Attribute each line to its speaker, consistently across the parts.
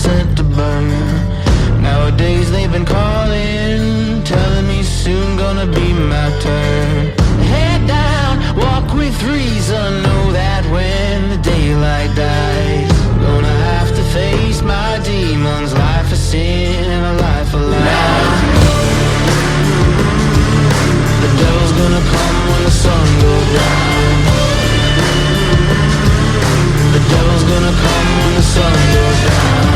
Speaker 1: sent to burn. Nowadays they've been calling, telling me soon gonna be my turn. Head down, walk with reason, know that when the daylight dies, I'm gonna have to face my demons. Life of sin and a life of lies. The devil's gonna come when the sun goes down. The devil's gonna come when the sun goes down.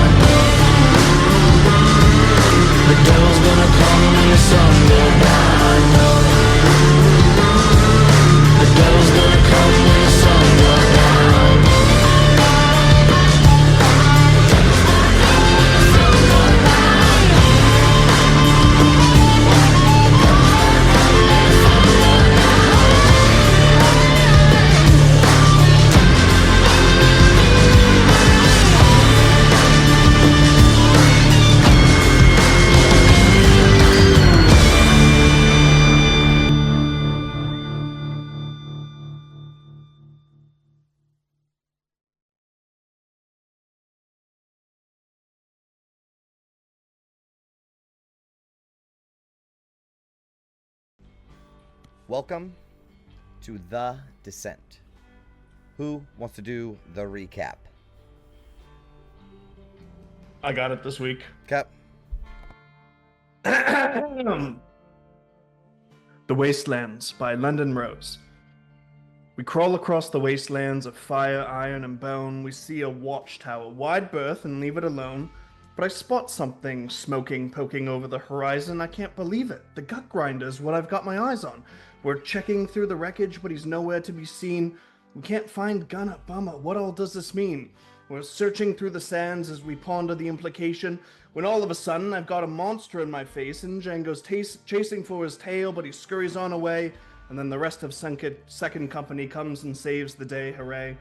Speaker 1: The devil's gonna come when the sun goes down. The devil's gonna come when the sun goes down.
Speaker 2: Welcome to The Descent. Who wants to do the recap?
Speaker 3: I got it this week.
Speaker 2: Cap.
Speaker 3: The Wastelands by London Rose. We crawl across the wastelands of fire, iron, and bone. We see a watchtower, wide berth, and leave it alone. But I spot something smoking, poking over the horizon. I can't believe it. The gut grinder is what I've got my eyes on. We're checking through the wreckage, but he's nowhere to be seen. We can't find Gunner. Bummer. What all does this mean? We're searching through the sands as we ponder the implication, when all of a sudden I've got a monster in my face, and Django's chasing for his tail, but he scurries on away, and then the rest of Second Company comes and saves the day. Hooray.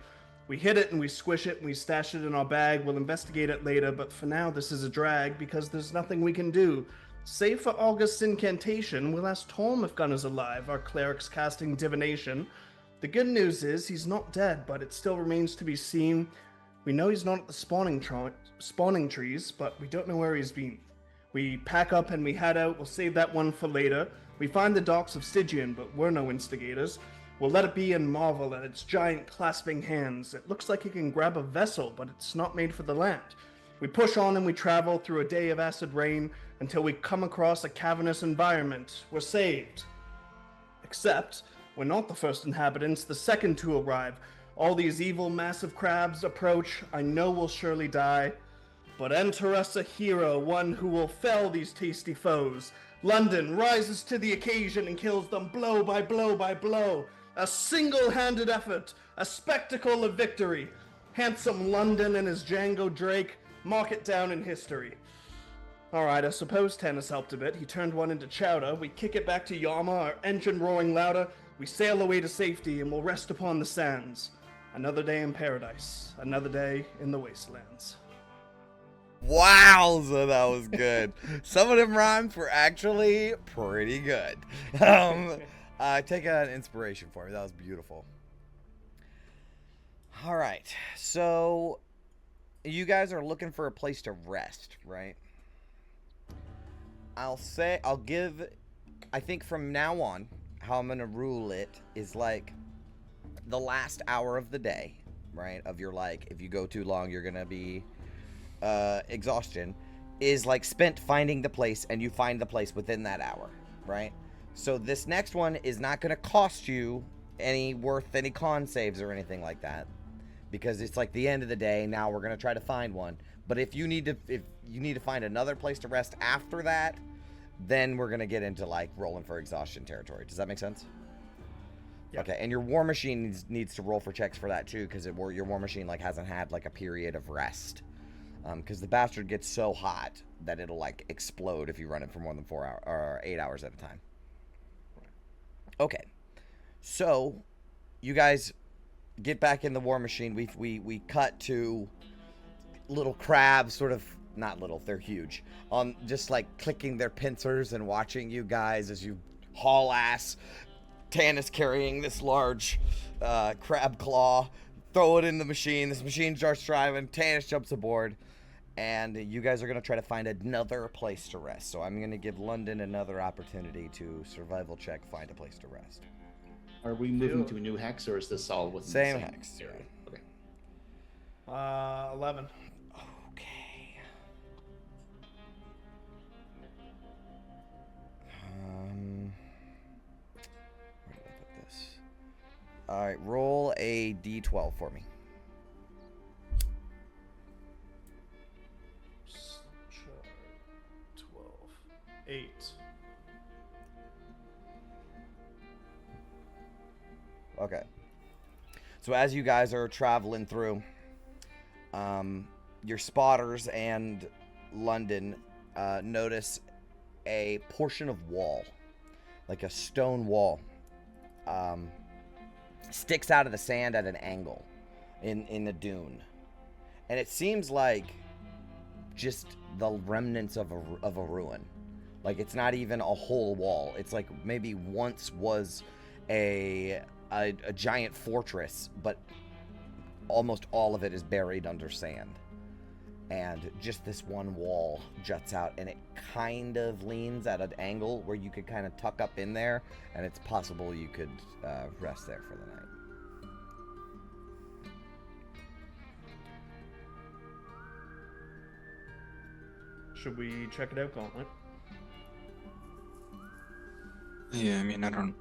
Speaker 3: We hit it and we squish it and we stash it in our bag. We'll investigate it later, but for now this is a drag because there's nothing we can do. Save for August's incantation, we'll ask Tom if Gunner's alive, our cleric's casting divination. The good news is he's not dead, but it still remains to be seen. We know he's not at the spawning trees, but we don't know where he's been. We pack up and we head out. We'll save that one for later. We find the docks of Stygian, but we're no instigators. We'll let it be and marvel at its giant clasping hands. It looks like it can grab a vessel, but it's not made for the land. We push on and we travel through a day of acid rain until we come across a cavernous environment. We're saved. Except, we're not the first inhabitants, the second to arrive. All these evil, massive crabs approach. I know we'll surely die. But enter us a hero, one who will fell these tasty foes. London rises to the occasion and kills them blow by blow by blow. A single-handed effort, a spectacle of victory. Handsome London and his Django Drake mark it down in history. Alright, I suppose Tannis helped a bit. He turned one into chowder. We kick it back to Yama, our engine roaring louder. We sail away to safety and we'll rest upon the sands. Another day in paradise. Another day in the wastelands.
Speaker 2: Wowza, that was good. Some of them rhymes were actually pretty good. Take an inspiration for me. That was beautiful. All right, so you guys are looking for a place to rest, right? I think from now on, how I'm gonna rule it is like the last hour of the day, right? Of your, like, if you go too long, you're gonna be exhaustion is like spent finding the place, and you find the place within that hour, right? So this next one is not going to cost you any con saves or anything like that, because it's like the end of the day. Now we're going to try to find one, but if you need to find another place to rest after that, then we're going to get into like rolling for exhaustion territory. Does that make sense? Yep. Okay, and your war machine needs to roll for checks for that too, because your war machine like hasn't had like a period of rest. Because the bastard gets so hot that it'll like explode if you run it for more than 4 hours or 8 hours at a time. Okay, so you guys get back in the war machine. We cut to little crabs, sort of not little, they're huge, just like clicking their pincers and watching you guys as you haul ass. Tannis carrying this large crab claw, throw it in the machine. This machine starts driving. Tannis jumps aboard. and you guys are going to try to find another place to rest. So I'm going to give London another opportunity to survival check, find a place to rest.
Speaker 4: Are we moving to a new hex, or is this all within
Speaker 2: Same
Speaker 4: the same
Speaker 2: hex,
Speaker 4: area? Okay.
Speaker 3: 11.
Speaker 2: Okay. Where did I put this? All right, roll a d12 for me.
Speaker 3: 12. 8.
Speaker 2: Okay. So as you guys are traveling through, your spotters and London notice a portion of wall, like a stone wall, sticks out of the sand at an angle in the dune, and it seems like just the remnants of a ruin. Like, it's not even a whole wall. It's like maybe once was a giant fortress, but almost all of it is buried under sand. And just this one wall juts out, and it kind of leans at an angle where you could kind of tuck up in there, and it's possible you could rest there for the night.
Speaker 3: Should we check it out, Gauntlet?
Speaker 5: Yeah, I mean, I don't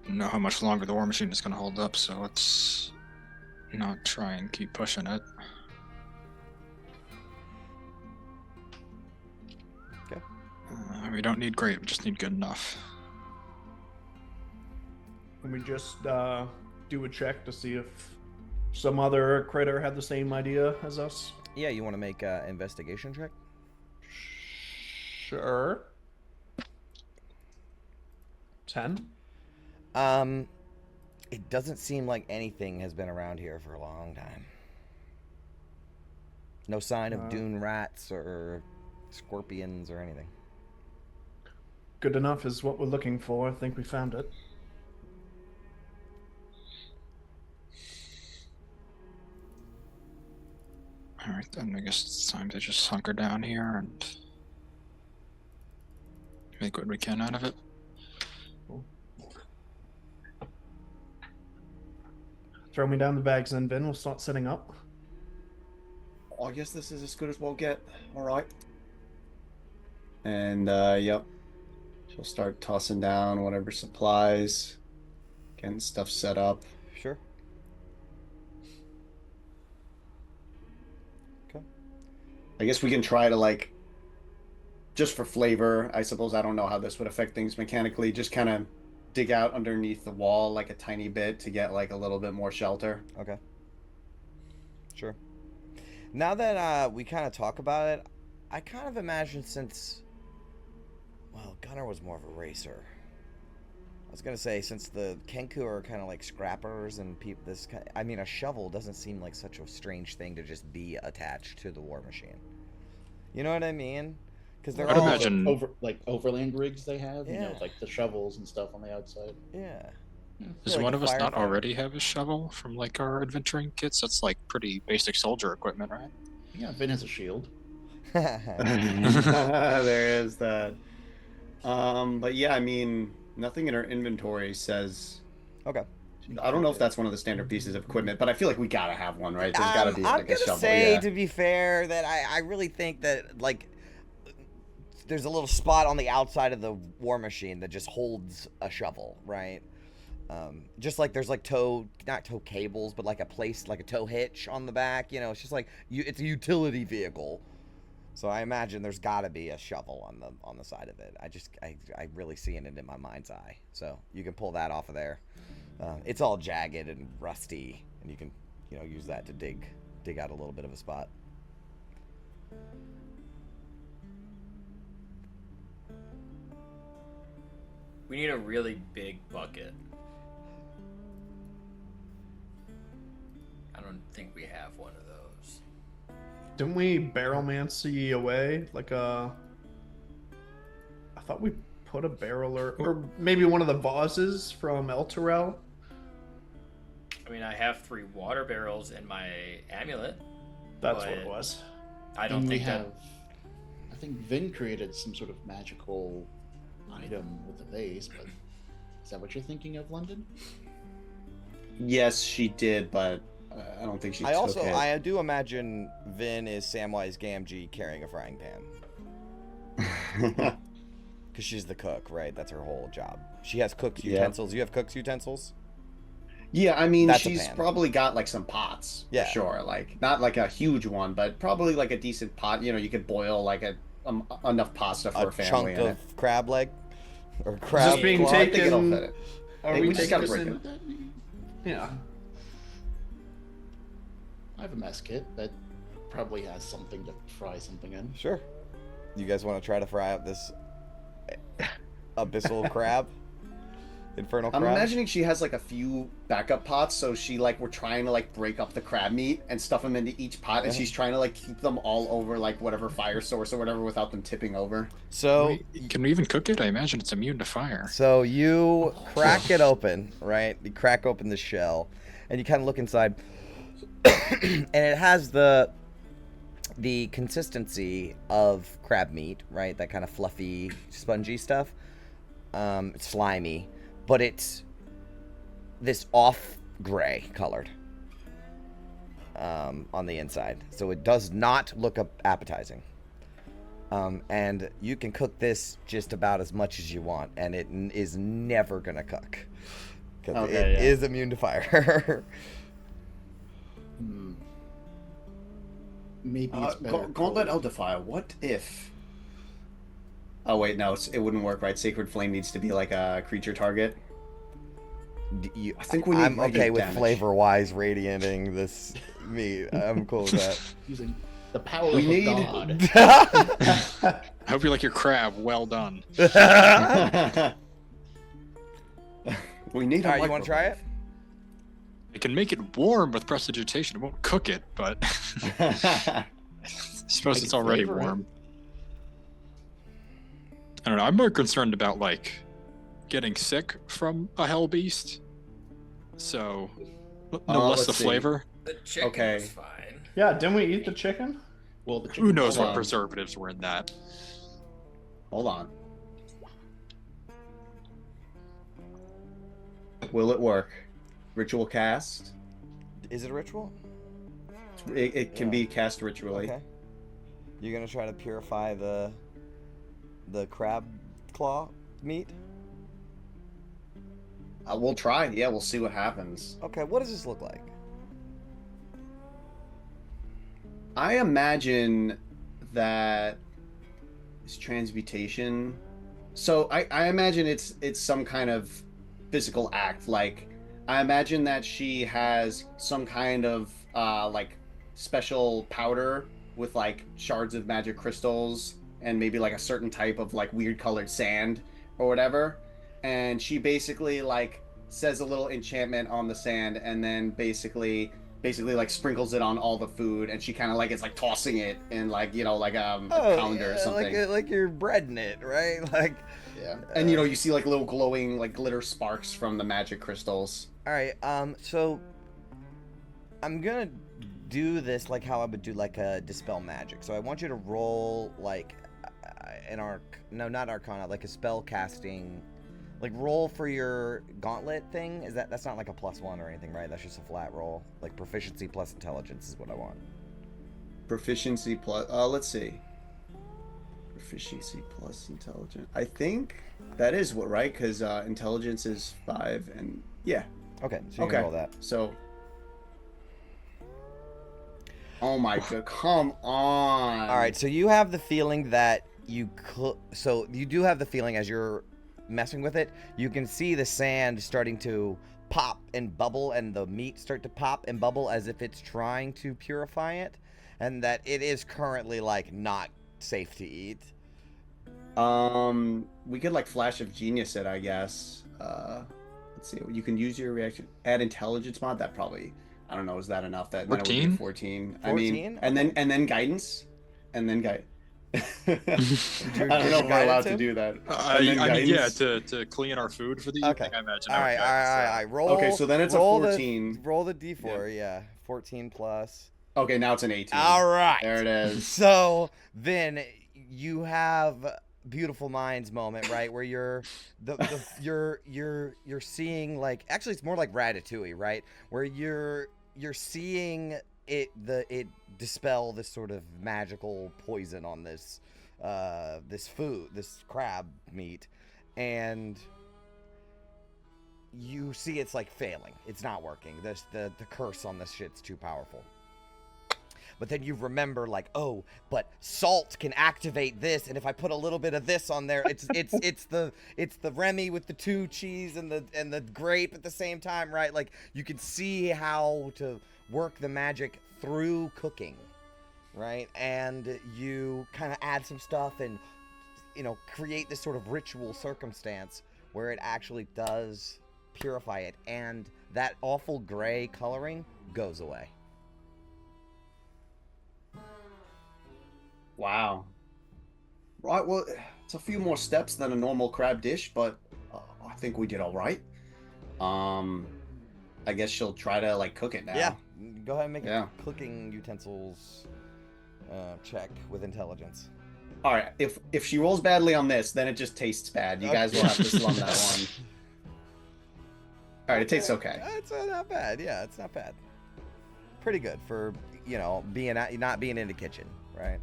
Speaker 5: know how much longer the war machine is going to hold up, so let's not try and keep pushing it.
Speaker 2: Okay.
Speaker 5: We don't need great, we just need good enough.
Speaker 3: Can we just do a check to see if some other critter had the same idea as us?
Speaker 2: Yeah, you want to make an investigation check?
Speaker 3: Sure. 10?
Speaker 2: It doesn't seem like anything has been around here for a long time. No sign of dune rats or scorpions or anything.
Speaker 3: Good enough is what we're looking for. I think we found it.
Speaker 5: Alright then, I guess it's time to just hunker down here and make what we can out of it.
Speaker 3: Throw me down the bags then, Vin. We'll start setting up.
Speaker 6: I guess this is as good as we'll get. All right. And, yep. She'll start tossing down whatever supplies, getting stuff set up.
Speaker 2: Sure. Okay.
Speaker 6: I guess we can try to, like, just for flavor, I suppose. I don't know how this would affect things mechanically. Just kind of dig out underneath the wall, like, a tiny bit to get, like, a little bit more shelter.
Speaker 2: Okay. Sure. Now that we kind of talk about it, I kind of imagine since, well, Gunnar was more of a racer. I was gonna say, since the Kenku are kind of like scrappers and people, I mean, a shovel doesn't seem like such a strange thing to just be attached to the war machine. You know what I mean? Because they're
Speaker 5: I'd
Speaker 2: all
Speaker 5: imagine
Speaker 4: overland rigs they have, you know,
Speaker 2: Yeah.
Speaker 4: like the shovels and stuff on the outside.
Speaker 2: yeah.
Speaker 5: Does
Speaker 2: like
Speaker 5: one
Speaker 2: a
Speaker 5: of us not
Speaker 2: firefighter.
Speaker 5: already have a shovel from like our adventuring kits? That's like pretty basic soldier equipment, right?
Speaker 4: Yeah, Vin has a shield.
Speaker 6: There is that. But yeah, I mean, nothing in our inventory says.
Speaker 2: Okay.
Speaker 6: I don't know if that's one of the standard pieces of equipment, but I feel like we gotta have one, right? There's gotta be
Speaker 2: I'm
Speaker 6: like a
Speaker 2: gonna
Speaker 6: shovel.
Speaker 2: say,
Speaker 6: Yeah.
Speaker 2: to be fair, that I really think that, like, there's a little spot on the outside of the war machine that just holds a shovel, right? Just like there's like not tow cables, but like a place, like a tow hitch on the back, you know, it's just like, it's a utility vehicle. So I imagine there's gotta be a shovel on the side of it. I really seeing it in my mind's eye. So you can pull that off of there. It's all jagged and rusty, and you can, you know, use that to dig out a little bit of a spot.
Speaker 7: We need a really big bucket. I don't think we have one of those.
Speaker 3: Didn't we barrelmancy away? Like I thought we put a barrel or maybe one of the vases from El Terrell.
Speaker 7: I mean, I have 3 water barrels in my amulet.
Speaker 3: That's what
Speaker 7: But-
Speaker 3: it was.
Speaker 7: I don't
Speaker 4: And
Speaker 7: think that.
Speaker 4: I think Vin created some sort of magical item with the vase, but is that what you're thinking of, London?
Speaker 6: Yes, she did, but I don't think she took it.
Speaker 2: I do imagine Vin is Samwise Gamgee carrying a frying pan. Because she's the cook, right? That's her whole job. She has cooked utensils. You have cooked utensils?
Speaker 6: Yeah, I mean,
Speaker 2: That's a
Speaker 6: she's
Speaker 2: pan.
Speaker 6: probably got like some pots,
Speaker 2: Yeah.
Speaker 6: for sure. Like, not like a huge one, but probably like a decent pot. You know, you could boil like enough pasta for a family
Speaker 2: chunk
Speaker 6: in
Speaker 2: of
Speaker 6: it.
Speaker 2: crab leg? Or
Speaker 3: Is
Speaker 2: crab
Speaker 3: this being
Speaker 6: Well, I think it'll
Speaker 3: taken?
Speaker 6: fit it.
Speaker 3: Are
Speaker 6: Hey,
Speaker 3: we
Speaker 6: we just gotta
Speaker 3: taking
Speaker 6: break
Speaker 3: this
Speaker 6: it.
Speaker 3: in? Yeah.
Speaker 4: I have a mess kit that probably has something to fry something in.
Speaker 2: Sure. You guys want to try to fry up this abyssal crab? Infernal
Speaker 6: I'm
Speaker 2: crab?
Speaker 6: imagining she has like a few backup pots, so we're trying to like break up the crab meat and stuff them into each pot, and she's trying to like keep them all over like whatever fire source or whatever without them tipping over.
Speaker 2: So,
Speaker 5: Can we even cook it? I imagine it's immune to fire.
Speaker 2: so you crack it open, right? You crack open the shell, and you kind of look inside, and it has the consistency of crab meat, right? That kind of fluffy, spongy stuff. It's slimy, but it's this off gray colored on the inside, so it does not look appetizing. And you can cook this just about as much as you want, and it is never gonna cook because it is immune to fire.
Speaker 4: Maybe it's better.
Speaker 6: Gauntlet Eldifier, what if... Oh wait, no, it wouldn't work, right? Sacred Flame needs to be like a creature target. I think we need
Speaker 2: I'm okay
Speaker 6: radiant
Speaker 2: with
Speaker 6: damage.
Speaker 2: flavor-wise radiating this meat. I'm cool with that.
Speaker 4: Using the power
Speaker 6: We
Speaker 4: of
Speaker 6: need-
Speaker 4: God.
Speaker 5: I hope you like your crab. Well done.
Speaker 6: We need
Speaker 2: All right, you want to try it?
Speaker 5: It can make it warm with prestidigitation. It won't cook it, but I suppose
Speaker 4: I
Speaker 5: it's
Speaker 4: can
Speaker 5: already
Speaker 4: flavor it.
Speaker 5: warm. I don't know. I'm more concerned about like getting sick from a hell beast. So no less
Speaker 6: let's
Speaker 5: the
Speaker 6: see.
Speaker 5: flavor.
Speaker 7: The chicken
Speaker 6: Okay.
Speaker 7: is fine.
Speaker 3: Yeah, didn't we eat the chicken?
Speaker 4: Well, the
Speaker 5: Who
Speaker 4: chicken-
Speaker 5: knows
Speaker 6: Hold
Speaker 5: what
Speaker 6: on.
Speaker 5: preservatives were in that?
Speaker 6: Hold on. Will it work? Ritual cast.
Speaker 2: Is it a ritual?
Speaker 6: It can be cast ritually.
Speaker 2: Okay. You're gonna try to purify the crab claw meat?
Speaker 6: We'll try. Yeah, we'll see what happens.
Speaker 2: Okay, what does this look like?
Speaker 6: I imagine that it's transmutation. So I imagine it's some kind of physical act. Like I imagine that she has some kind of like special powder with like shards of magic crystals and maybe like a certain type of like weird colored sand or whatever. And she basically like says a little enchantment on the sand and then basically like sprinkles it on all the food, and she kind of like is like tossing it in like, you know, like a pounder or something.
Speaker 2: like you're breading it, right? Like,
Speaker 6: Yeah. And you know, you see like little glowing like glitter sparks from the magic crystals.
Speaker 2: all right. So I'm gonna do this like how I would do like a dispel magic. So I want you to roll like not arcana, like a spell casting. Like roll for your gauntlet thing. That's not like a +1 or anything, right? That's just a flat roll. Like proficiency plus intelligence is what I want.
Speaker 6: Proficiency plus let's see. Proficiency plus intelligence. I think that is what, right? Because intelligence is 5 and yeah.
Speaker 2: Okay, so you can roll that.
Speaker 6: So oh my god, come on.
Speaker 2: All right, so you have the feeling that you could. So you do have the feeling as you're messing with it, you can see the sand starting to pop and bubble, and the meat start to pop and bubble as if it's trying to purify it, and that it is currently like not safe to eat.
Speaker 6: We could like flash of genius it, I guess. Let's see. You can use your reaction. Add intelligence mod. That probably, I don't know, is that enough? That then it would be
Speaker 5: 14?
Speaker 6: 14.
Speaker 2: 14?
Speaker 6: I mean, and then guidance, and then guide. I don't know if we're
Speaker 2: guidance
Speaker 6: allowed to
Speaker 2: him?
Speaker 6: do that.
Speaker 5: I
Speaker 6: And then
Speaker 5: mean, yeah,
Speaker 6: guidance.
Speaker 5: to clean our food for the
Speaker 2: Okay.
Speaker 5: evening, I imagine.
Speaker 2: All right. Roll.
Speaker 6: Okay, so then it's a
Speaker 2: roll
Speaker 6: 14.
Speaker 2: Roll the d4. Yeah, 14 plus.
Speaker 6: Okay, now it's an 18.
Speaker 2: All right.
Speaker 6: There it is.
Speaker 2: So then you have beautiful minds moment, right? Where you're seeing like, actually it's more like Ratatouille, right? Where you're seeing it dispel this sort of magical poison on this crab meat, and you see it's like failing. It's not working. The curse on this shit's too powerful. But then you remember, like, oh, but salt can activate this, and if I put a little bit of this on there, it's the Remy with the 2 cheese and the grape at the same time, right? Like, you can see how to work the magic through cooking, right? And you kind of add some stuff and, create this sort of ritual circumstance where it actually does purify it, and that awful gray coloring goes away.
Speaker 6: Wow. Right, well, it's a few more steps than a normal crab dish, but I think we did all right. I guess she'll try to, like, cook it now.
Speaker 2: Yeah, go ahead and make a cooking utensils check with intelligence.
Speaker 6: All right, if she rolls badly on this, then it just tastes bad. You guys will have to slum that one. All right, it tastes okay.
Speaker 2: It's not bad. Yeah, it's not bad. Pretty good for, not being in the kitchen, right?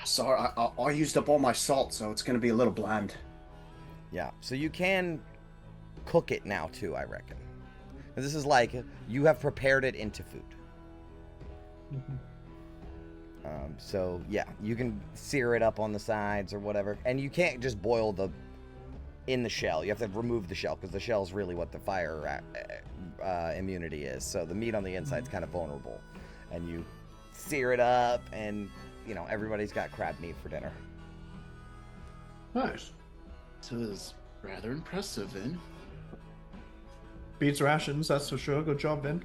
Speaker 6: Sorry, I used up all my salt, so it's going to be a little bland.
Speaker 2: Yeah, so you can cook it now, too, I reckon. This is like, you have prepared it into food. So, yeah, you can sear it up on the sides or whatever. And you can't just boil in the shell. You have to remove the shell, because the shell is really what the fire immunity is. So the meat on the inside is kind of vulnerable. And you sear it up, and, everybody's got crab meat for dinner.
Speaker 3: Nice.
Speaker 4: So it was rather impressive, Vin.
Speaker 3: Beats rations, that's for sure. Good job, Vin.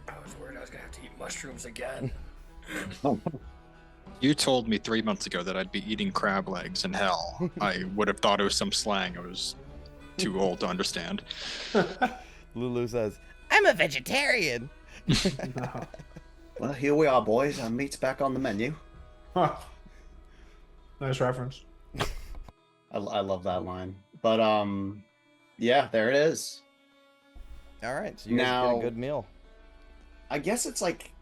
Speaker 7: I was worried I was gonna have to eat mushrooms again.
Speaker 5: You told me 3 months ago that I'd be eating crab legs in hell. I would have thought it was some slang I was too old to understand.
Speaker 2: Lulu says, I'm a vegetarian.
Speaker 3: No.
Speaker 6: Well, here we are, boys. Our meat's back on the menu.
Speaker 3: Huh. Nice reference.
Speaker 6: I love that line. But, yeah, there it is.
Speaker 2: All right, so you guys get a good meal.
Speaker 6: I guess it's like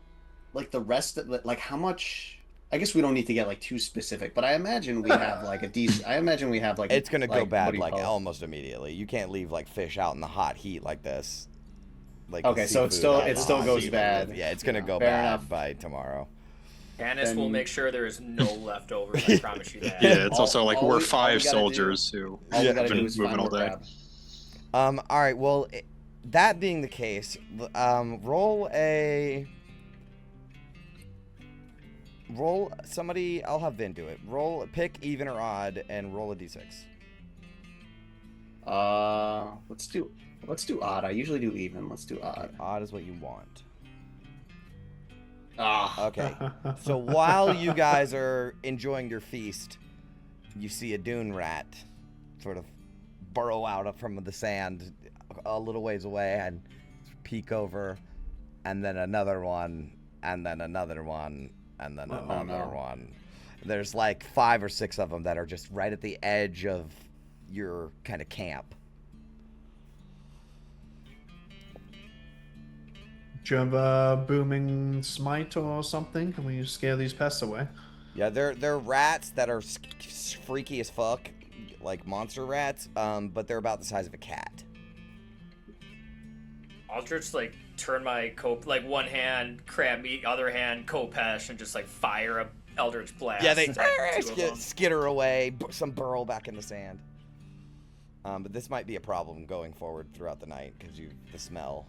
Speaker 6: the rest of like how much. I guess we don't need to get like too specific, but I imagine we have like a decent. I imagine we have like.
Speaker 2: It's gonna go
Speaker 6: what
Speaker 2: bad
Speaker 6: do you
Speaker 2: like
Speaker 6: call it?
Speaker 2: almost immediately. You can't leave like fish out in the hot heat like this. Like
Speaker 6: Okay, so it's still goes bad.
Speaker 2: Yeah, it's gonna go
Speaker 6: Fair
Speaker 2: bad
Speaker 6: enough.
Speaker 2: by tomorrow.
Speaker 7: Janice will
Speaker 6: Then-
Speaker 7: make sure there is no leftovers. I promise you that.
Speaker 5: Yeah, it's
Speaker 6: All-
Speaker 5: also like
Speaker 6: all
Speaker 5: we're
Speaker 6: we- all we
Speaker 5: 5
Speaker 6: gotta
Speaker 5: soldiers who
Speaker 6: All we
Speaker 5: have
Speaker 6: gotta do
Speaker 5: been
Speaker 6: is
Speaker 5: moving
Speaker 6: find
Speaker 5: all
Speaker 6: more
Speaker 5: day.
Speaker 6: crab.
Speaker 2: All right. Well, that being the case, roll somebody. I'll have Vin do it. Pick even or odd, and roll a d6.
Speaker 6: Let's do odd. I usually do even. Let's do odd.
Speaker 2: Odd is what you want.
Speaker 6: Ah,
Speaker 2: Okay. So while you guys are enjoying your feast, you see a dune rat sort of burrow out from the sand a little ways away and peek over, and then another one, and then another one, and then another one. There's like 5 or 6 of them that are just right at the edge of your kind of camp.
Speaker 3: Do you have a booming smite or something? Can we scare these pests away?
Speaker 2: Yeah, they're rats that are freaky as fuck, like monster rats, but they're about the size of a cat.
Speaker 7: I'll just like turn my one hand crab meat, other hand Kopesh, and just like fire a Eldritch Blast.
Speaker 2: Yeah, they
Speaker 7: at 2 of them.
Speaker 2: skitter away, some burrow back in the sand. But this might be a problem going forward throughout the night because the smell.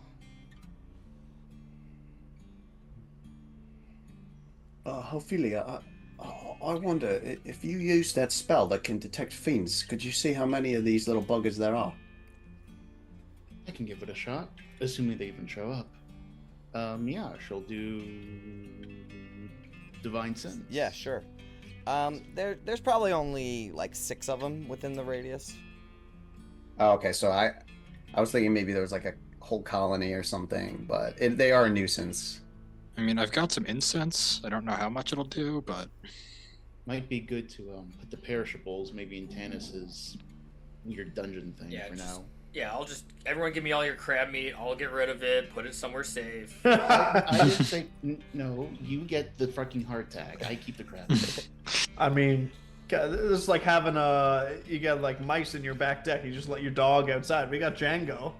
Speaker 6: Ophelia, I wonder if you use that spell that can detect fiends. Could you see how many of these little buggers there are?
Speaker 4: I can give it a shot, assuming they even show up. Yeah, she'll do Divine Sense.
Speaker 2: Yeah, sure. There's probably only like 6 of them within the radius.
Speaker 6: Oh, okay, so I was thinking maybe there was like a whole colony or something, but they are a nuisance.
Speaker 5: I mean, I've got some incense. I don't know how much it'll do, but
Speaker 4: Might be good to put the perishables maybe in Tannis's weird dungeon thing
Speaker 7: Yeah,
Speaker 4: for
Speaker 7: just-
Speaker 4: now.
Speaker 7: Yeah, I'll just everyone give me all your crab meat. I'll get rid of it. Put it somewhere safe.
Speaker 4: I didn't say no. You get the fucking heart tag. I keep the crap.
Speaker 3: I mean, it's like having you got like mice in your back deck. You just let your dog outside. We got Django.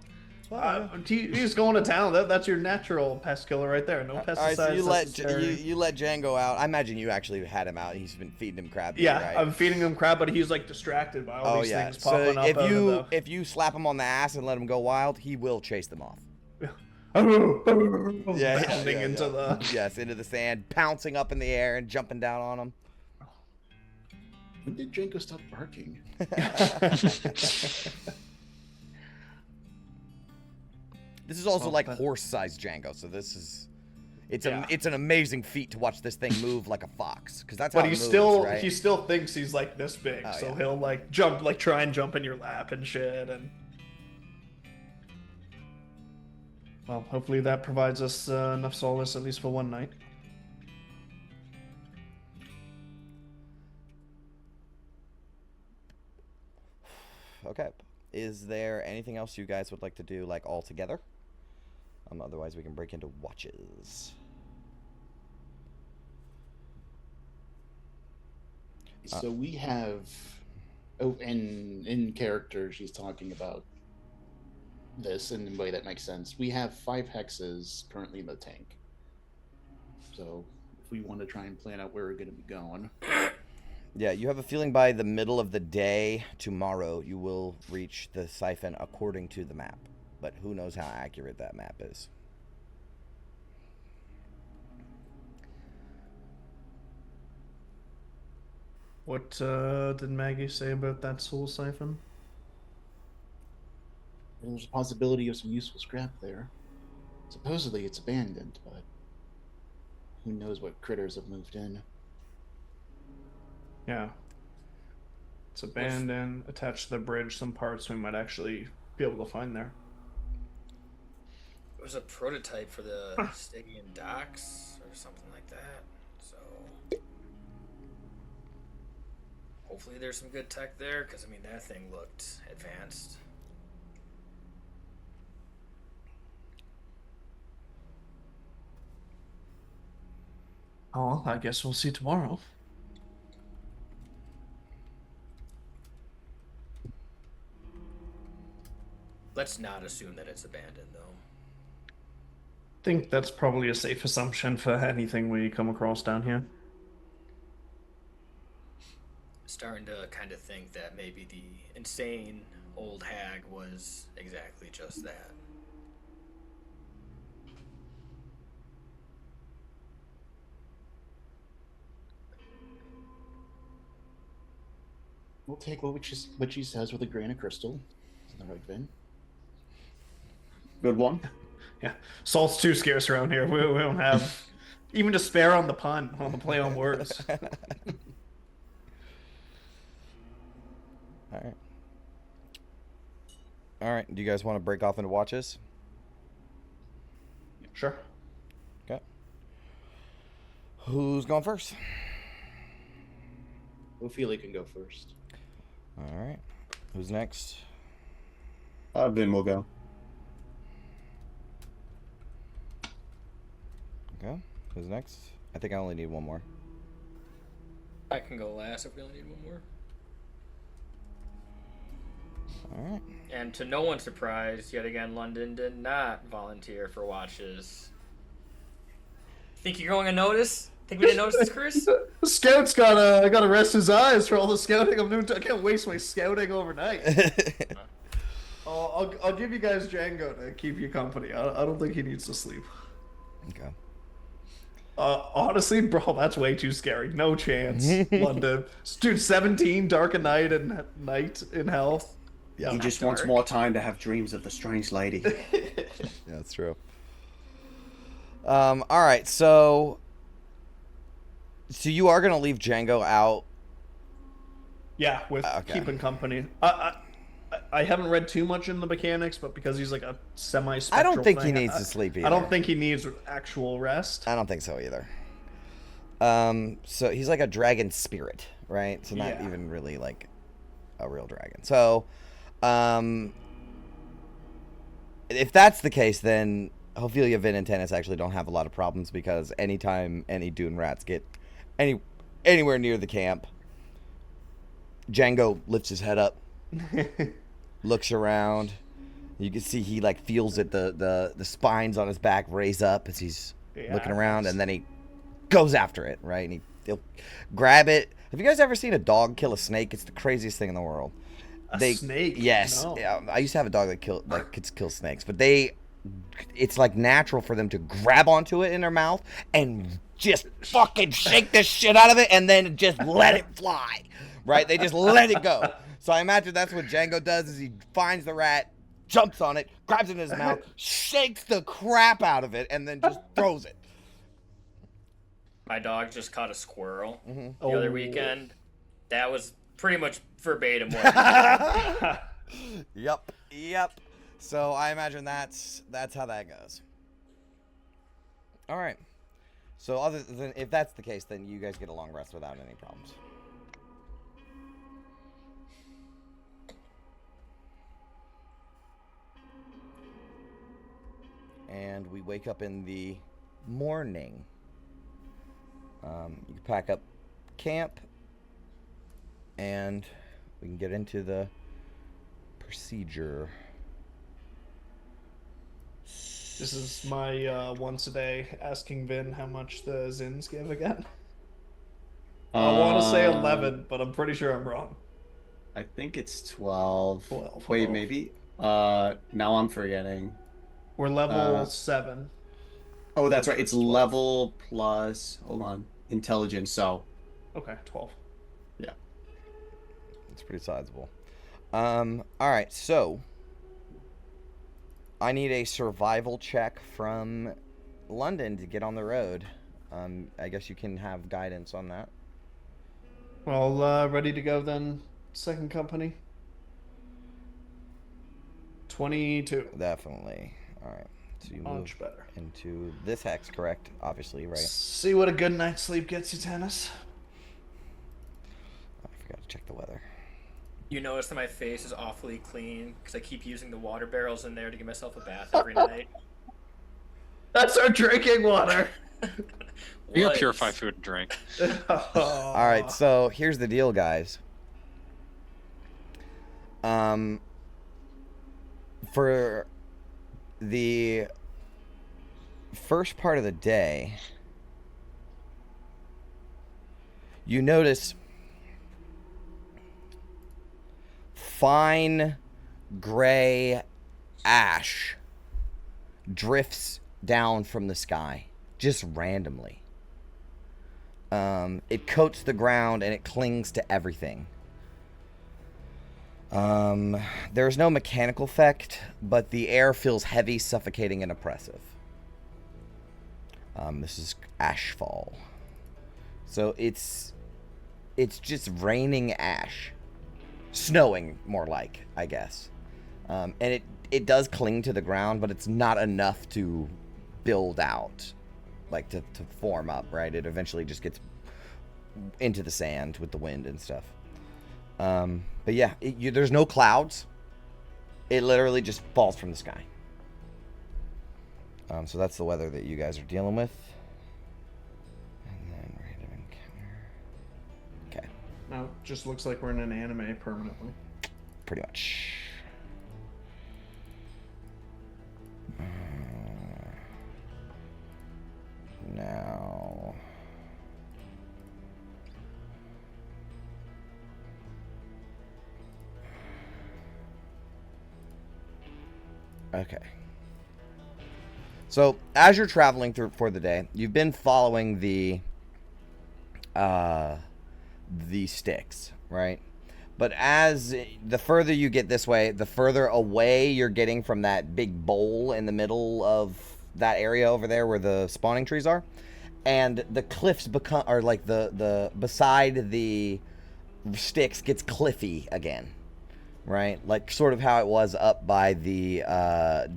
Speaker 3: He's going to town. That's your natural pest killer right there. No pesticides.
Speaker 2: All right, so
Speaker 3: necessary.
Speaker 2: you let Django out. I imagine you actually had him out. He's been feeding him crab meat,
Speaker 3: Yeah,
Speaker 2: right?
Speaker 3: I'm feeding him crab, but he's like distracted by all these things
Speaker 2: So
Speaker 3: popping up.
Speaker 2: if you slap him on the ass and let him go wild, he will chase them off.
Speaker 3: Bounding into the
Speaker 2: into the sand, pouncing up in the air and jumping down on them.
Speaker 4: When did Django stop barking?
Speaker 2: This is also
Speaker 3: Oh,
Speaker 2: like
Speaker 3: but-
Speaker 2: horse-sized Django, so it's
Speaker 3: Yeah.
Speaker 2: an amazing feat to watch this thing move like a fox, because that's how
Speaker 3: But
Speaker 2: it
Speaker 3: he
Speaker 2: moves, right?
Speaker 3: he still thinks he's like this big,
Speaker 2: Oh,
Speaker 3: so
Speaker 2: yeah.
Speaker 3: he'll like jump, like try and jump in your lap and shit. And well, hopefully that provides us enough solace at least for one night.
Speaker 2: Okay. Is there anything else you guys would like to do, like all together? Otherwise, we can break into watches.
Speaker 4: So we have, and in character, she's talking about this in a way that makes sense. We have 5 hexes currently in the tank. So if we want to try and plan out where we're going to be going,
Speaker 2: Yeah, you have a feeling by the middle of the day tomorrow you will reach the Siphon according to the map. But who knows how accurate that map is.
Speaker 3: What did Maggie say about that soul siphon?
Speaker 4: there's a possibility of some useful scrap there. Supposedly it's abandoned, but who knows what critters have moved in.
Speaker 3: Yeah. It's abandoned, attached to the bridge, some parts we might actually be able to find there.
Speaker 7: It was a prototype for the Stygian docks or something like that. So hopefully there's some good tech there, because I mean that thing looked advanced.
Speaker 3: Oh, I guess we'll see tomorrow.
Speaker 7: Let's not assume that it's abandoned, though.
Speaker 3: I think that's probably a safe assumption for anything we come across down here.
Speaker 7: Starting to kind of think that maybe the insane old hag was exactly just that.
Speaker 4: We'll take what she says with a grain of crystal. Isn't that right, Vin?
Speaker 6: Good one.
Speaker 3: Yeah, salt's too scarce around here. We don't have even to spare on the pun, on the play on words.
Speaker 2: All right. All right. Do you guys want to break off into watches?
Speaker 3: Sure.
Speaker 2: Okay. Who's going first?
Speaker 4: Ophelia can go first.
Speaker 2: All right. Who's next?
Speaker 6: Vin will go.
Speaker 2: Okay. Who's next? I think I only need one more.
Speaker 7: I can go last if we only need one more.
Speaker 2: All right.
Speaker 7: And to no one's surprise, yet again, London did not volunteer for watches. Think you're going to notice? Think we didn't notice this, Chris?
Speaker 3: The scout's gotta rest his eyes for all the scouting I'm doing. I can't waste my scouting overnight. I'll give you guys Django to keep you company. I don't think he needs to sleep.
Speaker 2: Okay.
Speaker 3: Honestly, bro, that's way too scary. No chance. London. Dude, 17, dark a night and night in hell.
Speaker 2: Yeah.
Speaker 6: He just wants more time to have dreams of the strange lady.
Speaker 2: Yeah, that's true. All right, so you are gonna leave Django out.
Speaker 3: Yeah, with
Speaker 2: Okay.
Speaker 3: keeping company. I I haven't read too much in the mechanics, but because he's like a semi-spectral
Speaker 2: I don't think he
Speaker 3: thing,
Speaker 2: needs to sleep either.
Speaker 3: I don't think he needs actual rest.
Speaker 2: I don't think so either. So he's like a dragon spirit, right? So not even really like a real dragon. So, if that's the case, then Ophelia, Vin, and Tennis actually don't have a lot of problems, because anytime any Dune rats get anywhere near the camp, Django lifts his head up, looks around. You can see he like feels it, the spines on his back raise up as he's looking around, and then he goes after it, right? And he'll grab it. Have you guys ever seen a dog kill a snake? It's the craziest thing in the world.
Speaker 3: A snake?
Speaker 2: Yes.
Speaker 3: No.
Speaker 2: Yeah, I used to have a dog that could kill snakes, but it's like natural for them to grab onto it in their mouth and just fucking shake the shit out of it and then just let it fly, right? They just let it go. So I imagine that's what Django does, is he finds the rat, jumps on it, grabs it in his mouth, shakes the crap out of it, and then just throws it.
Speaker 7: My dog just caught a squirrel the
Speaker 3: Oh.
Speaker 7: other weekend. That was pretty much verbatim what
Speaker 2: Yep. So I imagine that's how that goes. All right. So other than, if that's the case, then you guys get a long rest without any problems. And we wake up in the morning. You can pack up camp, and we can get into the procedure.
Speaker 3: This is my once a day asking Vin how much the Zins give again. I want to say 11, but I'm pretty sure I'm wrong.
Speaker 6: I think it's 12.
Speaker 3: 12.
Speaker 6: Wait, maybe? Now I'm forgetting.
Speaker 3: We're level 7.
Speaker 6: Oh, that's right. It's level plus, hold on, intelligence, so.
Speaker 3: Okay, 12.
Speaker 6: Yeah.
Speaker 2: It's pretty sizable. All right, so I need a survival check from London to get on the road. I guess you can have guidance on that.
Speaker 3: Well, ready to go then, second company? 22.
Speaker 2: Definitely. All right. So you move
Speaker 3: Much better.
Speaker 2: into this hex, correct? Obviously, right?
Speaker 3: See what a good night's sleep gets you, Tennis.
Speaker 2: Oh, I forgot to check the weather.
Speaker 7: You notice that my face is awfully clean because I keep using the water barrels in there to give myself a bath every night.
Speaker 3: That's our drinking water!
Speaker 5: You gotta
Speaker 7: What?
Speaker 5: purify food and drink.
Speaker 2: All right, so here's the deal, guys. For the first part of the day, you notice fine gray ash drifts down from the sky, just randomly. It coats the ground and it clings to everything. There's no mechanical effect, but the air feels heavy, suffocating, and oppressive. This is ashfall. So it's just raining ash. Snowing, more like, I guess. And it does cling to the ground, but it's not enough to build out, like to form up, right? It eventually just gets into the sand with the wind and stuff. But yeah, there's no clouds. It literally just falls from the sky. So that's the weather that you guys are dealing with. And then random encounter. Okay.
Speaker 3: Now it just looks like we're in an anime permanently.
Speaker 2: Pretty much. Now. Okay. So, as you're traveling through for the day, you've been following the sticks, right? But as the further you get this way, the further away you're getting from that big bowl in the middle of that area over there where the spawning trees are. And the cliffs become, or like the beside the sticks gets cliffy again, right? Like sort of how it was up by the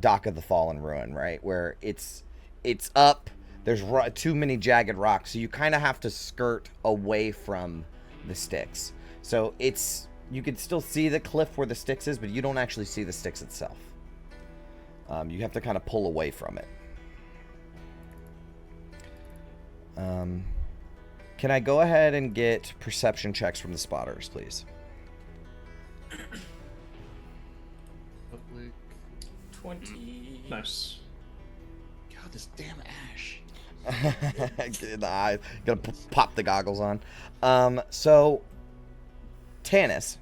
Speaker 2: dock of the Fallen Ruin, right? Where it's up. There's too many jagged rocks, so you kind of have to skirt away from the sticks. So you can still see the cliff where the sticks is, but you don't actually see the sticks itself. You have to kind of pull away from it. Can I go ahead and get perception checks from the spotters, please?
Speaker 4: Public.
Speaker 7: 20.
Speaker 3: Nice.
Speaker 4: God, this damn ash.
Speaker 2: Get in the eyes. Gotta pop the goggles on. So, Tanis,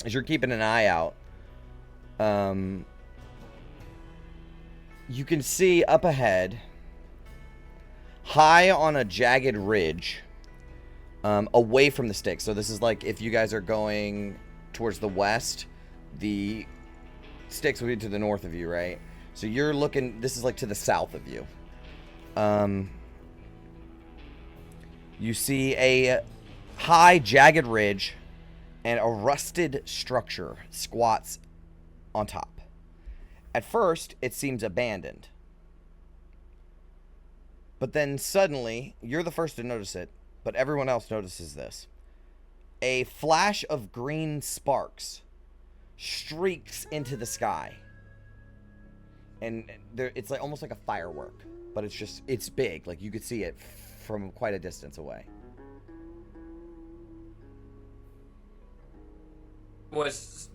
Speaker 2: as you're keeping an eye out, you can see up ahead, high on a jagged ridge, away from the sticks. So this is like if you guys are going towards the west, the sticks will be to the north of you, right? So you're looking, this is like to the south of you. You see a high jagged ridge and a rusted structure squats on top. At first, it seems abandoned. But then suddenly, you're the first to notice it, but everyone else notices this. A flash of green sparks streaks into the sky. And it's like almost like a firework, but it's big. Like you could see it from quite a distance away.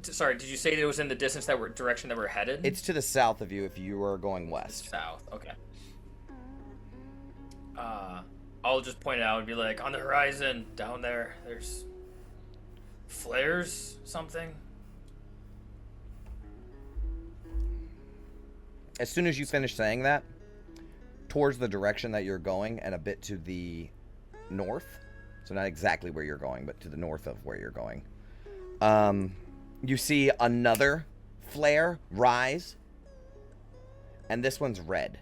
Speaker 7: Sorry, did you say that it was in the distance direction that we're headed?
Speaker 2: It's to the south of you if you were going west.
Speaker 7: South, okay. I'll just point it out and be like, on the horizon, down there, there's flares, something.
Speaker 2: As soon as you finish saying that, towards the direction that you're going and a bit to the north, so not exactly where you're going, but to the north of where you're going, you see another flare rise, and this one's red.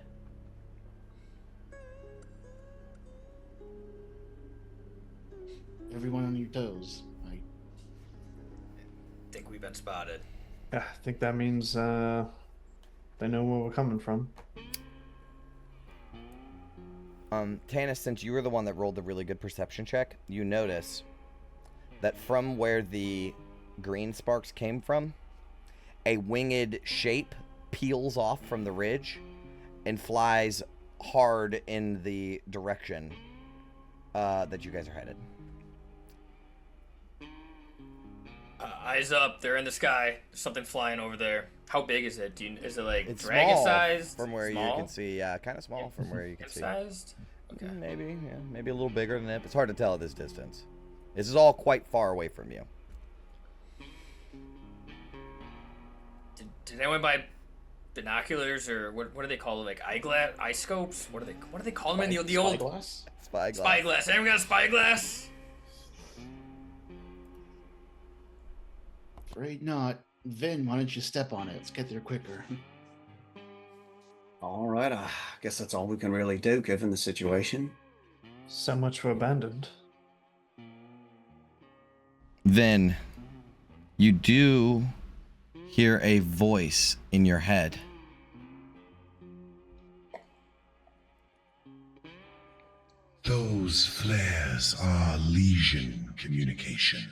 Speaker 4: Everyone on your toes.
Speaker 7: I think we've been spotted.
Speaker 3: I think that means they know where we're coming from.
Speaker 2: Tanis, since you were the one that rolled the really good perception check, you notice that from where the green sparks came from, a winged shape peels off from the ridge and flies hard in the direction that you guys are headed.
Speaker 7: Eyes up, they're in the sky. There's something flying over there. How big is it? Is it like
Speaker 2: It's
Speaker 7: dragon
Speaker 2: small
Speaker 7: sized?
Speaker 2: from where you can see. Yeah, kind of small from where you can see.
Speaker 7: Sized? Okay.
Speaker 2: Maybe a little bigger than that. It's hard to tell at this distance. This is all quite far away from you.
Speaker 7: Did anyone buy binoculars or what do they call it? Like eyeglass, eye scopes? What do they call them in the old
Speaker 4: Spyglass?
Speaker 2: Spyglass.
Speaker 7: spyglass? Anyone got a spyglass?
Speaker 4: Afraid not. Vin, why don't you step on it? Let's get there quicker.
Speaker 6: All right, I guess that's all we can really do given the situation.
Speaker 3: So much for abandoned.
Speaker 2: Then you do hear a voice in your head.
Speaker 8: Those flares are Legion communication.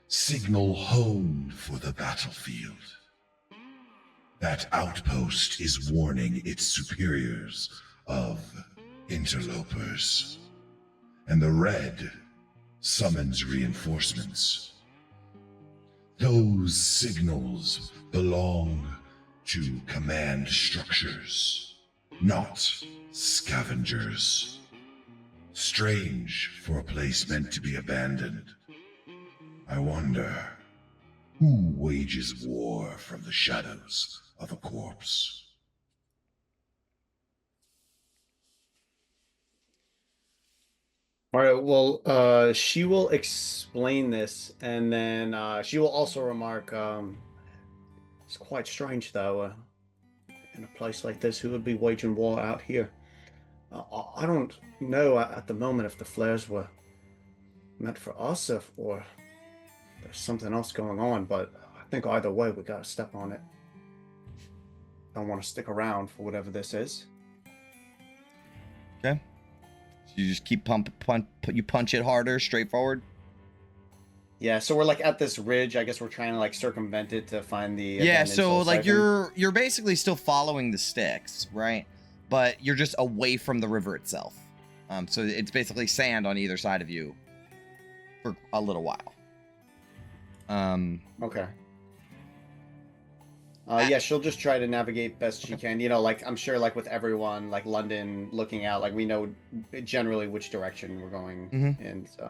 Speaker 8: Signal honed for the battlefield. That outpost is warning its superiors of interlopers. And the red summons reinforcements. Those signals belong to command structures, not scavengers. Strange for a place meant to be abandoned. I wonder, who wages war from the shadows of a corpse?
Speaker 6: All right, well, she will explain this, and then she will also remark, it's quite strange, though, in a place like this, who would be waging war out here? I don't know at the moment if the flares were meant for us, or there's something else going on, but I think either way we gotta step on it. Don't want to stick around for whatever this is.
Speaker 2: Okay. So you just keep you punch it harder, straightforward.
Speaker 6: Yeah, so we're like at this ridge. I guess we're trying to like circumvent it to find the.
Speaker 2: Yeah, so
Speaker 6: Soul
Speaker 2: like
Speaker 6: Siphon.
Speaker 2: you're basically still following the sticks, right? But you're just away from the river itself. So it's basically sand on either side of you for a little while.
Speaker 6: Okay. Yeah, she'll just try to navigate best she can. You know, like I'm sure, like with everyone, like London looking out, like we know generally which direction we're going in. So.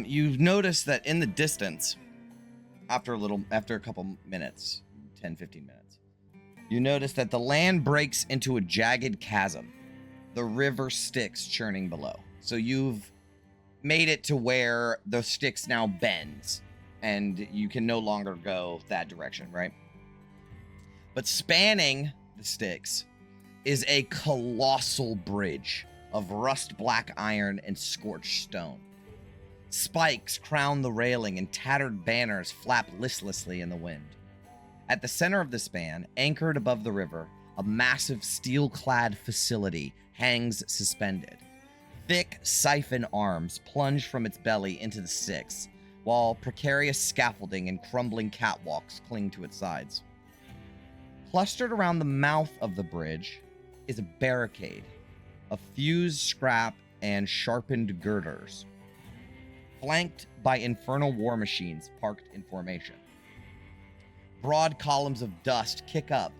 Speaker 2: You've noticed that in the distance, after a couple minutes, 10, 15 minutes, you notice that the land breaks into a jagged chasm. The river Styx churning below. So you've made it to where the Styx now bends, and you can no longer go that direction, right? But spanning the Styx is a colossal bridge of rust-black iron and scorched stone. Spikes crown the railing and tattered banners flap listlessly in the wind. At the center of the span, anchored above the river, a massive steel-clad facility hangs suspended. Thick siphon arms plunge from its belly into the Styx, while precarious scaffolding and crumbling catwalks cling to its sides. Clustered around the mouth of the bridge is a barricade of fused scrap and sharpened girders, flanked by infernal war machines parked in formation. Broad columns of dust kick up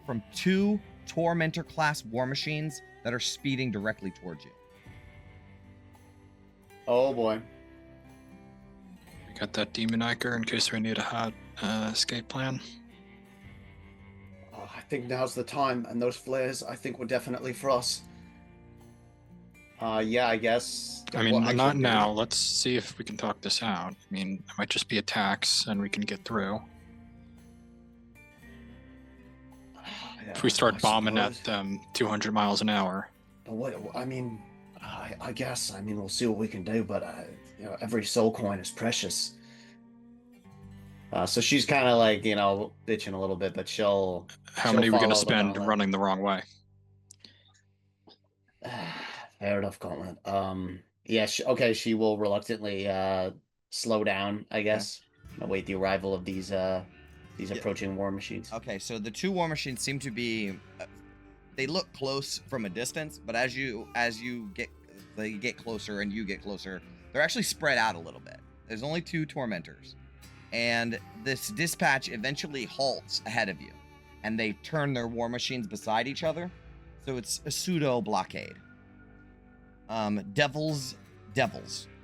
Speaker 2: from 2 Tormentor-class war machines that are speeding directly towards you.
Speaker 6: Oh boy.
Speaker 5: We got that demon anchor in case we need a hot escape plan.
Speaker 6: I think now's the time, and those flares, I think, were definitely for us. Yeah, I guess.
Speaker 5: I mean,
Speaker 6: Well,
Speaker 5: not
Speaker 6: actually,
Speaker 5: now. Let's see if we can talk this out. I mean, it might just be attacks, and we can get through.
Speaker 6: Yeah,
Speaker 5: If we start
Speaker 6: I
Speaker 5: bombing
Speaker 6: suppose.
Speaker 5: at them 200 miles an hour.
Speaker 6: But what? I mean, I guess. I mean, we'll see what we can do. But you know, every soul coin is precious. So she's kind of like, you know, bitching a little bit, but she'll.
Speaker 5: How many are we going to
Speaker 6: follow the
Speaker 5: spend
Speaker 6: gauntlet.
Speaker 5: running the wrong way?
Speaker 6: Fair enough, Gauntlet. Yeah. Okay. She will reluctantly slow down, I guess. Await the arrival of these approaching war machines.
Speaker 2: Okay, so the 2 war machines seem to be they look close from a distance, but as you get closer and you get closer, they're actually spread out a little bit. There's only 2 tormentors, and this dispatch eventually halts ahead of you, and they turn their war machines beside each other, so it's a pseudo blockade. Devils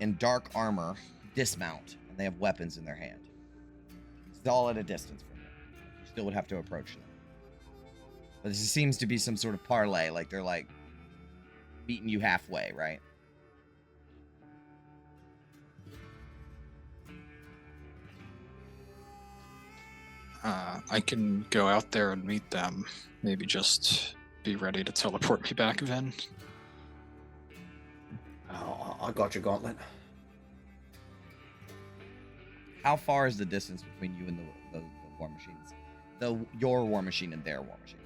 Speaker 2: in dark armor dismount, and they have weapons in their hand. It's all at a distance from you. You still would have to approach them. But this seems to be some sort of parlay, like they're like meeting you halfway, right?
Speaker 5: I can go out there and meet them. Maybe just be ready to teleport me back, Vin.
Speaker 6: I got your Gauntlet.
Speaker 2: How far is the distance between you and the war machines? Your war machine and their war machine?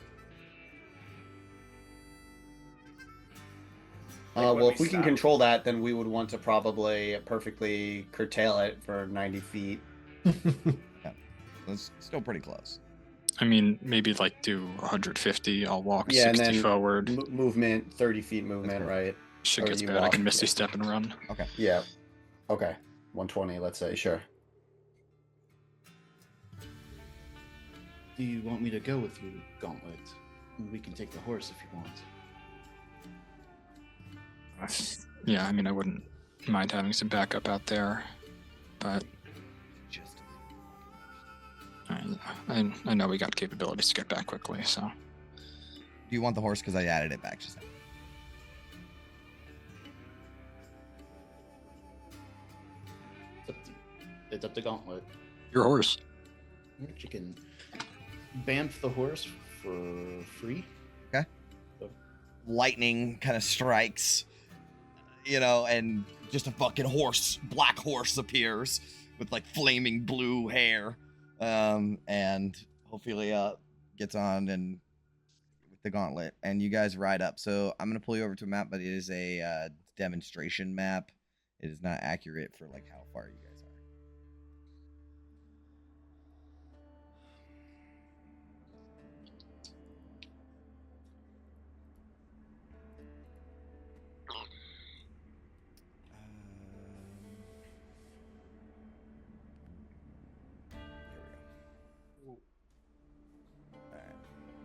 Speaker 6: Well, if we can control that, then we would want to probably perfectly curtail it for 90 feet.
Speaker 2: That's still pretty close.
Speaker 5: I mean, maybe like do 150. I'll walk
Speaker 6: Yeah, and
Speaker 5: 60
Speaker 6: then
Speaker 5: forward.
Speaker 6: Movement, 30 feet movement, right?
Speaker 5: Shit
Speaker 6: or
Speaker 5: gets
Speaker 6: you
Speaker 5: bad. I
Speaker 6: walk,
Speaker 5: can misty
Speaker 6: yeah.
Speaker 5: step and run.
Speaker 2: Okay.
Speaker 6: Yeah. Okay. 120, let's say, sure.
Speaker 4: Do you want me to go with you, Gauntlet? We can take the horse if you want.
Speaker 5: Yeah, I mean, I wouldn't mind having some backup out there, but I know we got capabilities to get back quickly, so.
Speaker 2: Do you want the horse? Because I added it back just now.
Speaker 4: It's up to Gauntlet.
Speaker 5: Your horse.
Speaker 4: You can bamf the horse for free.
Speaker 2: Okay. Lightning kind of strikes, and just a fucking black horse appears, with like flaming blue hair. And Ophelia gets on and with the gauntlet, and you guys ride up. So I'm gonna pull you over to a map, but it is a demonstration map. It is not accurate for like how far you guys are.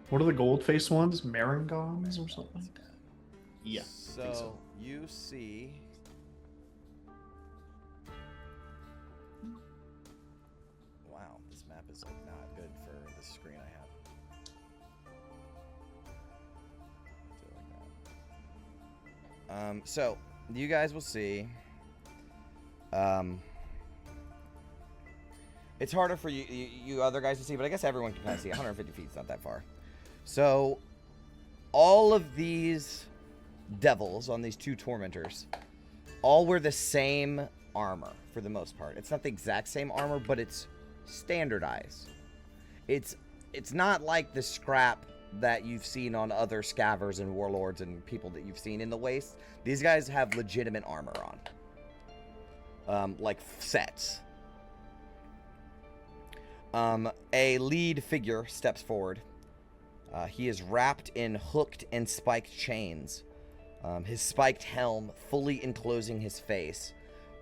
Speaker 3: What are the gold face ones? Marangons or something?
Speaker 4: Yeah.
Speaker 2: So you see. Wow, this map is like not good for the screen I have. Do it like that. So you guys will see. It's harder for you other guys to see, but I guess everyone can kind of see. 150 feet is not that far. So all of these devils on these two tormentors all wear the same armor for the most part. It's not the exact same armor, but it's standardized. It's not like the scrap that you've seen on other scavers and warlords and people that you've seen in the Waste. These guys have legitimate armor on. Like sets. A lead figure steps forward. He is wrapped in hooked and spiked chains. His spiked helm fully enclosing his face.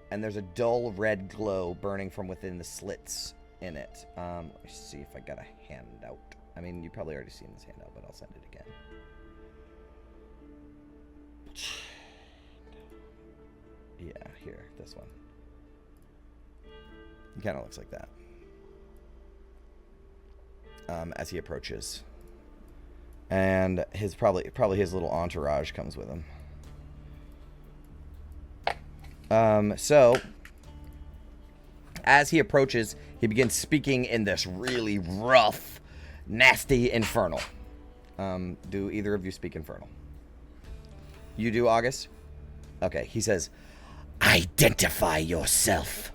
Speaker 2: And there's a dull red glow burning from within the slits in it. Let me see if I got a handout. I mean, you've probably already seen this handout, but I'll send it again. Yeah, here, this one. He kind of looks like that. As he approaches. And his probably his little entourage comes with him. So as he approaches, he begins speaking in this really rough, nasty Infernal. Do either of you speak Infernal? You do, August? Okay, he says, "Identify yourself.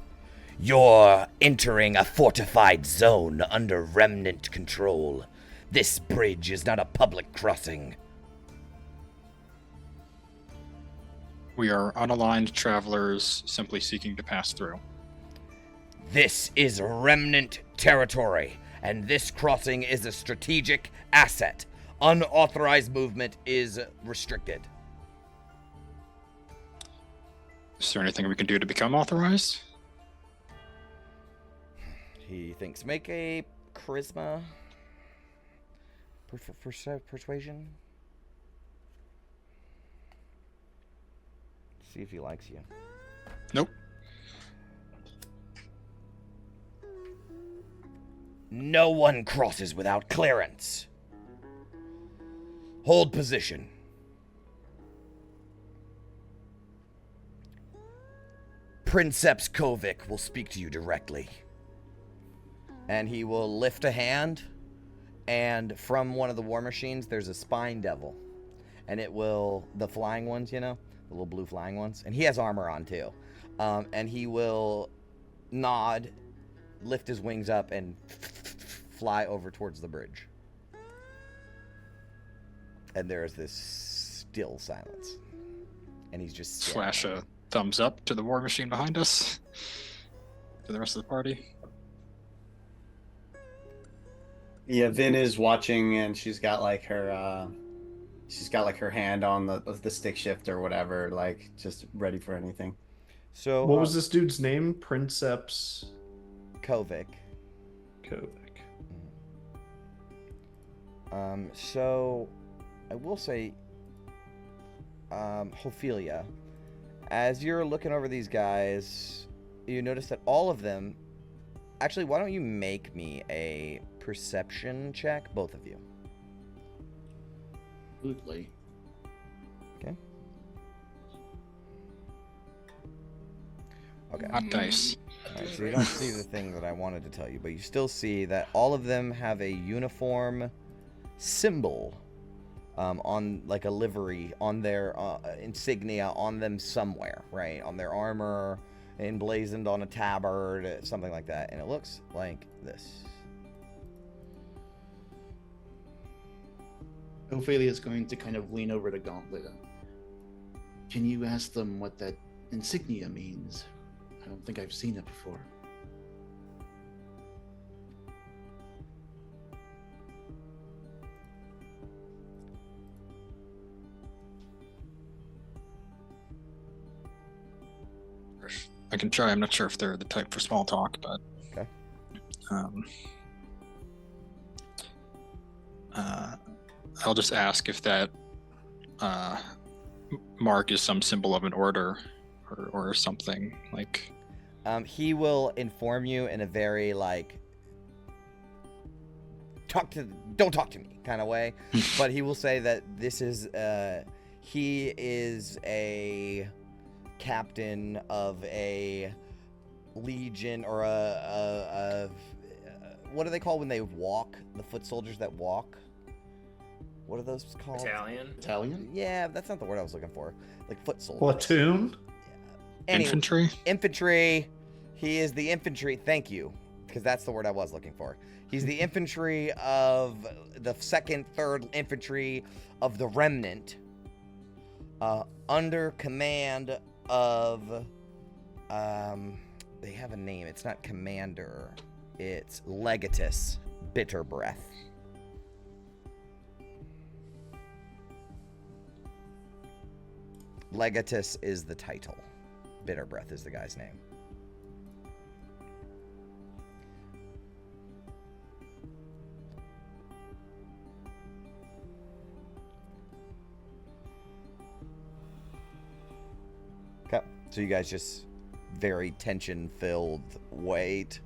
Speaker 2: You're entering a fortified zone under remnant control. This bridge is not a public crossing."
Speaker 5: We are unaligned travelers simply seeking to pass through.
Speaker 2: "This is remnant territory, and this crossing is a strategic asset. Unauthorized movement is restricted."
Speaker 5: Is there anything we can do to become authorized?
Speaker 2: He thinks, make a charisma persuasion. See if he likes you.
Speaker 5: Nope.
Speaker 2: "No one crosses without clearance. Hold position." "Princeps Kovic will speak to you directly." And he will lift a hand, and from one of the war machines, there's a spine devil. And it will, the flying ones, you know, the little blue flying ones. And he has armor on too. And he will nod, lift his wings up, and fly over towards the bridge. And there is this still silence. And he's just
Speaker 5: Flash a thumbs up to the war machine behind us. To the rest of the party.
Speaker 6: Yeah, Vin is watching, and she's got like her hand on the stick shift or whatever, like just ready for anything.
Speaker 2: So
Speaker 3: What was this dude's name? Princeps
Speaker 2: Kovic.
Speaker 3: Kovic.
Speaker 2: So I will say, Ophelia, as you're looking over these guys, you notice that all of them. Actually, why don't you make me a perception check, both of you?
Speaker 4: Absolutely.
Speaker 2: Okay. Okay.
Speaker 5: Hot dice.
Speaker 2: All right, so you don't see the thing that I wanted to tell you, but you still see that all of them have a uniform symbol on, like, a livery on their insignia on them somewhere, right? On their armor, emblazoned on a tabard, something like that, and it looks like this.
Speaker 4: Ophelia is going to kind of lean over to Gauntlet. Can you ask them what that insignia means? I don't think I've seen it before.
Speaker 5: I can try. I'm not sure if they're the type for small talk, but
Speaker 2: Okay.
Speaker 5: I'll just ask if that mark is some symbol of an order or something like.
Speaker 2: He will inform you in a very don't talk to me kind of way, but he will say that this is he is a captain of a legion or a what do they call when they walk? The foot soldiers that walk. What are those called?
Speaker 4: Battalion?
Speaker 2: Yeah, that's not the word I was looking for. Like foot soldiers.
Speaker 3: Platoon?
Speaker 2: Anyway,
Speaker 5: Infantry?
Speaker 2: Infantry. He is the infantry. Thank you, because that's the word I was looking for. He's the infantry of the 2nd, 3rd Infantry of the Remnant, under command of, they have a name. It's not Commander. It's Legatus Bitter Breath. Legatus is the title. Bitter Breath is the guy's name. Okay, so you guys just very tension-filled wait,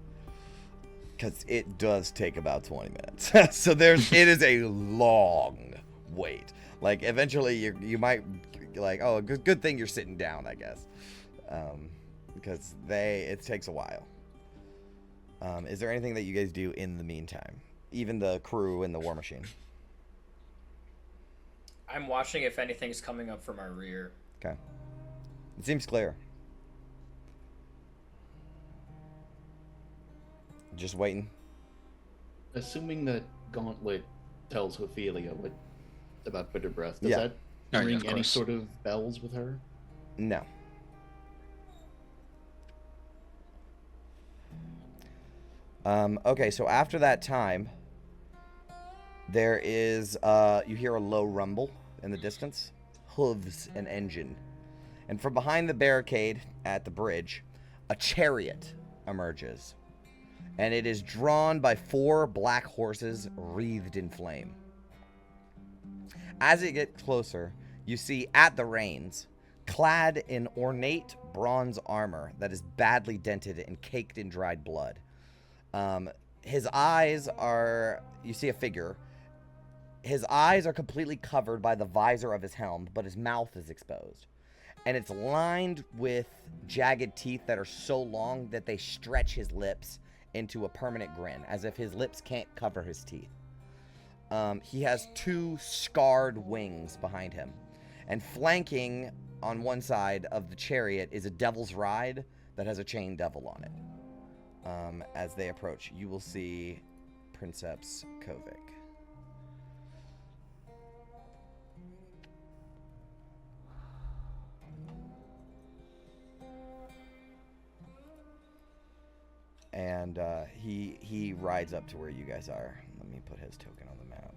Speaker 2: because it does take about 20 minutes. So it is a long wait. Like eventually you might like, oh, good thing you're sitting down, I guess, because it takes a while. Is there anything that you guys do in the meantime? Even the crew in the war machine.
Speaker 7: I'm watching if anything's coming up from our rear.
Speaker 2: Okay. It seems clear. Just waiting.
Speaker 4: Assuming that Gauntlet tells Ophelia about Bitter Breath, does
Speaker 2: Yeah.
Speaker 4: that
Speaker 5: Oh, yeah,
Speaker 4: ring
Speaker 5: of
Speaker 4: any
Speaker 5: course.
Speaker 4: sort of bells with her?
Speaker 2: No. Okay, so after that time, there is, you hear a low rumble in the distance. Hooves and engine. And from behind the barricade at the bridge, a chariot emerges. And it is drawn by 4 black horses wreathed in flame. As it gets closer, you see at the reins, clad in ornate bronze armor that is badly dented and caked in dried blood. His eyes are, you see a figure. His eyes are completely covered by the visor of his helm, but his mouth is exposed. And it's lined with jagged teeth that are so long that they stretch his lips into a permanent grin, as if his lips can't cover his teeth. He has 2 scarred wings behind him. And flanking on one side of the chariot is a devil's ride that has a chained devil on it. As they approach, you will see Princeps Kovic. And he rides up to where you guys are. Let me put his token on the map.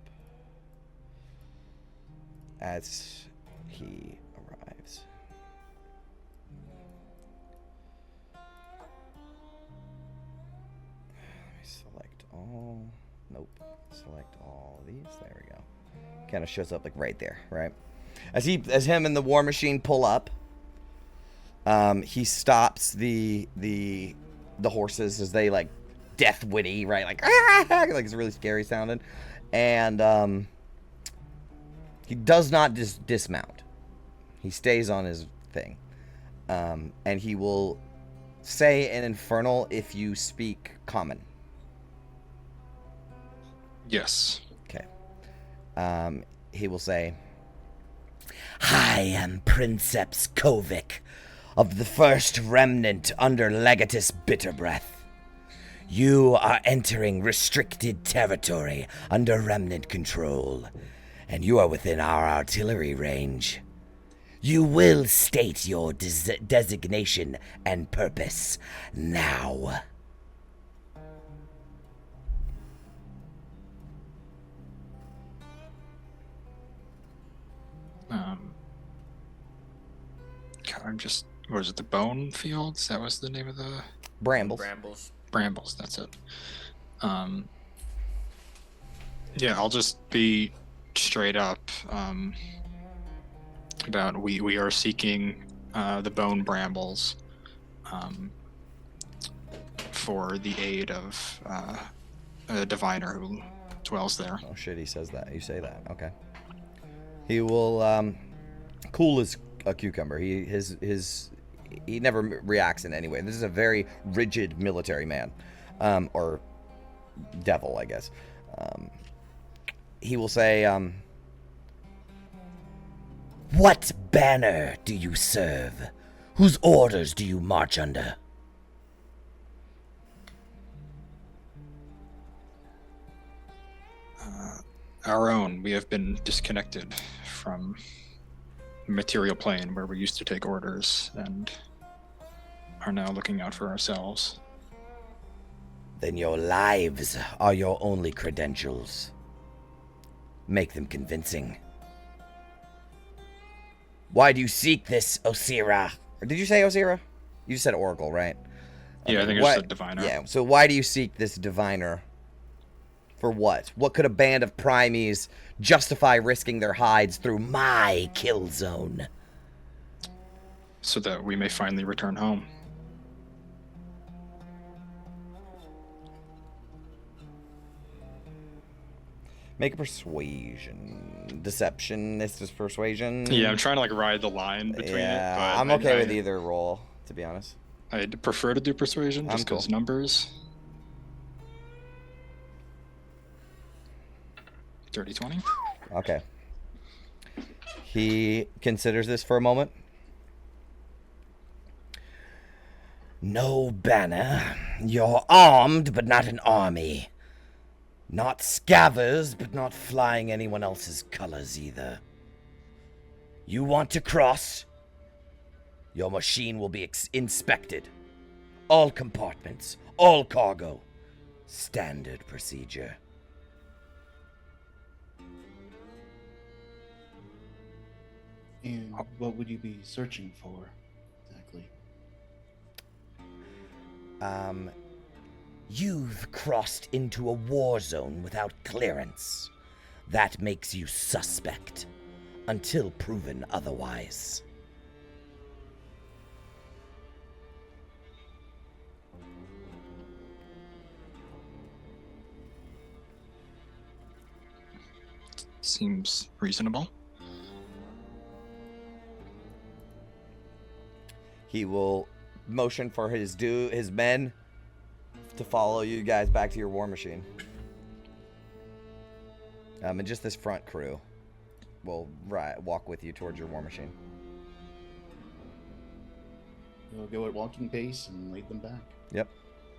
Speaker 2: As he arrives. Let me select all. Nope. Select all these. There we go. Kind of shows up like right there, right? As him and the war machine pull up, he stops the horses as they like death witty, right? Like it's really scary sounding. And he does not dismount. He stays on his thing. And he will say in Infernal if you speak common.
Speaker 5: Yes.
Speaker 2: Okay. He will say, "I am Princeps Kovic of the first remnant under Legatus Bitterbreath. You are entering restricted territory under remnant control, and you are within our artillery range. You will state your designation and purpose now.
Speaker 5: I'm just, what is it, the Bone Fields? That was the name of the...
Speaker 2: Brambles.
Speaker 5: Brambles, that's it. Yeah, I'll just be straight up about we are seeking the Bone Brambles for the aid of a diviner who dwells there.
Speaker 2: Oh shit, he says that. You say that. Okay. He will cool as a cucumber. He never reacts in any way. This is a very rigid military man, or devil, I guess. He will say, "What banner do you serve? Whose orders do you march under?"
Speaker 5: Our own. We have been disconnected from the material plane where we used to take orders and are now looking out for ourselves.
Speaker 2: Then your lives are your only credentials. Make them convincing. Why do you seek this, Osira? Or did you say Osira? You said Oracle, right?
Speaker 5: Yeah, I think it's a diviner.
Speaker 2: Yeah, so why do you seek this diviner? For what? What could a band of primies justify risking their hides through my kill zone?
Speaker 5: So that we may finally return home.
Speaker 2: Make a persuasion. Deception. This is persuasion.
Speaker 5: Yeah, I'm trying to like ride the line between it. But
Speaker 2: I'm okay with either roll, to be honest.
Speaker 5: I'd prefer to do persuasion just because numbers. Dirty 20.
Speaker 2: Okay. He considers this for a moment. No banner. You're armed, but not an army. Not scavers, but not flying anyone else's colors either. You want to cross? Your machine will be inspected. All compartments, all cargo. Standard procedure.
Speaker 4: And what would you be searching for, exactly?
Speaker 2: You've crossed into a war zone without clearance. That makes you suspect, until proven otherwise.
Speaker 5: Seems reasonable.
Speaker 2: He will motion for his men to follow you guys back to your war machine. And just this front crew will walk with you towards your war machine.
Speaker 4: We'll go at walking pace and lead them back.
Speaker 2: Yep.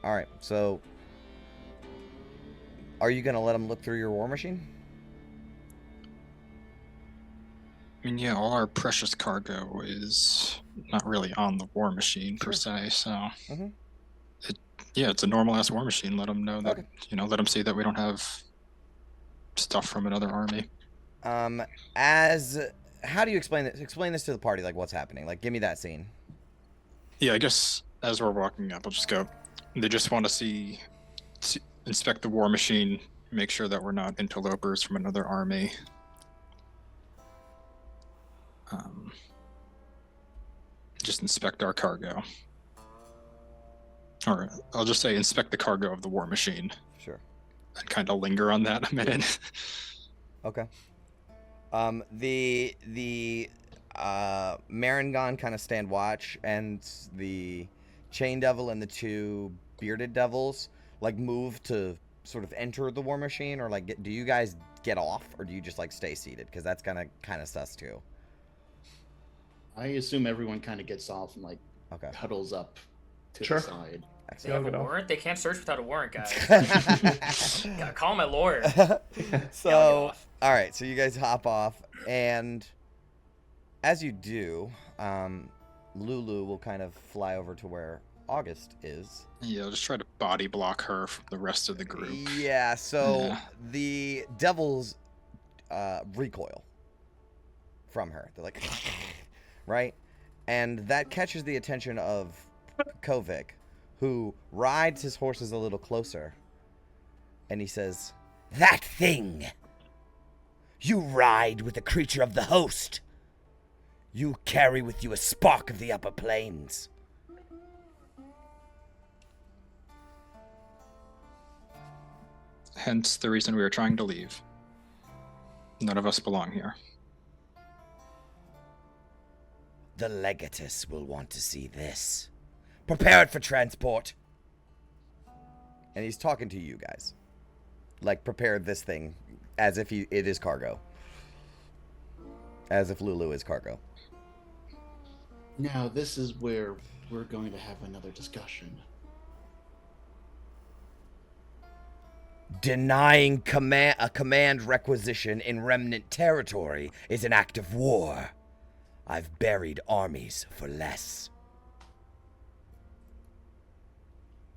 Speaker 2: All right. So, are you gonna let them look through your war machine?
Speaker 5: I mean, yeah, all our precious cargo is not really on the war machine per se, so it's a normal ass war machine. Let them know that, let them see that we don't have stuff from another army.
Speaker 2: How do you explain this? Explain this to the party, like what's happening. Like, give me that scene.
Speaker 5: Yeah, I guess as we're walking up, I'll just go. They just want to inspect the war machine, make sure that we're not interlopers from another army. Just inspect our cargo. Or I'll just say inspect the cargo of the war machine.
Speaker 2: Sure.
Speaker 5: And kind of linger on that a minute.
Speaker 2: Okay. The Marengon kind of stand watch, and the Chain Devil and the two Bearded Devils like move to sort of enter the war machine, or like do you guys get off, or do you just like stay seated? Because that's kind of sus too.
Speaker 4: I assume everyone kind of gets off and like
Speaker 2: Okay.
Speaker 4: huddles up to
Speaker 3: Sure.
Speaker 4: the side.
Speaker 7: They have a
Speaker 3: Go.
Speaker 7: warrant? They can't search without a warrant, guys. Gotta call my lawyer.
Speaker 2: So,
Speaker 7: Yeah, I'll get off.
Speaker 2: all right. So you guys hop off, and as you do, Lulu will kind of fly over to where August is.
Speaker 5: Yeah, I'll just try to body block her from the rest of the group.
Speaker 2: Yeah. So
Speaker 5: Yeah.
Speaker 2: the devils recoil from her. They're like, right, and that catches the attention of Kovic, who rides his horses a little closer, and he says,
Speaker 1: That thing! You ride with a creature of the host. You carry with you a spark of the upper planes.
Speaker 5: Hence the reason we were trying to leave. None of us belong here.
Speaker 1: The legatus will want to see this. Prepare it for transport.
Speaker 2: and he's talking to you guys. Like, prepare this thing as if it is cargo. As if Lulu is cargo.
Speaker 4: Now, this is where we're going to have another discussion.
Speaker 1: Denying a command requisition in remnant territory is an act of war. I've buried armies for less.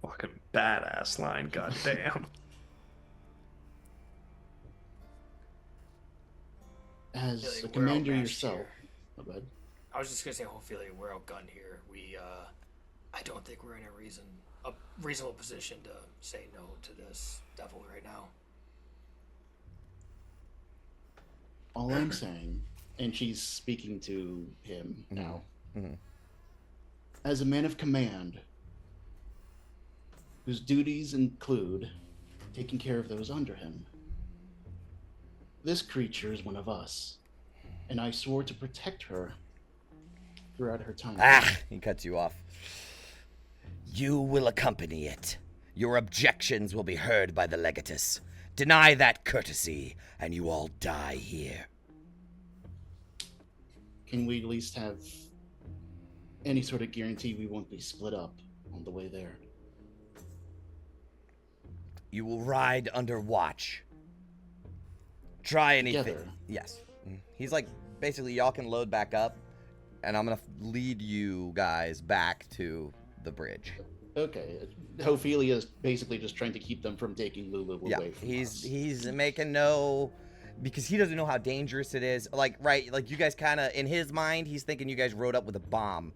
Speaker 3: Fucking badass line, goddamn.
Speaker 4: As
Speaker 7: Really,
Speaker 4: a
Speaker 7: we're
Speaker 4: commander
Speaker 7: outmatched
Speaker 4: yourself,
Speaker 7: here.
Speaker 4: oh, bud.
Speaker 7: I was just gonna say, hopefully we're outgunned here. I don't think we're in a reasonable position to say no to this devil right now.
Speaker 4: All I'm saying, and she's speaking to him now, as a man of command, whose duties include taking care of those under him, this creature is one of us, and I swore to protect her throughout her time.
Speaker 2: He cuts you off.
Speaker 1: You will accompany it. Your objections will be heard by the legatus. Deny that courtesy, and you all die here.
Speaker 4: Can we at least have any sort of guarantee we won't be split up on the way there?
Speaker 1: You will ride under watch. Try anything.
Speaker 4: Together.
Speaker 2: Yes. He's like, basically, y'all can load back up, and I'm going to lead you guys back to the bridge.
Speaker 4: Okay. Ophelia's basically just trying to keep them from taking Lulu
Speaker 2: Yeah,
Speaker 4: away from us.
Speaker 2: he's making no, because he doesn't know how dangerous it is. Like, right, like you guys kind of, in his mind, he's thinking you guys rode up with a bomb,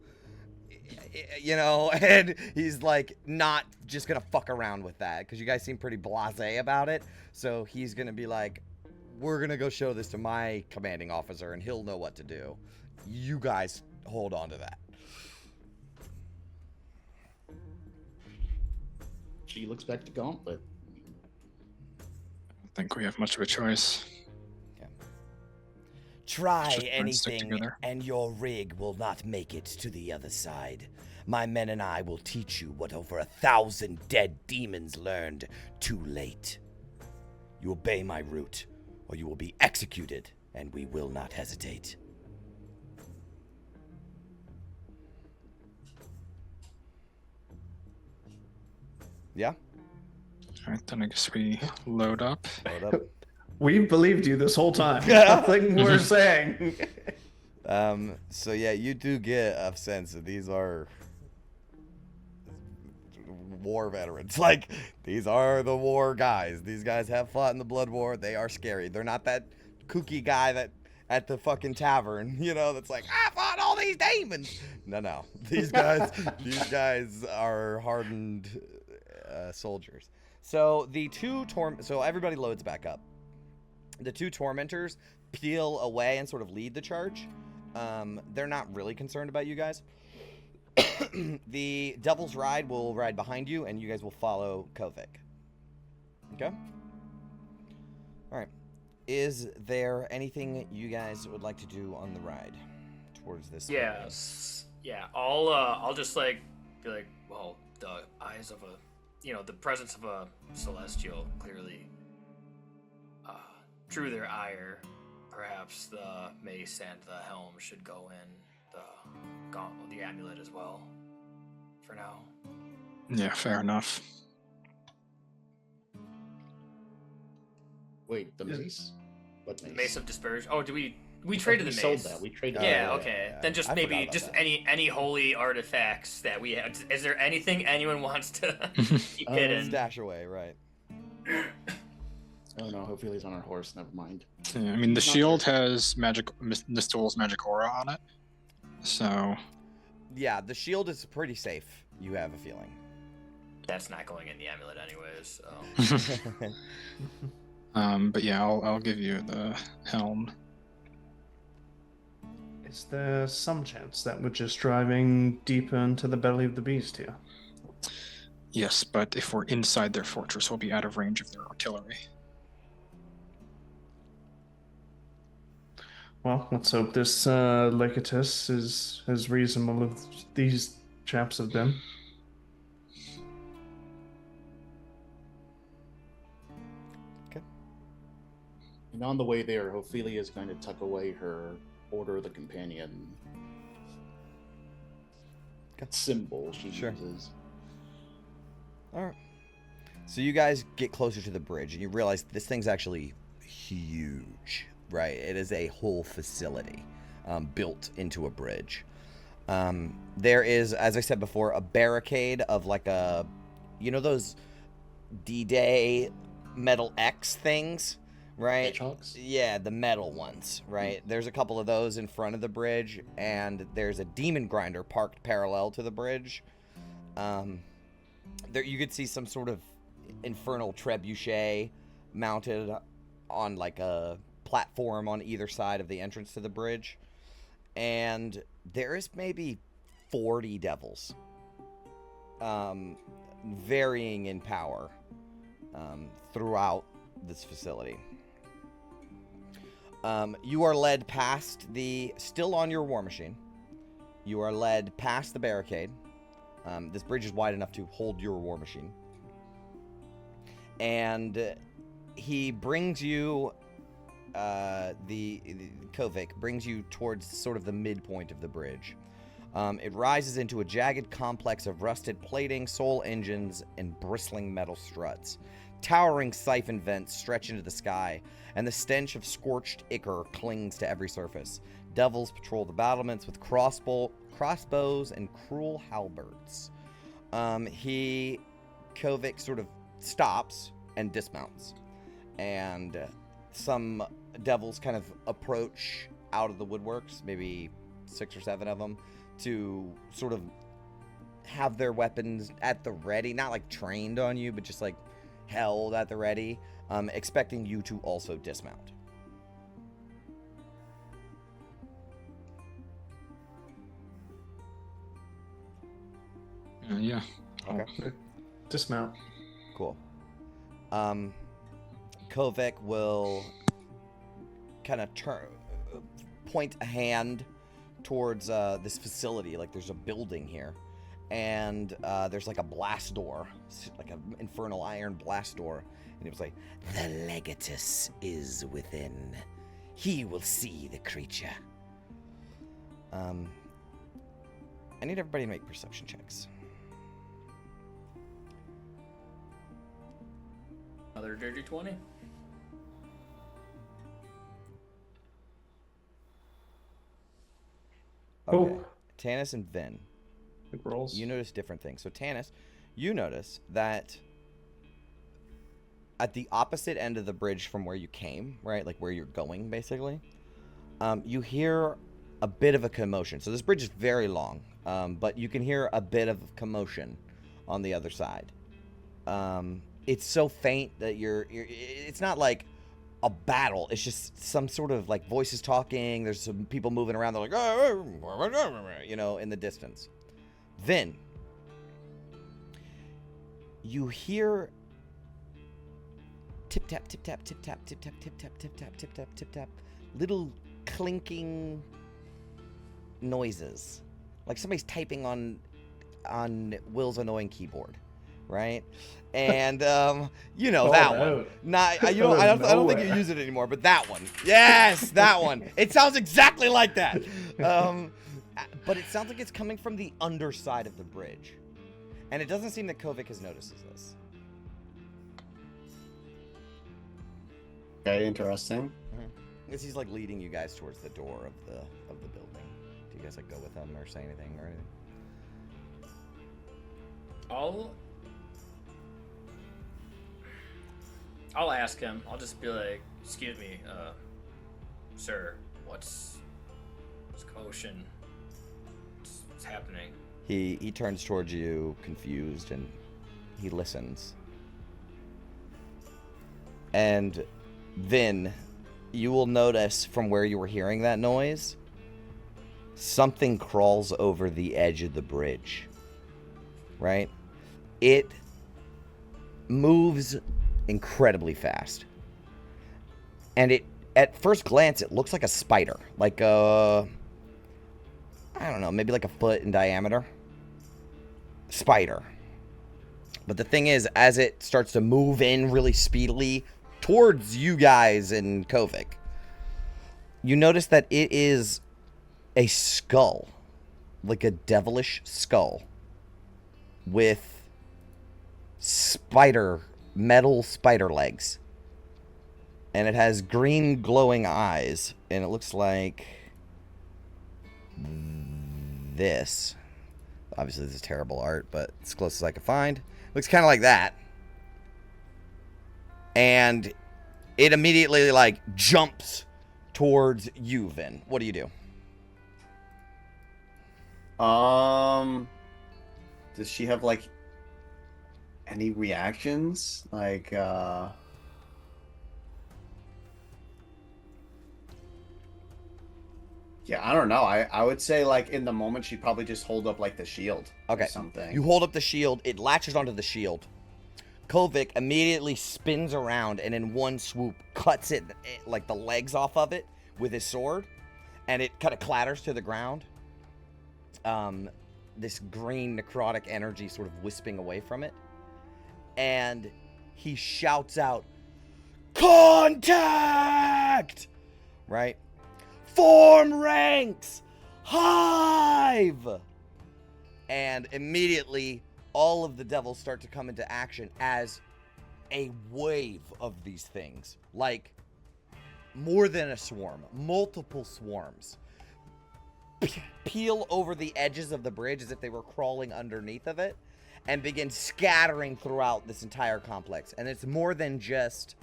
Speaker 2: you know, and he's like not just gonna fuck around with that because you guys seem pretty blasé about it. So he's gonna be like, we're gonna go show this to my commanding officer and he'll know what to do. You guys hold on to that.
Speaker 4: She looks back to Gauntlet.
Speaker 5: I don't think we have much of a choice.
Speaker 1: Try
Speaker 5: Just try and stick
Speaker 1: anything,
Speaker 5: together.
Speaker 1: and your rig will not make it to the other side. My men and I will teach you what over 1,000 dead demons learned too late. You obey my route, or you will be executed, and we will not hesitate.
Speaker 2: Yeah?
Speaker 5: All right, then I guess we load up.
Speaker 2: Load up.
Speaker 3: We've believed you this whole time. Nothing we're saying.
Speaker 2: So yeah, you do get a sense that these are war veterans. Like, these are the war guys. These guys have fought in the blood war. They are scary. They're not that kooky guy that at the fucking tavern, you know, that's like, I fought all these demons. No. These guys are hardened soldiers. So so everybody loads back up. The two tormentors peel away and sort of lead the charge. They're not really concerned about you guys. The Devil's Ride will ride behind you, and you guys will follow Kovic. Okay? Alright. Is there anything you guys would like to do on the ride towards this?
Speaker 7: Yes. Yeah. I'll just like be like, well, the eyes of the presence of a celestial clearly drew their ire. Perhaps the mace and the helm should go in the amulet as well. For now.
Speaker 5: Yeah, fair enough.
Speaker 4: Wait, the mace? What mace?
Speaker 7: Mace of Dispersion. Oh, we traded the mace.
Speaker 4: Sold that. We traded.
Speaker 7: Yeah, okay.
Speaker 2: yeah.
Speaker 7: Then just
Speaker 2: I
Speaker 7: maybe
Speaker 2: forgot about
Speaker 7: just
Speaker 2: that.
Speaker 7: any holy artifacts that we have. Is there anything anyone wants to keep hidden?
Speaker 2: Stash away, right?
Speaker 4: Oh no, Ophelia's on her horse. Never mind.
Speaker 5: Yeah, I mean, the
Speaker 4: Not
Speaker 5: shield
Speaker 4: sure.
Speaker 5: has Nistol's magic aura on it. So,
Speaker 2: Yeah, the shield is pretty safe. You have a feeling.
Speaker 7: That's not going in the amulet anyways. So.
Speaker 5: but yeah, I'll give you the helm.
Speaker 3: Is there some chance that we're just driving deeper into the belly of the beast here?
Speaker 5: Yes, but if we're inside their fortress, we'll be out of range of their artillery.
Speaker 3: Well, let's hope this Legatus is as reasonable as these chaps have been.
Speaker 4: And on the way there, Ophelia is going to tuck away her Order of the Companion symbol she
Speaker 2: Sure.
Speaker 4: uses.
Speaker 2: All right. So you guys get closer to the bridge, and you realize this thing's actually huge, right? It is a whole facility built into a bridge. There is, as I said before, a barricade of like a, you know, those D-Day metal X things, right?
Speaker 4: Hedgehogs?
Speaker 2: Yeah, the metal ones, right? There's a couple of those in front of the bridge, and there's a demon grinder parked parallel to the bridge. There you could see some sort of infernal trebuchet mounted on like a platform on either side of the entrance to the bridge. And there is maybe 40 devils, varying in power throughout this facility. You are led past still on your war machine. You are led past the barricade. This bridge is wide enough to hold your war machine. And he brings you, the Kovic brings you towards sort of the midpoint of the bridge. It rises into a jagged complex of rusted plating, soul engines, and bristling metal struts. Towering siphon vents stretch into the sky, and the stench of scorched ichor clings to every surface. Devils patrol the battlements with crossbows and cruel halberds. Kovic sort of stops and dismounts, and some devils kind of approach out of the woodworks, maybe 6 or 7 of them, to sort of have their weapons at the ready, not like trained on you, but just like held at the ready, expecting you to also dismount.
Speaker 5: Yeah.
Speaker 2: Okay.
Speaker 3: Dismount.
Speaker 2: Cool. Kovic will kind of point a hand towards this facility, like there's a building here, and there's like a blast door, like an infernal iron blast door, and he was like, "The Legatus is within. He will see the creature." I need everybody to make perception checks.
Speaker 7: Another dirty 20.
Speaker 2: Okay.
Speaker 3: Oh.
Speaker 2: Tanis and Vin,
Speaker 3: Big rolls.
Speaker 2: you notice different things. So Tanis, you notice that at the opposite end of the bridge from where you came, right, like where you're going, basically, you hear a bit of a commotion. So this bridge is very long, but you can hear a bit of commotion on the other side. It's so faint that it's not like a battle. It's just some sort of like voices talking. There's some people moving around. They're like, you know, in the distance. Then you hear tip tap, tip tap, tip tap, tip tap, tip tap, tip tap, tip tap, tip tap, little clinking noises, like somebody's typing on Will's annoying keyboard, right? And you know that one. Not I don't think you use it anymore, but that one. Yes, that one. It sounds exactly like that. but it sounds like it's coming from the underside of the bridge. And it doesn't seem that Kovic has noticed this.
Speaker 6: Okay, interesting.
Speaker 2: As he's like leading you guys towards the door of the building. Do you guys like go with him or say anything or anything?
Speaker 7: I'll ask him. I'll just be like, excuse me, sir, what's commotion? What's happening?
Speaker 2: He turns towards you, confused, and he listens. And then you will notice from where you were hearing that noise, something crawls over the edge of the bridge. Right? It moves incredibly fast. And it, at first glance, it looks like a spider. Like a, I don't know, maybe like a foot in diameter. Spider. But the thing is, as it starts to move in really speedily towards you guys and Kovic, you notice that it is a skull. Like a devilish skull. With metal spider legs. And it has green glowing eyes. And it looks like this. Obviously, this is terrible art, but it's as close as I could find. Looks kind of like that. And it immediately, like, jumps towards you, Vin. What do you do?
Speaker 6: Does she have, like, any reactions? Like, yeah, I don't know. I would say, like, in the moment, she'd probably just hold up, like, the shield.
Speaker 2: Okay.
Speaker 6: Or something.
Speaker 2: You hold up the shield. It latches onto the shield. Kovic immediately spins around and in one swoop cuts it, like, the legs off of it with his sword. And it kind of clatters to the ground. This green necrotic energy sort of wisping away from it. And he shouts out, "Contact!" Right? "Form ranks! Hive!" And immediately, all of the devils start to come into action as a wave of these things. Like, more than a swarm. Multiple swarms. Peel over the edges of the bridge as if they were crawling underneath of it. And begin scattering throughout this entire complex. And it's more than just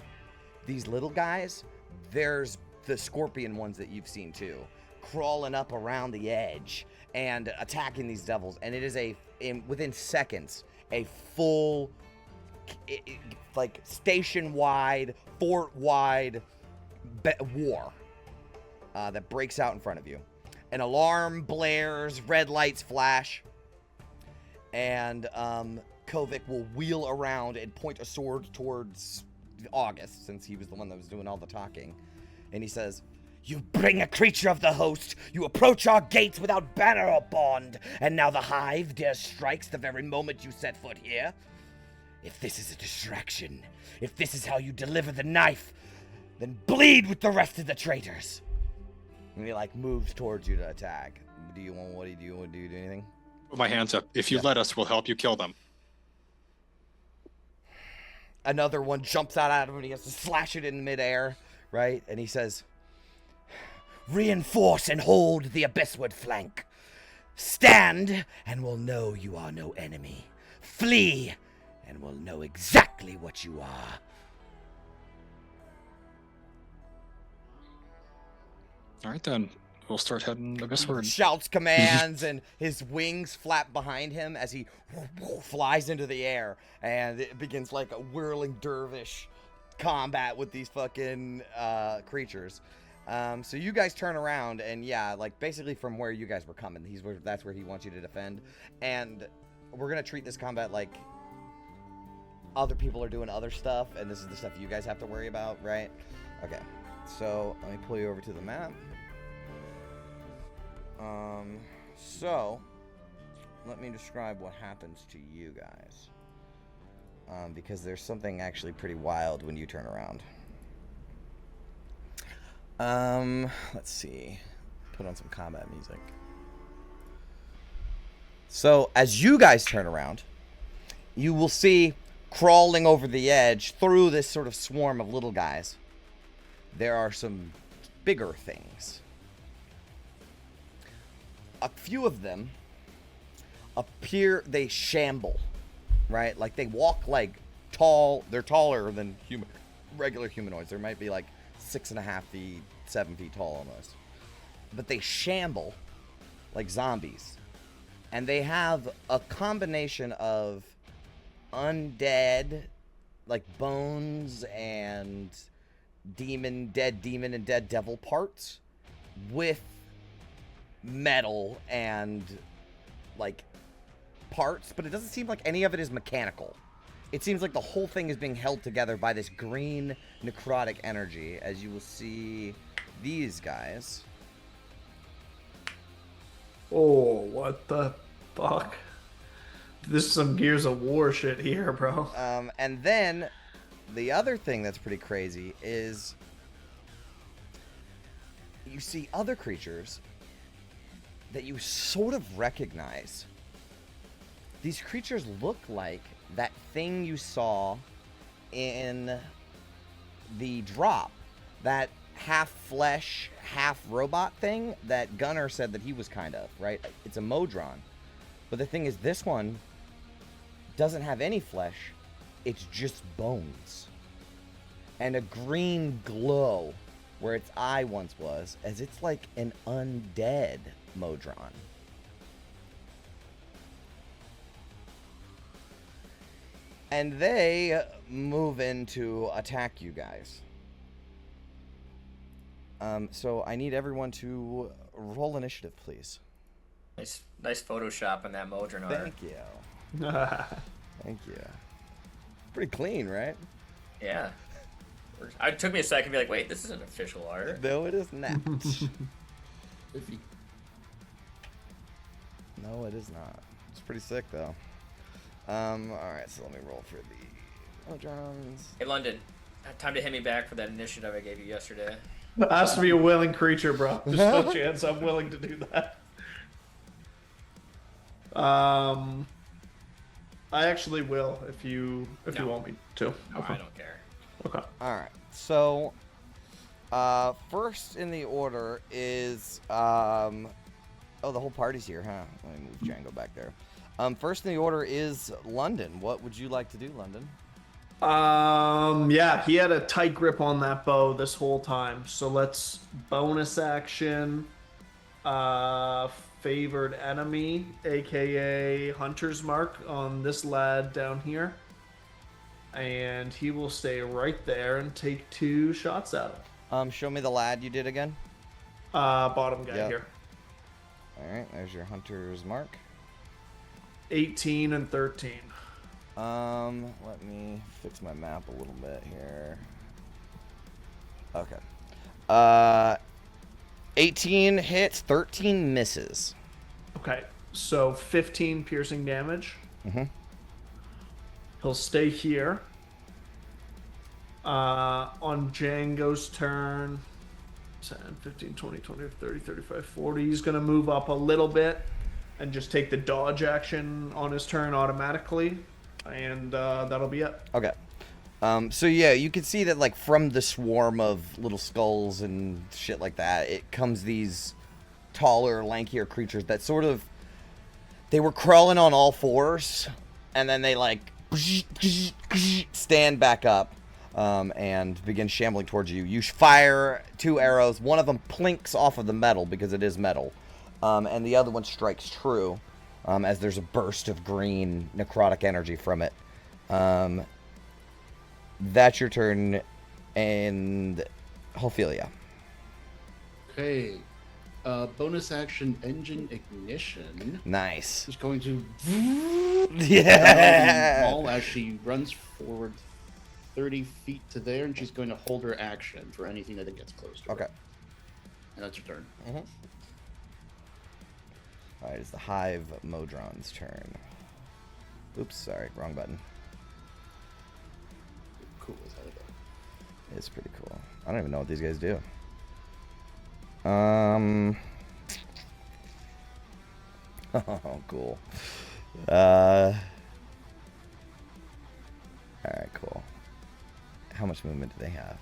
Speaker 2: these little guys. There's the scorpion ones that you've seen too, crawling up around the edge and attacking these devils. And it is within seconds, a full, like, station-wide, fort-wide war that breaks out in front of you. An alarm blares, red lights flash, and Kovic will wheel around and point a sword towards August, since he was the one that was doing all the talking. And he says, "You bring a creature of the host. You approach our gates without banner or bond. And now the hive dares strikes the very moment you set foot here. If this is a distraction, if this is how you deliver the knife, then bleed with the rest of the traitors." And he, like, moves towards you to attack. Do you want to do anything?
Speaker 5: Put my hands up. If you let us, we'll help you kill them.
Speaker 2: Another one jumps out at him and he has to slash it in midair, right? And he says, "Reinforce and hold the abyssward flank. Stand and we'll know you are no enemy. Flee and we'll know exactly what you are."
Speaker 5: All right, then. We'll start heading abyssward.
Speaker 2: Shouts commands and his wings flap behind him as he flies into the air. And it begins like a whirling dervish combat with these fucking creatures. So you guys turn around and, yeah, like, basically from where you guys were coming, that's where he wants you to defend. And we're going to treat this combat like other people are doing other stuff, and this is the stuff you guys have to worry about, right? Okay, so let me pull you over to the map. So let me describe what happens to you guys. Because there's something actually pretty wild when you turn around. Let's see. Put on some combat music. So as you guys turn around, you will see crawling over the edge through this sort of swarm of little guys. There are some bigger things. A few of them appear, they shamble, right? Like they walk like tall, they're taller than regular humanoids. There might be like 6.5 feet, 7 feet tall almost. But they shamble like zombies. And they have a combination of undead, like bones and dead demon and dead devil parts with metal and like parts, but it doesn't seem like any of it is mechanical. It seems like the whole thing is being held together by this green necrotic energy, as you will see these guys.
Speaker 3: Oh, what the fuck? This is some Gears of War shit here, bro.
Speaker 2: And then the other thing that's pretty crazy is you see other creatures that you sort of recognize. These creatures look like that thing you saw in the drop, that half flesh, half robot thing that Gunnar said that he was kind of, right? It's a Modron. But the thing is, this one doesn't have any flesh. It's just bones. And a green glow where its eye once was, as it's like an undead Modron. And they move in to attack you guys. So I need everyone to roll initiative, please.
Speaker 7: Nice Photoshop on that Modron art.
Speaker 2: Thank you. Thank you. Pretty clean, right?
Speaker 7: Yeah. It took me a second to be like, wait, this isn't official art.
Speaker 2: No, it is not. No, it is not. It's pretty sick, though. Alright, so let me roll for the Modrons.
Speaker 7: Hey, London, time to hit me back for that initiative I gave you yesterday.
Speaker 3: Has to be a willing creature, bro. There's no chance I'm willing to do that. I actually will if you want me to.
Speaker 7: No, I don't care.
Speaker 3: Okay.
Speaker 2: Alright, so first in the order is oh, the whole party's here, huh? Let me move Django back there. First in the order is London. What would you like to do, London?
Speaker 3: Yeah, he had a tight grip on that bow this whole time. So let's bonus action, favored enemy, aka Hunter's Mark on this lad down here. And he will stay right there and take 2 shots at him.
Speaker 2: Show me the lad you did again.
Speaker 3: Bottom guy here.
Speaker 2: Alright, there's your Hunter's Mark.
Speaker 3: 18 and 13.
Speaker 2: Let me fix my map a little bit here. Okay. 18 hits, 13 misses.
Speaker 3: Okay, so 15 piercing damage.
Speaker 2: Mm-hmm.
Speaker 3: He'll stay here. On Django's turn, 10, 15, 20, 20, 30, 35, 40. He's going to move up a little bit and just take the dodge action on his turn automatically. And that'll be it.
Speaker 2: Okay. So yeah, you can see that like from the swarm of little skulls and shit like that, it comes these taller, lankier creatures that sort of, they were crawling on all fours, and then they like stand back up and begin shambling towards you. You fire 2 arrows. One of them plinks off of the metal because it is metal, and the other one strikes true. As there's a burst of green necrotic energy from it. That's your turn, and Ophelia.
Speaker 4: Okay. Bonus action engine ignition.
Speaker 2: Nice.
Speaker 4: She's going to
Speaker 2: Yeah.
Speaker 4: Maul as she runs forward 30 feet to there, and she's going to hold her action for anything that gets close to her.
Speaker 2: Okay.
Speaker 4: And that's your turn.
Speaker 2: Mm-hmm. All right, it's the Hive Modron's turn. Oops, sorry, wrong button.
Speaker 4: Cool as hell.
Speaker 2: It's pretty cool. I don't even know what these guys do. Oh, cool. Alright, cool. How much movement do they have?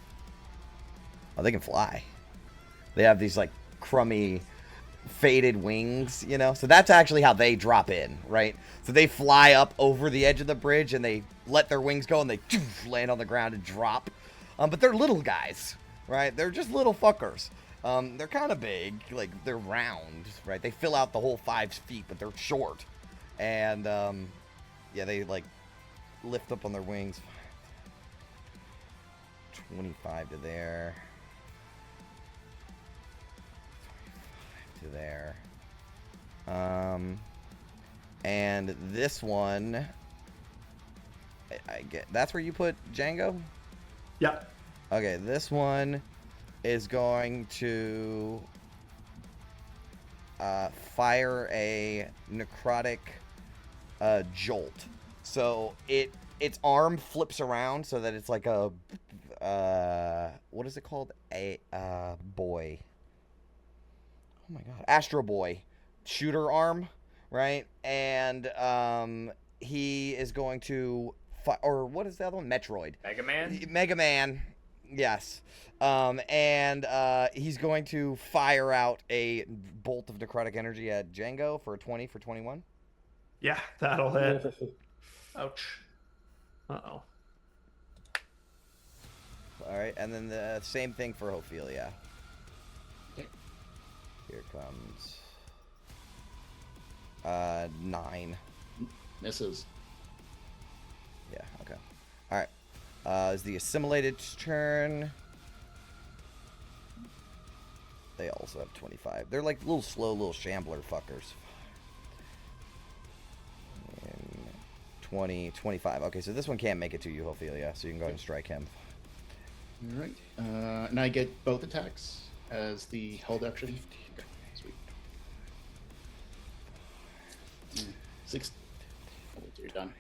Speaker 2: Oh, they can fly. They have these, like, crummy, faded wings, you know? So that's actually how they drop in, right? So they fly up over the edge of the bridge, and they let their wings go, and they land on the ground and drop. But they're little guys, right? They're just little fuckers. They're kind of big. Like, they're round, right? They fill out the whole 5 feet, but they're short. And, yeah, they, like, lift up on their wings. 25 to there. 25 to there. And this one, I get, that's where you put Django?
Speaker 3: Yeah.
Speaker 2: Okay, this one is going to fire a necrotic jolt. So its arm flips around so that it's like a what is it called? A boy. Oh my god, Astro Boy shooter arm, right? And he is going to or what is the other one? Metroid.
Speaker 7: Mega Man?
Speaker 2: Mega Man. Yes. And he's going to fire out a bolt of necrotic energy at Django for a 20 for 21.
Speaker 3: Yeah, that'll hit. Ouch. Uh-oh.
Speaker 2: All right, and then the same thing for Ophelia. Here comes 9.
Speaker 4: Misses.
Speaker 2: Yeah, okay. All right. Is the assimilated's turn. They also have 25. They're like little slow, little shambler fuckers. 20, 25. Okay, so this one can't make it to you, Ophelia, so you can go ahead and strike him.
Speaker 4: All right. And I get both attacks as the hold action. Okay, sweet. 6. Oh, you're done.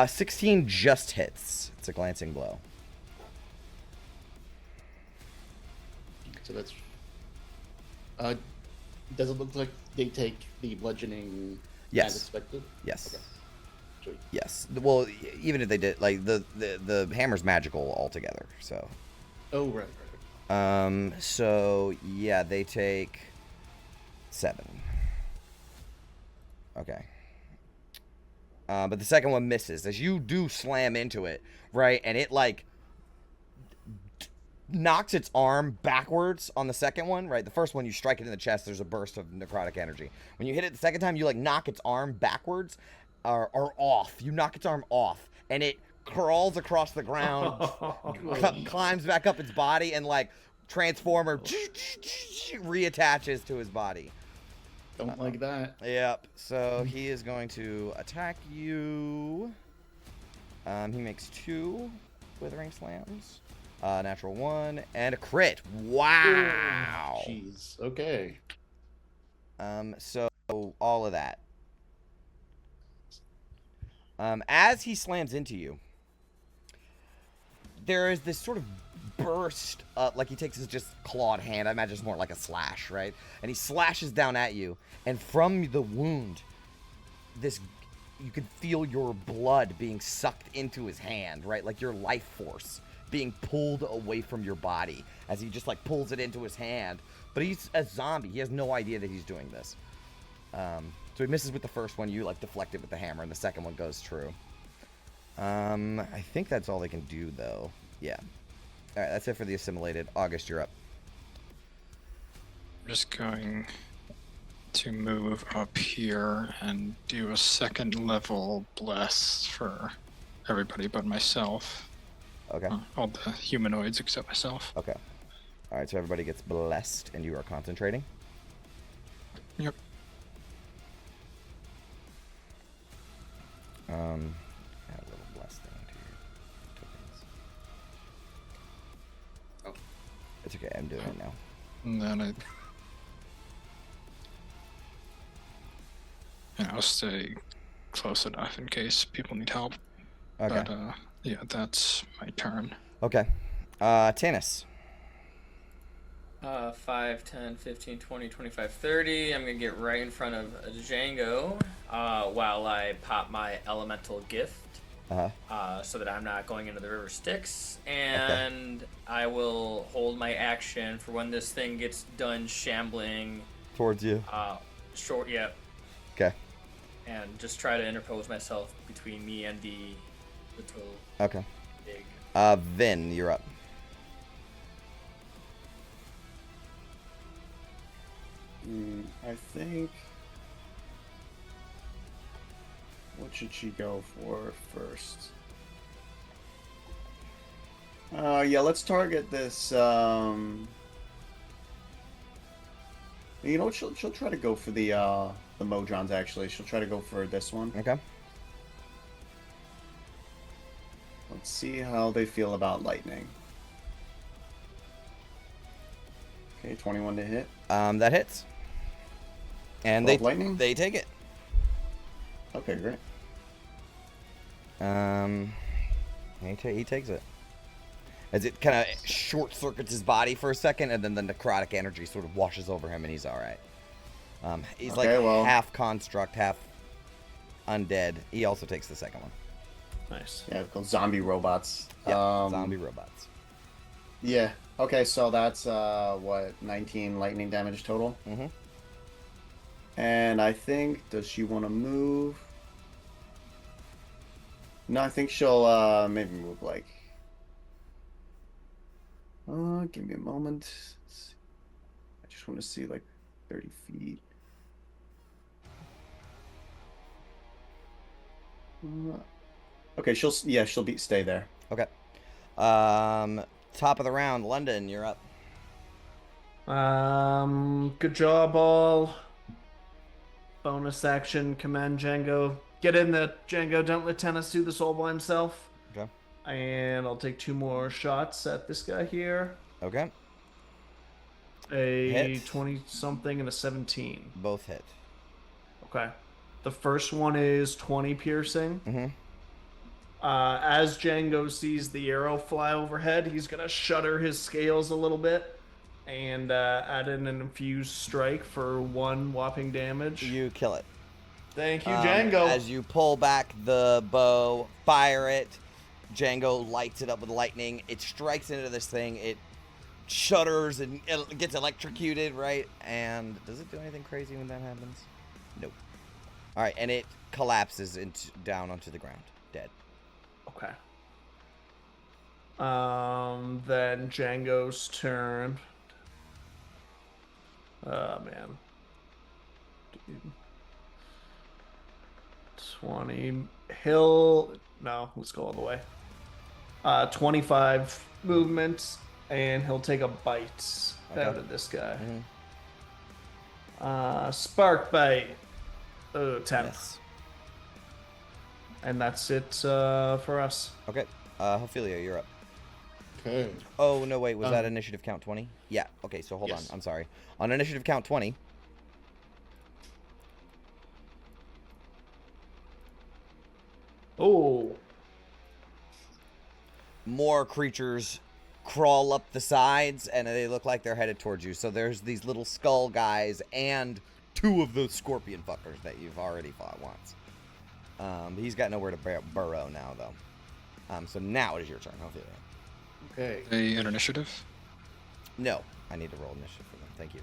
Speaker 2: 16 just hits. It's a glancing blow.
Speaker 4: So that's. Does it look like they take the bludgeoning
Speaker 2: Yes.
Speaker 4: as expected?
Speaker 2: Yes.
Speaker 4: Okay. Sweet.
Speaker 2: Yes. Well, even if they did, like the hammer's magical altogether. So.
Speaker 4: Oh right.
Speaker 2: So yeah, they take 7. Okay. But the second one misses as you do slam into it, right? And it like knocks its arm backwards on the second one, right? The first one you strike it in the chest, there's a burst of necrotic energy. When you hit it the second time, you like knock its arm backwards or off. You knock its arm off, and it crawls across the ground, climbs back up its body, and like Transformer reattaches to his body.
Speaker 4: Don't like that.
Speaker 2: Yep. So he is going to attack you. He makes 2 withering slams. Natural 1 and a crit. Wow.
Speaker 4: Jeez. Okay.
Speaker 2: So all of that. As he slams into you, there is this sort of burst, like he takes his just clawed hand. I imagine it's more like a slash, right? And he slashes down at you, and from the wound, you can feel your blood being sucked into his hand, right? Like your life force being pulled away from your body as he just like pulls it into his hand. But he's a zombie. He has no idea that he's doing this. So he misses with the first one. You like deflect it with the hammer, and the second one goes true. I think that's all they can do, though. Yeah. All right, that's it for the assimilated. August, you're up.
Speaker 5: I'm just going to move up here and do a second level bless for everybody but myself.
Speaker 2: Okay.
Speaker 5: All the humanoids except myself.
Speaker 2: Okay. All right, so everybody gets blessed, and you are concentrating.
Speaker 5: Yep.
Speaker 2: Add a little blessed thing to your tokens.
Speaker 4: Oh.
Speaker 2: It's okay, I'm doing it now.
Speaker 5: And then I'll stay close enough in case people need help.
Speaker 2: Okay.
Speaker 5: But yeah, that's my turn.
Speaker 2: Okay. Tannis.
Speaker 7: 5, 10, 15, 20, 25, 30. I'm going to get right in front of Django while I pop my elemental gift so that I'm not going into the river Styx. And I will hold my action for when this thing gets done shambling.
Speaker 2: Towards you.
Speaker 7: Short, yeah.
Speaker 2: Okay.
Speaker 7: And just try to interpose myself between me and the little
Speaker 2: Okay.
Speaker 7: big.
Speaker 2: Vin, you're up.
Speaker 6: I think. What should she go for first? Yeah, let's target this. You know what? She'll try to go for the Modrons. Actually, she'll try to go for this one.
Speaker 2: Okay.
Speaker 6: Let's see how they feel about lightning. Okay, 21 to hit.
Speaker 2: That hits. And
Speaker 6: 12 lightning?
Speaker 2: they take it.
Speaker 6: Okay, great.
Speaker 2: He takes it. As it kind of short circuits his body for a second, and then the necrotic energy sort of washes over him, and he's all right. He's half construct, half undead. He also takes the second one.
Speaker 3: Nice.
Speaker 6: Yeah, called zombie robots.
Speaker 2: Yeah, zombie robots.
Speaker 6: Yeah. Okay, so that's 19 lightning damage total.
Speaker 2: Mm-hmm.
Speaker 6: And I think, does she want to move? No, I think she'll maybe move like. Give me a moment. I just want to see like 30 feet. Okay, she'll stay there.
Speaker 2: Okay. Top of the round, London, you're up.
Speaker 3: Good job, all. Bonus action, command Django. Get in there, Django. Don't let Tennis do this all by himself.
Speaker 2: Okay.
Speaker 3: And I'll take 2 more shots at this guy here.
Speaker 2: Okay.
Speaker 3: A
Speaker 2: Hit.
Speaker 3: 20-something and a 17.
Speaker 2: Both hit.
Speaker 3: Okay. The first one is 20 piercing.
Speaker 2: Mm-hmm.
Speaker 3: As Django sees the arrow fly overhead, he's going to shudder his scales a little bit and add in an infused strike for 1 whopping damage.
Speaker 2: You kill it.
Speaker 3: Thank you, Django.
Speaker 2: As you pull back the bow, fire it, Django lights it up with lightning. It strikes into this thing. It shudders and it gets electrocuted, right? And does it do anything crazy when that happens? Nope. All right, and it collapses down onto the ground, dead.
Speaker 3: Okay. Then Django's turn. Oh, man. Dude. 20. No, let's go all the way. 25 movement, and he'll take a bite out of this guy.
Speaker 2: Mm-hmm.
Speaker 3: Spark bite. Oh, 10.
Speaker 2: Yes.
Speaker 3: And that's it for us.
Speaker 2: Okay. Ophelia, you're up.
Speaker 4: Okay.
Speaker 2: Oh, no, wait. Was that initiative count 20? Yeah. Okay, so hold
Speaker 4: Yes.
Speaker 2: on. I'm sorry. On initiative count 20.
Speaker 3: Oh.
Speaker 2: More creatures crawl up the sides, and they look like they're headed towards you. So there's these little skull guys and 2 of those scorpion fuckers that you've already fought once. He's got nowhere to burrow now, though. So now it is your turn, Ophelia.
Speaker 4: Okay.
Speaker 5: They in initiative?
Speaker 2: No, I need to roll initiative for them. Thank you.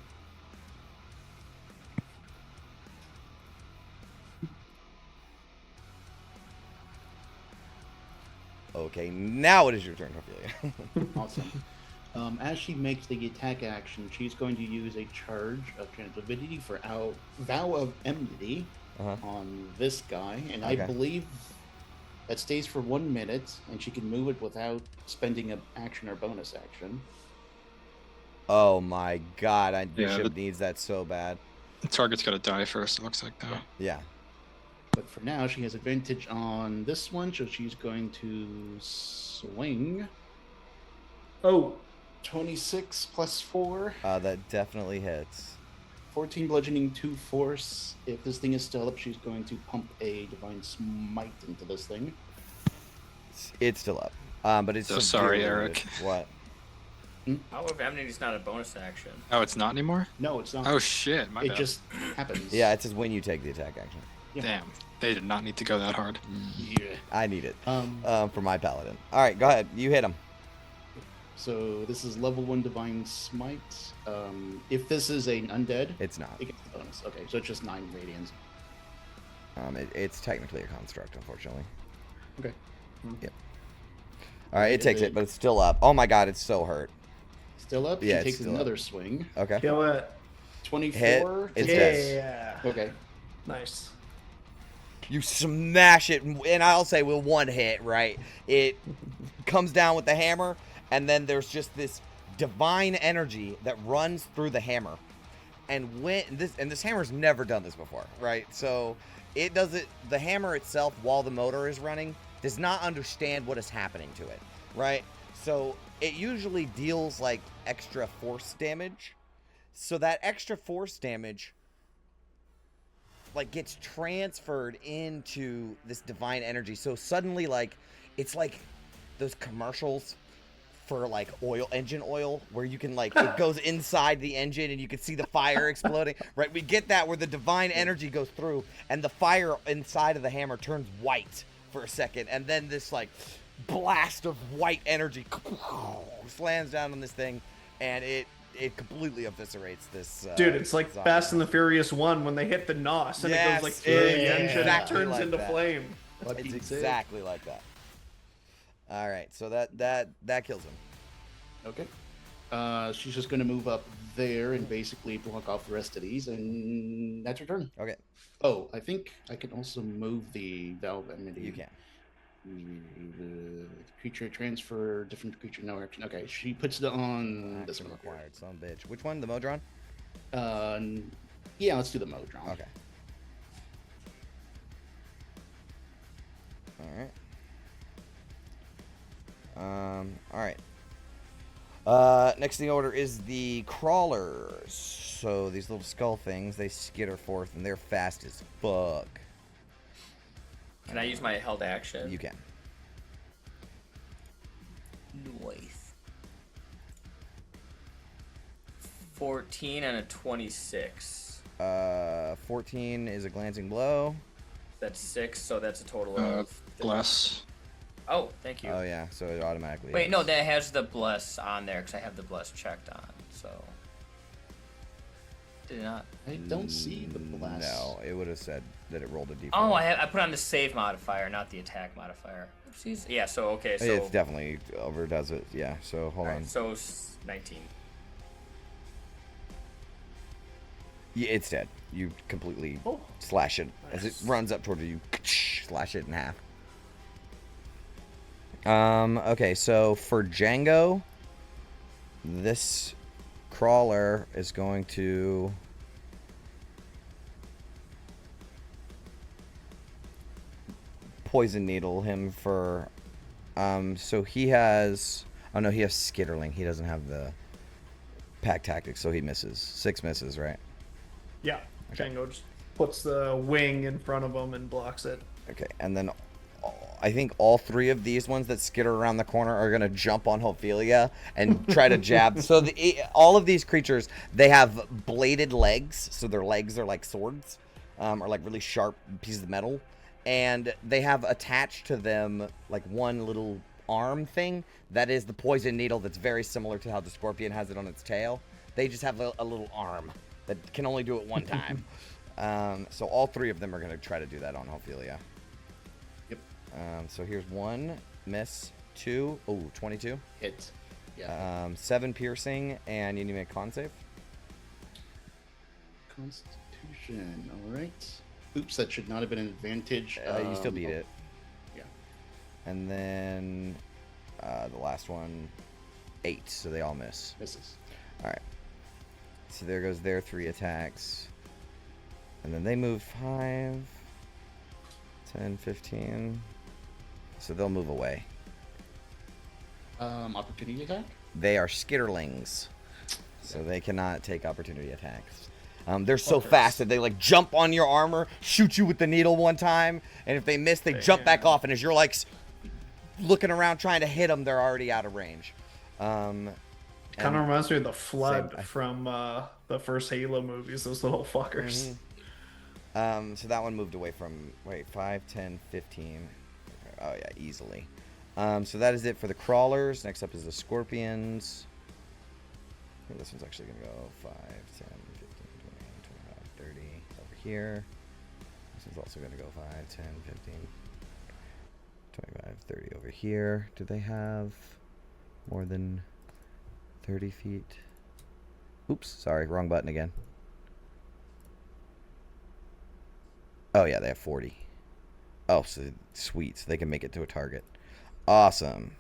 Speaker 2: Okay, now it is your turn, Ophelia.
Speaker 4: Awesome. As she makes the attack action, she's going to use a charge of Transdivinity for Vow of Enmity on this guy, and I believe that stays for 1 minute, and she can move it without spending an action or bonus action.
Speaker 2: Oh my god, Bishop needs that so bad.
Speaker 5: The target's got to die first, it looks like, though.
Speaker 2: Yeah.
Speaker 4: But for now, she has advantage on this one, so she's going to swing.
Speaker 3: Oh.
Speaker 4: 26 plus 4.
Speaker 2: That definitely hits.
Speaker 4: 14 bludgeoning, 2 force. If this thing is still up, she's going to pump a divine smite into this thing.
Speaker 2: It's still up. But it's
Speaker 5: So sorry,
Speaker 2: severely
Speaker 5: Eric.
Speaker 2: wounded. What?
Speaker 7: How if Amnity's not a bonus action?
Speaker 5: Oh, it's not anymore?
Speaker 4: No, it's not.
Speaker 5: Oh, shit. My
Speaker 4: it
Speaker 5: bad.
Speaker 4: just happens.
Speaker 2: Yeah, it says when you take the attack action.
Speaker 4: Yeah.
Speaker 5: Damn. They did not need to go that hard.
Speaker 4: Yeah.
Speaker 2: I need it
Speaker 4: Um,
Speaker 2: for my paladin. All right, go ahead. You hit him.
Speaker 4: So this is level 1 Divine Smite. If this is an undead,
Speaker 2: It's not.
Speaker 4: it gets the bonus. Okay, so it's just 9 radiance.
Speaker 2: It's technically a construct, unfortunately.
Speaker 4: Okay.
Speaker 2: Yep. All right, it takes it, but it's still up. Oh my god, it's so hurt.
Speaker 4: Still up.
Speaker 2: Yeah,
Speaker 4: She
Speaker 2: it's
Speaker 4: takes
Speaker 2: still
Speaker 4: another swing.
Speaker 2: Okay.
Speaker 3: Kill it.
Speaker 4: 24.
Speaker 2: It's
Speaker 3: Yeah.
Speaker 2: dead.
Speaker 4: Okay.
Speaker 3: Nice.
Speaker 2: You smash it, and I'll say with one hit, right? It comes down with the hammer, and then there's just this divine energy that runs through the hammer. And this hammer's never done this before, right? So it does it. The hammer itself, while the motor is running, does not understand what is happening to it, right? So it usually deals like extra force damage. So that extra force damage like gets transferred into this divine energy. So suddenly, like, it's like those commercials for like engine oil, where you can like it goes inside the engine and you can see the fire exploding. Right? We get that where the divine energy goes through and the fire inside of the hammer turns white for a second, and then this like blast of white energy slams down on this thing, and it completely eviscerates this.
Speaker 3: Dude, it's like
Speaker 2: zombie.
Speaker 3: Fast and the Furious 1 when they hit the NOS and it
Speaker 2: Yes,
Speaker 3: goes like through the
Speaker 2: yeah,
Speaker 3: engine
Speaker 2: exactly
Speaker 3: and turns
Speaker 2: like
Speaker 3: into
Speaker 2: that.
Speaker 3: flame.
Speaker 2: It's exactly like that. All right, so that kills him.
Speaker 4: Okay. She's just going to move up there and basically block off the rest of these, and that's her turn.
Speaker 2: Okay,
Speaker 4: Oh, I think I can also move the Valve Enmity.
Speaker 2: you can.
Speaker 4: Creature transfer, different creature, no action. Okay, she puts it on this
Speaker 2: Action
Speaker 4: one.
Speaker 2: required, son of a bitch. Which one? The Modron?
Speaker 4: Yeah, let's do the Modron.
Speaker 2: Okay. All right. Next in the order is the crawlers. So these little skull things, they skitter forth and they're fast as fuck.
Speaker 7: Can I use my held action?
Speaker 2: You can.
Speaker 7: Nice. 14 and a 26.
Speaker 2: 14 is a glancing blow.
Speaker 7: That's 6, so that's a total of...
Speaker 5: Bless.
Speaker 7: Oh, thank you.
Speaker 2: Oh yeah, so it automatically.
Speaker 7: Wait,
Speaker 2: hits.
Speaker 7: no, that has the bless on there, because I have the bless checked on, so... Did it not?
Speaker 4: I don't see the blast.
Speaker 2: No, it would have said that it rolled a d4.
Speaker 7: Oh, I put on the save modifier, not the attack modifier. Oopsies. Yeah, so, okay, so...
Speaker 2: It's definitely overdoes it. Yeah. So hold on.
Speaker 7: Alright, so 19.
Speaker 2: Yeah, it's dead. You completely slash it as it runs up toward you. Slash it in half. Okay, so for Django, this crawler is going to poison needle him for so he has he has skitterling. He doesn't have the pack tactics, so he misses. 6 misses, right?
Speaker 3: Yeah, Django just puts the wing in front of him and blocks it.
Speaker 2: Okay, and then I think all 3 of these ones that skitter around the corner are going to jump on Ophelia and try to jab. So all of these creatures, they have bladed legs, so their legs are like swords, or like really sharp pieces of metal. And they have attached to them like one little arm thing that is the poison needle that's very similar to how the scorpion has it on its tail. They just have a little arm that can only do it one time. So all 3 of them are going to try to do that on Ophelia.
Speaker 4: Yep.
Speaker 2: So here's 1 miss, 2, 22.
Speaker 4: Hit. Yeah.
Speaker 2: 7 piercing, and you need to make a con save.
Speaker 4: Constitution. All right. Oops, that should not have been an advantage.
Speaker 2: You still beat it.
Speaker 4: Yeah.
Speaker 2: And then the last one, 8. So they all miss.
Speaker 4: Misses.
Speaker 2: All right. So there goes their 3 attacks. And then they move 5, 10, 15. So they'll move away.
Speaker 4: Opportunity attack?
Speaker 2: They are skitterlings. So they cannot take opportunity attacks. They're so fast that they like jump on your armor, shoot you with the needle one time, and if they miss, they jump back off. And as you're like looking around trying to hit them, they're already out of range.
Speaker 3: Kind of reminds me of the Flood from the first Halo movies, those little fuckers.
Speaker 2: So that one moved away from, 5, 10, 15. Oh, yeah, easily. So that is it for the crawlers. Next up is the scorpions. I think this one's actually going to go 5, 10, 15, 20, 25, 30 over here. This one's also going to go 5, 10, 15, 25, 30 over here. Do they have more than 30 feet? Oops, sorry, wrong button again. Oh, yeah, they have 40. Oh, so sweet. So they can make it to a target. Awesome.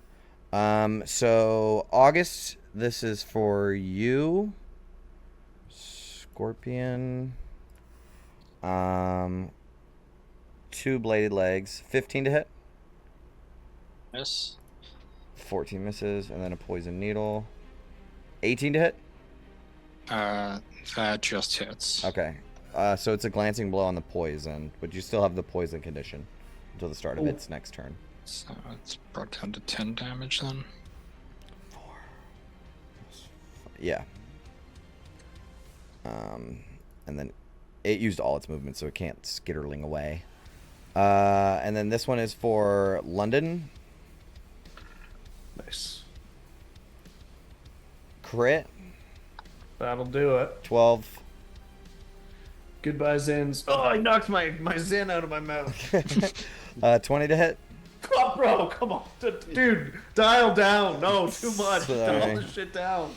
Speaker 2: So, August, this is for you. Scorpion. 2 bladed legs. 15 to hit.
Speaker 5: Yes.
Speaker 2: 14 misses. And then a poison needle. 18 to hit.
Speaker 5: That just hits.
Speaker 2: Okay. So it's a glancing blow on the poison, but you still have the poison condition until the start of its next turn.
Speaker 5: So it's brought down to 10 damage then.
Speaker 2: 4. Yeah. And then it used all its movement, so it can't skitterling away. And then this one is for London.
Speaker 3: Nice.
Speaker 2: Crit.
Speaker 3: That'll do it.
Speaker 2: 12.
Speaker 3: Goodbye, Zins. Oh, I knocked my Zin out of my mouth.
Speaker 2: 20 to hit.
Speaker 3: Oh, bro, come on. Dude, dial down. No, too much.
Speaker 2: Sorry.
Speaker 3: Dial this shit down.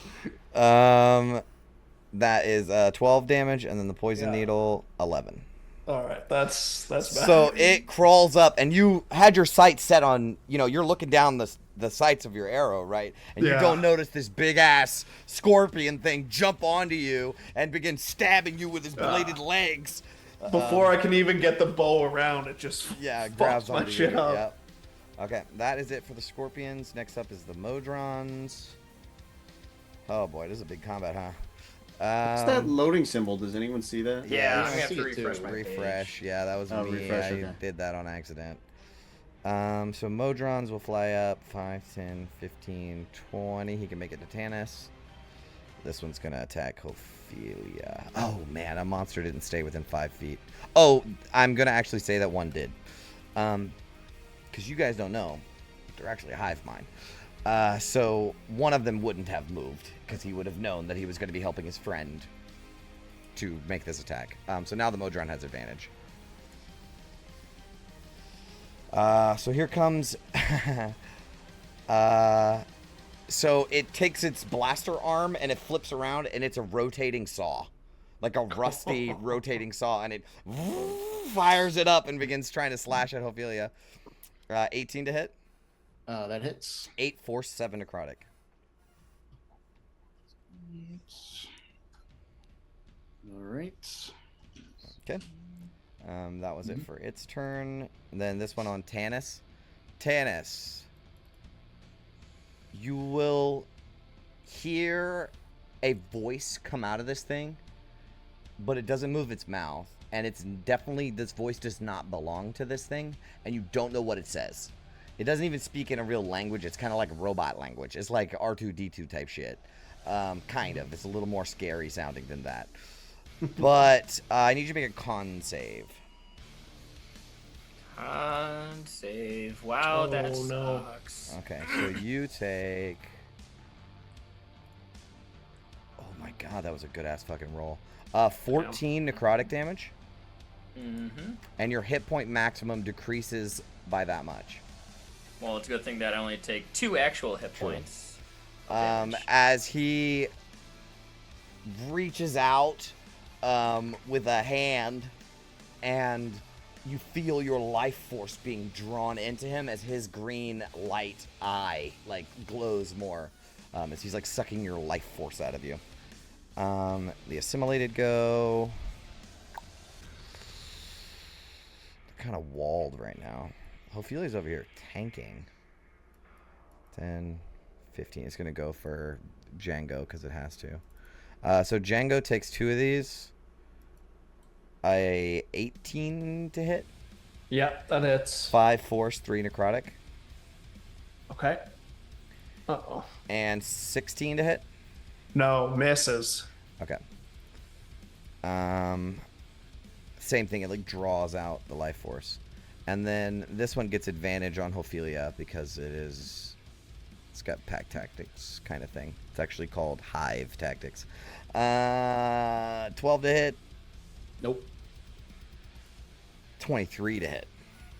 Speaker 2: That is 12 damage, and then the poison needle, 11.
Speaker 3: All right, that's bad.
Speaker 2: So it crawls up, and you had your sight set on, you're looking down the sights of your arrow, right? And you don't notice this big-ass scorpion thing jump onto you and begin stabbing you with his bladed legs.
Speaker 3: Before I can even get the bow around, it just
Speaker 2: grabs
Speaker 3: my
Speaker 2: onto
Speaker 3: shit
Speaker 2: you.
Speaker 3: up.
Speaker 2: Yep. Okay, that is it for the scorpions. Next up is the modrons. Oh boy, this is a big combat, huh?
Speaker 6: What's that loading symbol? Does anyone see that?
Speaker 7: Yeah, I'm
Speaker 4: I
Speaker 7: gonna have
Speaker 4: see
Speaker 7: to
Speaker 4: it too.
Speaker 7: refresh my
Speaker 2: Refresh.
Speaker 7: page.
Speaker 2: Yeah, that was me.
Speaker 6: Refresh,
Speaker 2: I
Speaker 6: okay.
Speaker 2: did that on accident. So modrons will fly up 5, 10, 15, 20. He can make it to Tanis. This one's gonna attack Ophelia. Oh man, a monster didn't stay within 5 feet. Oh, I'm gonna actually say that one did. Because you guys don't know, they're actually a hive mind. So one of them wouldn't have moved because he would have known that he was going to be helping his friend to make this attack. So now the Modron has advantage. So here comes... so it takes its blaster arm and it flips around and it's a rotating saw. Like a rusty rotating saw, and it fires it up and begins trying to slash at Ophelia. 18 to hit.
Speaker 4: That hits.
Speaker 2: 8 force, 7 necrotic.
Speaker 4: All right.
Speaker 2: Okay. That was it for its turn. And then this one on Tanis. Tanis. You will hear a voice come out of this thing, but it doesn't move its mouth. And it's definitely, this voice does not belong to this thing, and you don't know what it says. It doesn't even speak in a real language. It's kind of like a robot language. It's like R2-D2 type shit. Kind of. It's a little more scary sounding than that. But I need you to make a con save.
Speaker 7: Con save. Wow, that
Speaker 3: no.
Speaker 7: sucks.
Speaker 2: Okay, so you take... Oh my god, that was a good-ass fucking roll. 14 necrotic damage.
Speaker 7: Mm-hmm.
Speaker 2: And your hit point maximum decreases by that much.
Speaker 7: Well, it's a good thing that I only take 2 actual hit points.
Speaker 2: As he reaches out with a hand, and you feel your life force being drawn into him as his green light eye glows more, as he's sucking your life force out of you. The assimilated go. They're kind of walled right now. Ophelia's over here tanking. 10, 15. It's going to go for Django because it has to. So Django takes 2 of these. A 18 to hit.
Speaker 3: Yep, that hits.
Speaker 2: 5 force, 3 necrotic.
Speaker 3: Okay. Uh-oh.
Speaker 2: And 16 to hit.
Speaker 3: No, misses.
Speaker 2: Okay. Same thing. It like draws out the life force, and then this one gets advantage on Ophelia because it's got pack tactics kind of thing. It's actually called hive tactics. 12 to hit.
Speaker 4: Nope.
Speaker 2: 23 to hit.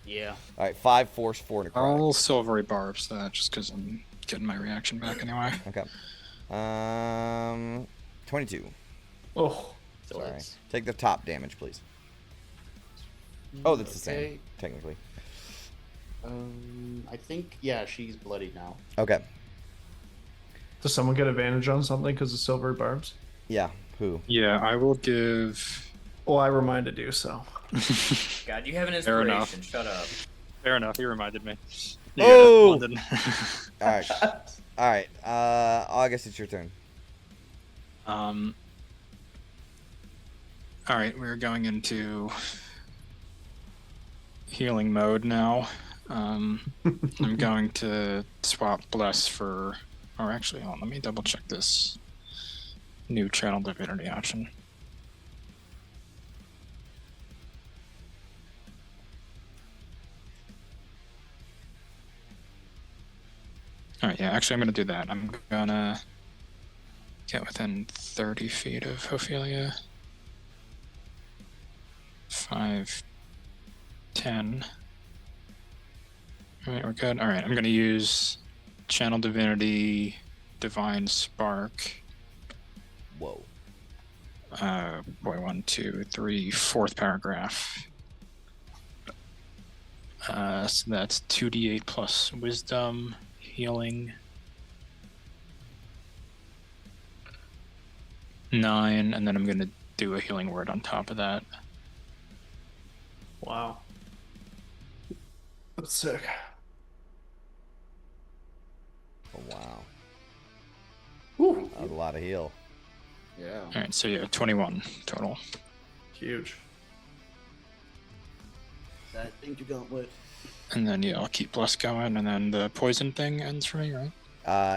Speaker 4: Yeah.
Speaker 2: All right, 5 force, 4 necrotic.
Speaker 5: I'll silvery barbs that just because I'm getting my reaction back anyway.
Speaker 2: Okay. 22.
Speaker 3: Oh,
Speaker 4: So
Speaker 2: Sorry.
Speaker 4: that's-
Speaker 2: Take the top damage, please. Oh, that's the same,
Speaker 4: Okay.
Speaker 2: technically.
Speaker 4: I think, yeah, she's bloody now.
Speaker 2: Okay.
Speaker 3: does someone get advantage on something because of silver barbs?
Speaker 2: Yeah. Who?
Speaker 5: Yeah, I will give.
Speaker 3: Oh, I reminded you so.
Speaker 7: God, you have an
Speaker 5: Fair enough.
Speaker 7: inspiration. Shut up.
Speaker 5: Fair enough. He reminded me.
Speaker 2: Oh!
Speaker 5: London.
Speaker 2: All right. All right. August, it's your turn.
Speaker 5: All right, we're going into healing mode now. I'm going to swap bless for, or actually, hold on, let me double check this new channel divinity option. All right, yeah, actually, I'm going to do that. I'm going to get within 30 feet of Ophelia. 5, 10. All right, we're good. All right, I'm going to use Channel Divinity, Divine Spark.
Speaker 2: Whoa.
Speaker 5: Boy, 1, 2, 3, fourth paragraph. So that's 2d8 plus Wisdom, Healing. 9, and then I'm going to do a healing word on top of that.
Speaker 3: Wow. That's sick.
Speaker 2: Oh, wow.
Speaker 3: Whew.
Speaker 2: That was a lot of heal.
Speaker 4: Yeah.
Speaker 5: All right, so yeah, 21 total.
Speaker 3: Huge.
Speaker 4: That thing you got with.
Speaker 5: And then yeah, I'll keep bless going, and then the poison thing ends for me, right?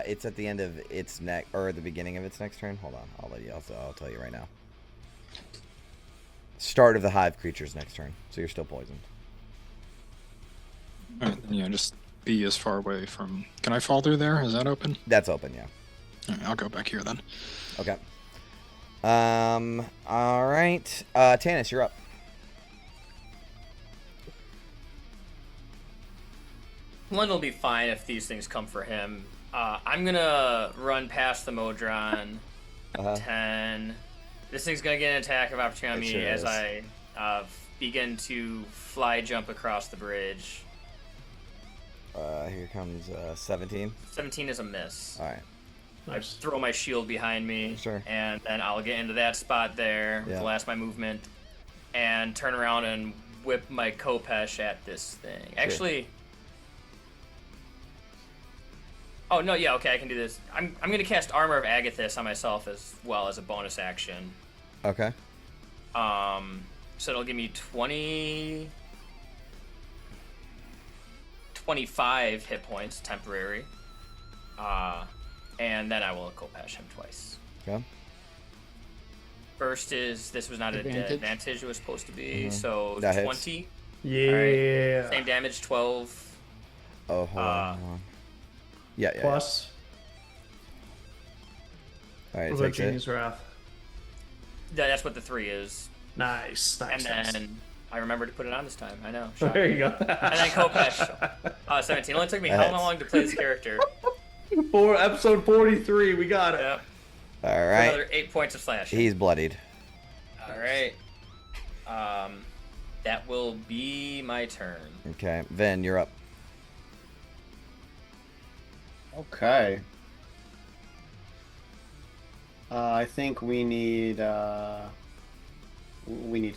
Speaker 2: It's at the end of its next, or the beginning of its next turn. Hold on, I'll tell you right now. Start of the hive creature's next turn, so you're still poisoned.
Speaker 5: All right, then yeah, just be as far away from. Can I fall through there? Is that open?
Speaker 2: That's open, yeah.
Speaker 5: All right, I'll go back here then.
Speaker 2: Okay. All right. Tanis, you're up.
Speaker 7: London will be fine if these things come for him. I'm gonna run past the Modron. 10. This thing's gonna get an attack of opportunity on me
Speaker 2: It sure
Speaker 7: as
Speaker 2: is.
Speaker 7: I begin to fly jump across the bridge.
Speaker 2: Here comes 17.
Speaker 7: 17 is a miss.
Speaker 2: All right.
Speaker 7: I throw my shield behind me,
Speaker 2: Sure.
Speaker 7: and then I'll get into that spot there with
Speaker 2: Yeah.
Speaker 7: the last of my movement, and turn around and whip my Kopesh at this thing. Actually, oh no, yeah, okay, I can do this. I'm gonna cast Armor of Agathis on myself as well as a bonus action.
Speaker 2: Okay.
Speaker 7: So it'll give me 25 hit points, temporary. And then I will Kopesh him twice.
Speaker 2: Okay.
Speaker 7: First is, this was not
Speaker 4: Advantage.
Speaker 7: a advantage it was supposed to be, so
Speaker 2: That hits.
Speaker 7: 20.
Speaker 3: Yeah.
Speaker 7: Same damage, 12.
Speaker 2: Oh, hold on. Yeah, yeah.
Speaker 3: Plus.
Speaker 2: Yeah. All right,
Speaker 3: What about
Speaker 2: take it.
Speaker 3: Genie's Wrath?
Speaker 7: That's what the 3 is.
Speaker 3: Nice.
Speaker 7: And
Speaker 3: Nice.
Speaker 7: then I remember to put it on this time. I know.
Speaker 3: There you go.
Speaker 7: And then Kopesh. 17. It only took me how
Speaker 2: That's-
Speaker 7: long to play this character?
Speaker 3: For episode 43, we got it.
Speaker 7: Yep.
Speaker 2: All right.
Speaker 7: Another 8 points of slashing.
Speaker 2: He's bloodied.
Speaker 7: All right. That will be my turn.
Speaker 2: Okay. Ven, you're up.
Speaker 6: Okay. I think we need to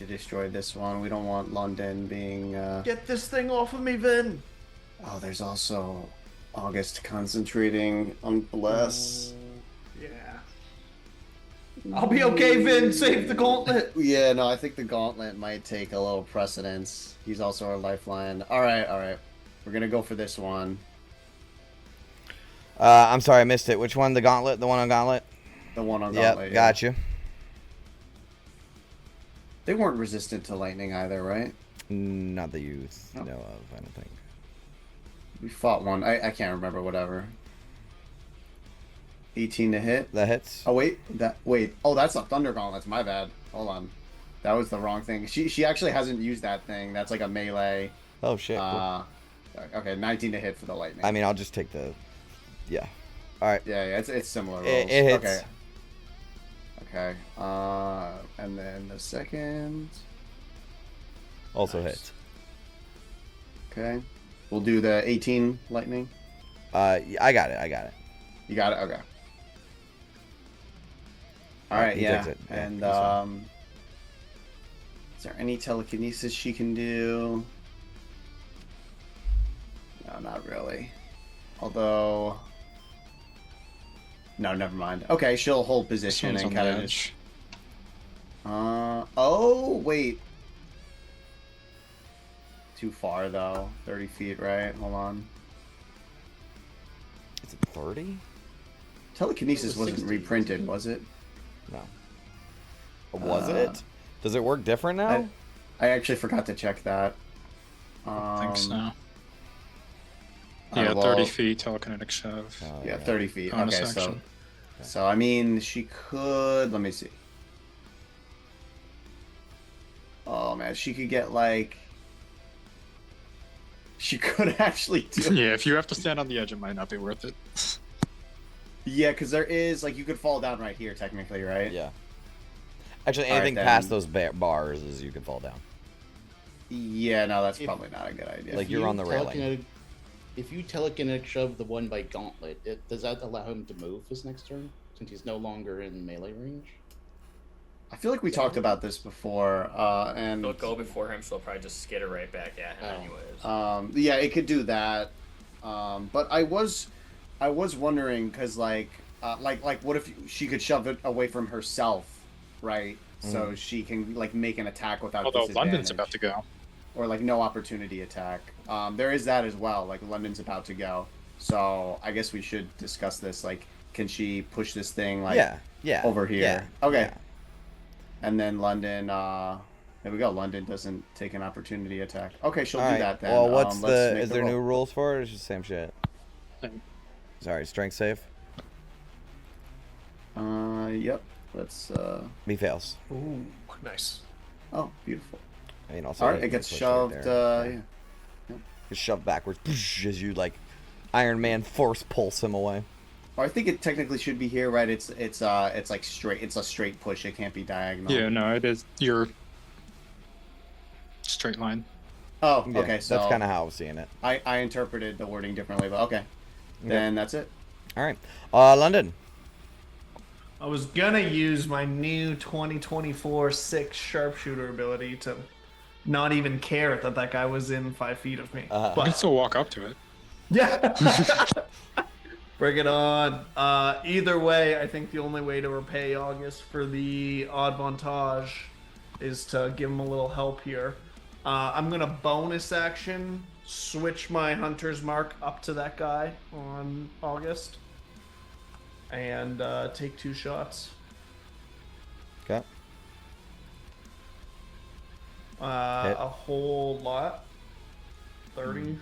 Speaker 6: destroy this one. We don't want London being.
Speaker 3: Get this thing off of me, Vin.
Speaker 6: Oh, there's also August concentrating on bless.
Speaker 3: Yeah. I'll be okay, Vin. Save the gauntlet.
Speaker 6: Yeah, no, I think the gauntlet might take a little precedence. He's also our lifeline. All right. We're gonna go for this one.
Speaker 2: I'm sorry, I missed it. Which one? The gauntlet? The one on gauntlet?
Speaker 6: The one on
Speaker 2: Yep,
Speaker 6: Gauntlet.
Speaker 2: got you.
Speaker 6: They weren't resistant to lightning either, right?
Speaker 2: Not that you know of, I don't think.
Speaker 6: We fought one. I can't remember. Whatever. 18 to hit.
Speaker 2: That hits.
Speaker 6: Oh wait, Oh, that's a Thunder Gauntlets. My bad. Hold on. That was the wrong thing. She actually hasn't used that thing. That's like a melee.
Speaker 2: Oh shit. Cool.
Speaker 6: Okay, 19 to hit for the lightning.
Speaker 2: I mean, I'll just take the. Yeah. All right.
Speaker 6: Yeah, it's similar rolls.
Speaker 2: It hits.
Speaker 6: Okay. Okay. And then the second.
Speaker 2: Also hits.
Speaker 6: Okay. We'll do the 18 lightning.
Speaker 2: I got it.
Speaker 6: You got it. Okay. All right.
Speaker 2: He
Speaker 6: Yeah.
Speaker 2: takes it. Yeah,
Speaker 6: And
Speaker 2: he's fine.
Speaker 6: is there any telekinesis she can do? No, not really. Although. No, never mind. Okay, she'll hold position
Speaker 5: Someone's
Speaker 6: and
Speaker 5: on the
Speaker 6: kind of
Speaker 5: edge.
Speaker 6: Oh, wait. Too far, though. 30 feet, right? Hold on.
Speaker 2: Is it 30?
Speaker 6: Telekinesis
Speaker 4: It was
Speaker 6: wasn't
Speaker 4: 60.
Speaker 6: reprinted, was it?
Speaker 2: No. Was it? Does it work different now?
Speaker 6: I actually forgot to check that.
Speaker 5: I think so.
Speaker 6: Alright,
Speaker 5: Yeah,
Speaker 6: well,
Speaker 5: 30 feet, telekinetic shove.
Speaker 2: Oh,
Speaker 6: Yeah, 30 feet.
Speaker 5: Bonus
Speaker 6: Okay,
Speaker 5: action.
Speaker 6: so I mean, she could. Let me see. Oh man, she could get like. She could actually do.
Speaker 5: Yeah, if you have to stand on the edge, it might not be worth it.
Speaker 6: Yeah, because there is like you could fall down right here technically, right?
Speaker 2: Yeah. Actually,
Speaker 6: All right,
Speaker 2: anything
Speaker 6: then.
Speaker 2: past those bars is you can fall down.
Speaker 6: Yeah, no, that's
Speaker 4: If-
Speaker 6: probably not a good idea.
Speaker 2: Like, you're on the railing.
Speaker 4: If you telekinetic shove the one by Gauntlet, does that allow him to move his next turn? Since he's no longer in melee range?
Speaker 6: I feel like we talked about this before, and
Speaker 7: They'll go before him, so they'll probably just skitter right back at him
Speaker 4: Oh.
Speaker 7: anyways.
Speaker 6: yeah, it could do that. But I was wondering because like what if she could shove it away from herself, right? So she can like make an attack without
Speaker 5: Although London's
Speaker 6: disadvantage.
Speaker 5: about to go.
Speaker 6: Or like no opportunity attack. There is that as well. Like London's about to go, so I guess we should discuss this. Like, can she push this thing like
Speaker 2: Yeah.
Speaker 6: over here?
Speaker 2: Yeah.
Speaker 6: Okay.
Speaker 2: Yeah.
Speaker 6: And then London. There we go. London doesn't take an opportunity attack. Okay, she'll
Speaker 2: All
Speaker 6: do
Speaker 2: right.
Speaker 6: that then.
Speaker 2: Well, what's
Speaker 6: let's make
Speaker 2: is there
Speaker 6: roll.
Speaker 2: new rules for it? Or is it the same shit?
Speaker 5: Same.
Speaker 2: Sorry, strength save.
Speaker 6: Yep. Let's.
Speaker 2: He fails.
Speaker 3: Ooh, nice.
Speaker 6: Oh, beautiful.
Speaker 2: I mean, also.
Speaker 6: All right,
Speaker 2: you
Speaker 6: it
Speaker 2: can
Speaker 6: gets
Speaker 2: switch
Speaker 6: shoved.
Speaker 2: right there.
Speaker 6: Yeah.
Speaker 2: It's shoved backwards as you like Iron Man force pulse him away.
Speaker 6: Or I think it technically should be here, right? It's like straight. It's a straight push. It can't be diagonal.
Speaker 5: Yeah, no, it is your straight line.
Speaker 6: Oh,
Speaker 2: Yeah,
Speaker 6: okay. So
Speaker 2: that's kind of how I was seeing it.
Speaker 6: I interpreted the wording differently, but okay. Then that's it.
Speaker 2: All right, London.
Speaker 3: I was gonna use my new 2024 6 sharpshooter ability to not even care that that guy was in 5 feet of me.
Speaker 5: You can
Speaker 3: But
Speaker 5: still walk up to it.
Speaker 3: yeah, bring it on. Either way, I think the only way to repay August for the odd montage is to give him a little help here. I'm gonna bonus action switch my hunter's mark up to that guy on August and take 2 shots.
Speaker 2: Okay.
Speaker 3: A whole lot. 30.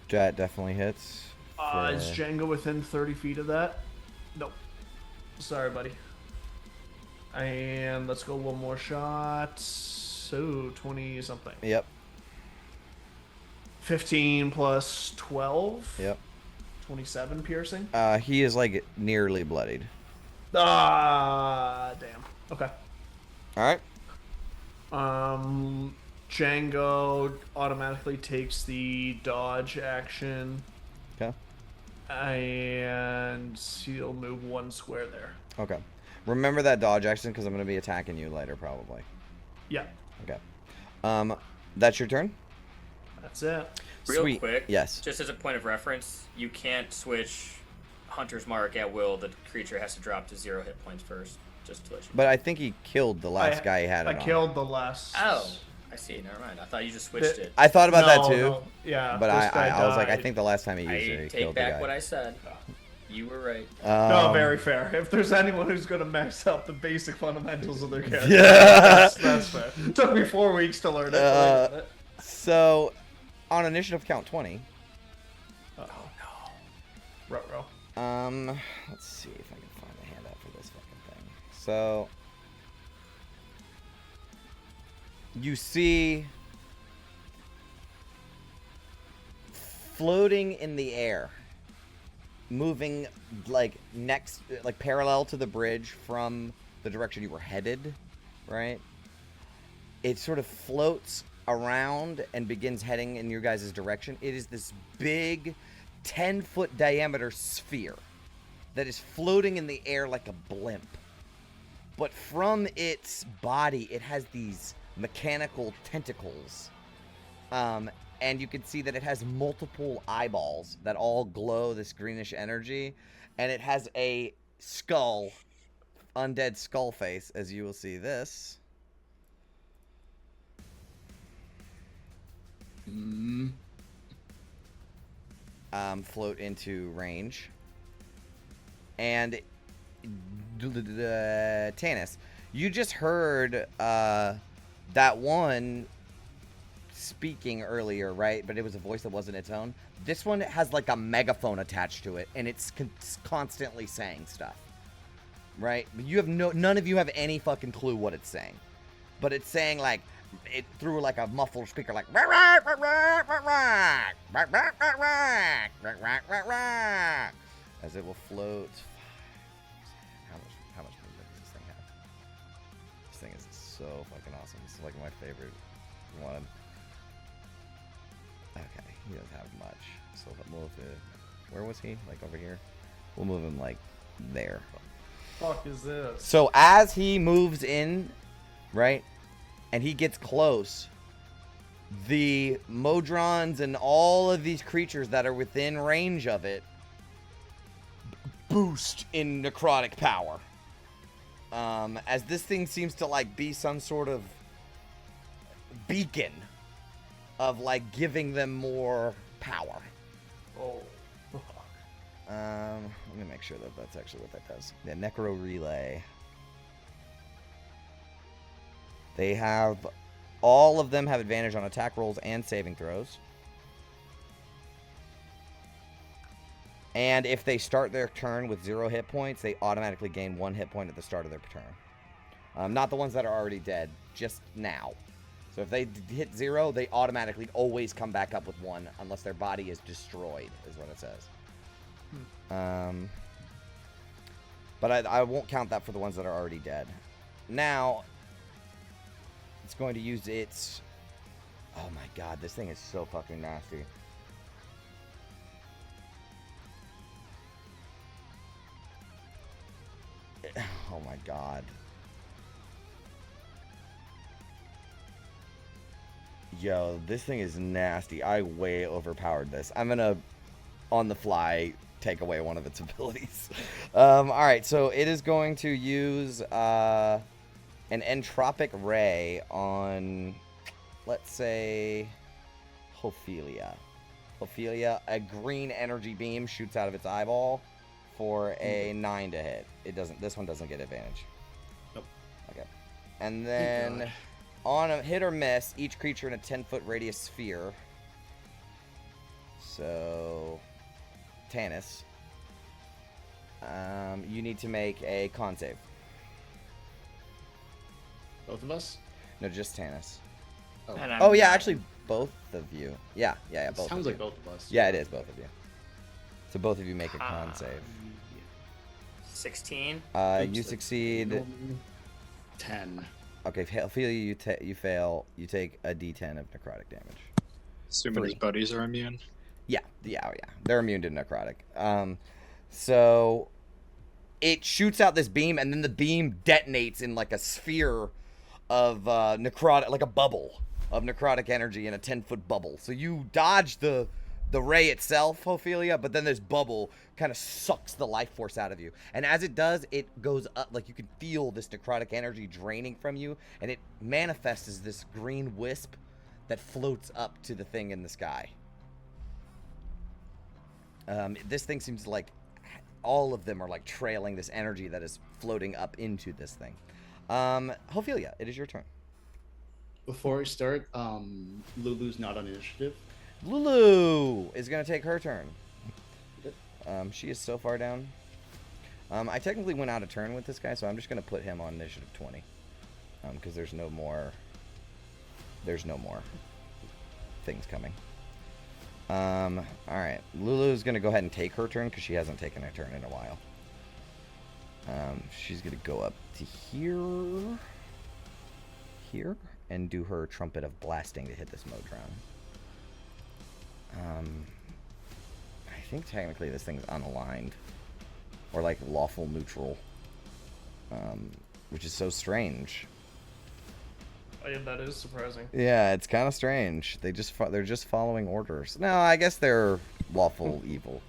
Speaker 2: That definitely hits.
Speaker 3: Is Jenga within 30 feet of that? Nope. Sorry, buddy. And let's go one more shot. So 20 something.
Speaker 2: Yep.
Speaker 3: 15 plus 12.
Speaker 2: Yep.
Speaker 3: 27 piercing.
Speaker 2: He is like nearly bloodied.
Speaker 3: Ah, damn. Okay.
Speaker 2: All right.
Speaker 3: Django automatically takes the dodge action.
Speaker 2: Okay.
Speaker 3: And he'll move 1 square there.
Speaker 2: Okay. Remember that dodge action because I'm going to be attacking you later probably.
Speaker 3: Yeah,
Speaker 2: Okay. That's your turn?
Speaker 3: that's it.
Speaker 7: Real
Speaker 2: Sweet.
Speaker 7: quick,
Speaker 2: Yes.
Speaker 7: just as a point of reference, you can't switch Hunter's Mark at will. The creature has to drop to 0 hit points first, just to let you know.
Speaker 2: But I think he killed the last guy he had it
Speaker 3: I
Speaker 2: on.
Speaker 3: killed the last.
Speaker 7: Oh, I see. Never mind. I thought you just switched it.
Speaker 2: I thought about that
Speaker 3: No,
Speaker 2: too.
Speaker 3: no. Yeah,
Speaker 2: But
Speaker 3: this guy
Speaker 2: I was like, I
Speaker 3: died.
Speaker 2: think the last time he used it, he
Speaker 7: I take
Speaker 2: killed the
Speaker 7: back
Speaker 2: guy.
Speaker 7: what I said. You were right.
Speaker 3: No, very fair. If there's anyone who's going to mess up the basic fundamentals of their character,
Speaker 2: Yeah.
Speaker 3: that's fair. It took me 4 weeks to learn it.
Speaker 2: So, on initiative count 20.
Speaker 3: Oh no. Ruh-roh.
Speaker 2: Let's see if I can find the handout for this fucking thing. So, you see floating in the air, moving like parallel to the bridge from the direction you were headed, right? It sort of floats around and begins heading in your guys' direction. It is this big 10-foot diameter sphere that is floating in the air like a blimp. But from its body, it has these mechanical tentacles. And you can see that it has multiple eyeballs that all glow this greenish energy. And it has a skull, undead skull face, as you will see this. Float into range. And Tanis, you just heard that one speaking earlier, right? But it was a voice that wasn't its own. This one has like a megaphone attached to it, and it's constantly saying stuff, right? But you have none of you have any fucking clue what it's saying, but it's saying like it through like a muffled speaker, like as it will float. How much movement does this thing have? This thing is so fucking awesome. This is like my favorite one. Okay, he doesn't have much. So we'll move to, where was he? Like over here? We'll move him like there.
Speaker 3: Fuck is this?
Speaker 2: So as he moves in, right, and he gets close, the Modrons and all of these creatures that are within range of it boost in necrotic power. As this thing seems to like be some sort of beacon of like giving them more power.
Speaker 3: Oh, fuck.
Speaker 2: Let me make sure that that's actually what that does. The Necro Relay. They have, all of them have advantage on attack rolls and saving throws. And if they start their turn with 0 hit points, they automatically gain 1 hit point at the start of their turn. Not the ones that are already dead, just now. So if they hit 0, they automatically always come back up with 1 unless their body is destroyed, is what it says. But I won't count that for the ones that are already dead. Now, it's going to use its... Oh my god, this thing is so fucking nasty. Oh my god. Yo, this thing is nasty. I way overpowered this. I'm gonna, on the fly, take away one of its abilities. Alright, so it is going to use an entropic ray on, let's say, Ophelia. Ophelia, a green energy beam shoots out of its eyeball for a 9 to hit. It doesn't. This one doesn't get advantage.
Speaker 4: Nope.
Speaker 2: Okay. And then on a hit or miss, each creature in a 10-foot radius sphere. So, Tanis, you need to make a con save.
Speaker 4: Both of us?
Speaker 2: No, just Tanis.
Speaker 4: Oh,
Speaker 2: Yeah, actually, both of you. Yeah, both.
Speaker 4: Sounds
Speaker 2: of
Speaker 4: like
Speaker 2: you.
Speaker 4: both of us.
Speaker 2: Yeah, it is both of you. So both of you make a con save.
Speaker 7: 16.
Speaker 2: You succeed.
Speaker 4: 10.
Speaker 2: Okay, Ophelia, you fail. You take a D10 of necrotic damage.
Speaker 5: Assuming his buddies are immune.
Speaker 2: Yeah. They're immune to necrotic. So it shoots out this beam, and then the beam detonates in like a sphere of necrotic, like a bubble of necrotic energy in a 10-foot bubble. So you dodge the ray itself, Ophelia, but then this bubble kind of sucks the life force out of you. And as it does, it goes up, like you can feel this necrotic energy draining from you, and it manifests as this green wisp that floats up to the thing in the sky. This thing seems to like all of them are like trailing this energy that is floating up into this thing. Ophelia, it is your turn.
Speaker 4: Before I start, Lulu's not on initiative.
Speaker 2: Lulu is going to take her turn. She is so far down. I technically went out of turn with this guy, so I'm just going to put him on initiative 20. Because there's no more things coming. Alright. Lulu's going to go ahead and take her turn because she hasn't taken her turn in a while. She's going to go up to here, and do her Trumpet of Blasting to hit this Modron. I think technically this thing's unaligned. Or like lawful neutral. Which is so strange.
Speaker 3: Oh, yeah, that is surprising.
Speaker 2: Yeah, it's kind of strange. They're just following orders. No, I guess they're lawful evil.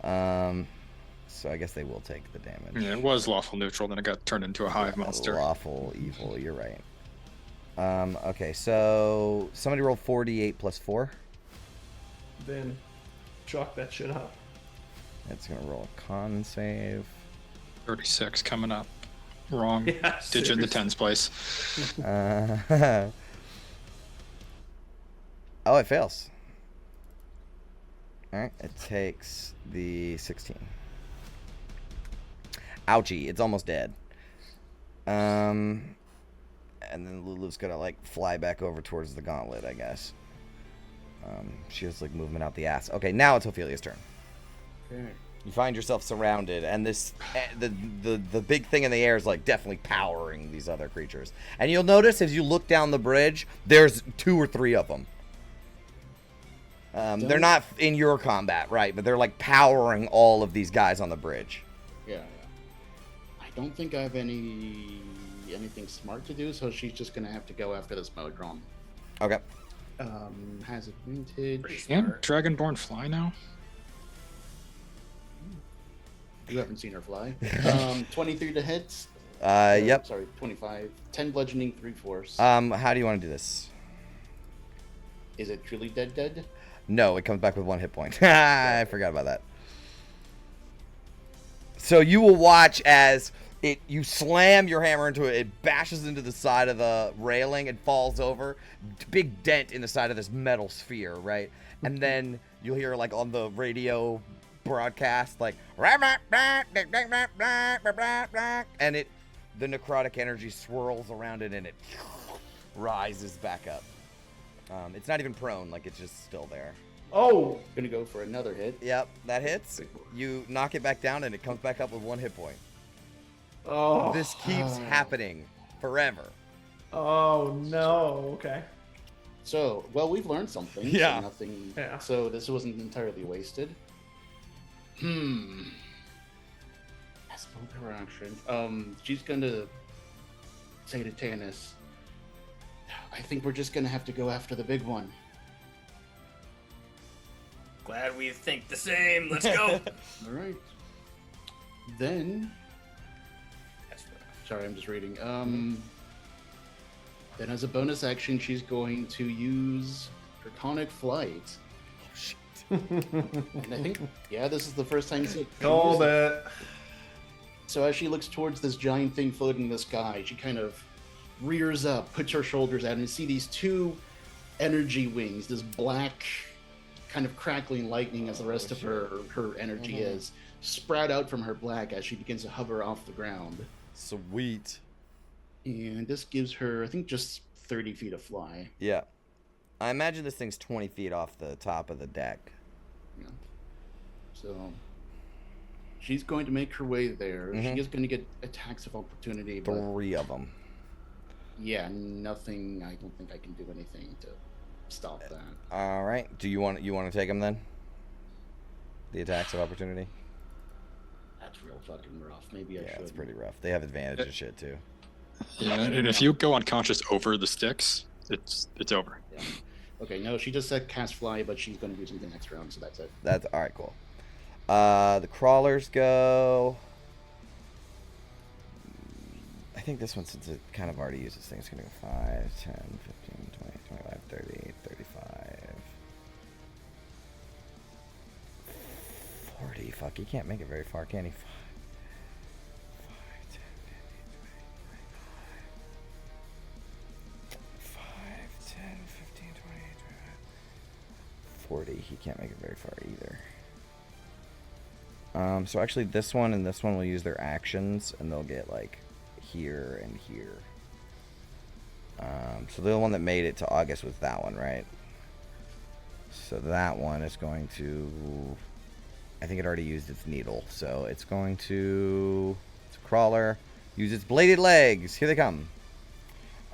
Speaker 2: So I guess they will take the damage.
Speaker 5: Yeah, it was lawful neutral, then it got turned into a hive monster.
Speaker 2: Lawful evil, you're right. Okay, so somebody roll 48 plus 4.
Speaker 3: Then chalk that shit up.
Speaker 2: It's gonna roll a con save.
Speaker 5: 36 coming up. Wrong.
Speaker 3: Yeah,
Speaker 5: Digit in the tens place.
Speaker 2: Oh, it fails. Alright, it takes the 16. Ouchie, it's almost dead. And then Lulu's gonna like fly back over towards the gauntlet, I guess. She has like movement out the ass. Okay, now it's Ophelia's turn.
Speaker 4: Okay.
Speaker 2: You find yourself surrounded, and this the big thing in the air is like definitely powering these other creatures. And you'll notice as you look down the bridge, there's 2 or 3 of them. They're not in your combat, right? But they're like powering all of these guys on the bridge.
Speaker 4: Yeah. I don't think I have anything smart to do, so she's just gonna have to go after this Modron.
Speaker 2: Okay.
Speaker 4: Has advantage.
Speaker 5: Can Dragonborn fly now?
Speaker 4: You haven't seen her fly. 23 to hit.
Speaker 2: Yep.
Speaker 4: Sorry, 25. 10 bludgeoning, 3 force.
Speaker 2: How do you want to do this?
Speaker 4: Is it truly dead?
Speaker 2: No, it comes back with 1 hit point. I forgot about that. So you will watch as you slam your hammer into it. It bashes into the side of the railing and falls over. Big dent in the side of this metal sphere, right? And then you'll hear like on the radio broadcast like, and the necrotic energy swirls around it and it rises back up. It's not even prone, like it's just still there.
Speaker 3: Oh!
Speaker 4: Gonna go for another hit.
Speaker 2: Yep, that hits. You knock it back down and it comes back up with 1 hit point.
Speaker 3: Oh.
Speaker 2: This keeps happening forever.
Speaker 3: Oh, no. Okay.
Speaker 4: So, well, we've learned something.
Speaker 2: Yeah.
Speaker 4: So nothing.
Speaker 3: Yeah.
Speaker 4: So this wasn't entirely wasted. That's both her actions. She's gonna say to Tannis, I think we're just gonna have to go after the big one.
Speaker 7: Glad we think the same. Let's go.
Speaker 4: All right. Then,
Speaker 7: That's rough.
Speaker 4: sorry, I'm just reading. Then as a bonus action, she's going to use Draconic Flight.
Speaker 2: Oh, shit.
Speaker 4: And I think, yeah, this is the first time she
Speaker 3: Call
Speaker 4: used it.
Speaker 3: that.
Speaker 4: So as she looks towards this giant thing floating in the sky, she kind of rears up, puts her shoulders out, and you see these 2 energy wings, this black kind of crackling lightning as the rest of her energy is, sprout out from her black as she begins to hover off the ground.
Speaker 2: Sweet.
Speaker 4: And this gives her, I think, just 30 feet of fly.
Speaker 2: Yeah. I imagine this thing's 20 feet off the top of the deck.
Speaker 4: Yeah. So she's going to make her way there. She is going to get attacks of opportunity, but
Speaker 2: 3 of them.
Speaker 4: yeah, nothing. I don't think I can do anything to stop that.
Speaker 2: All right. Do you want to take them then? The attacks of opportunity?
Speaker 4: That's real fucking rough. Maybe I
Speaker 2: Yeah,
Speaker 4: should.
Speaker 2: it's pretty rough. They have advantage and shit too.
Speaker 5: Yeah, and if you go unconscious over the sticks, it's over.
Speaker 4: Yeah. Okay, no, she just said cast fly, but she's going to do something next round, so that's it.
Speaker 2: That's all right. Cool. The crawlers go. I think this one, since it kind of already uses things, is going to go 5, 10, 15, 20, 25, 30, 35, 45. fuck, he can't make it very far, can he? 40. He can't make it very far either. So actually this one and this one will use their actions, and they'll get like here and here. So the one that made it to August was that one, right? So that one is going to, I think it already used its needle, so it's going to, it's a crawler, use its bladed legs. Here they come.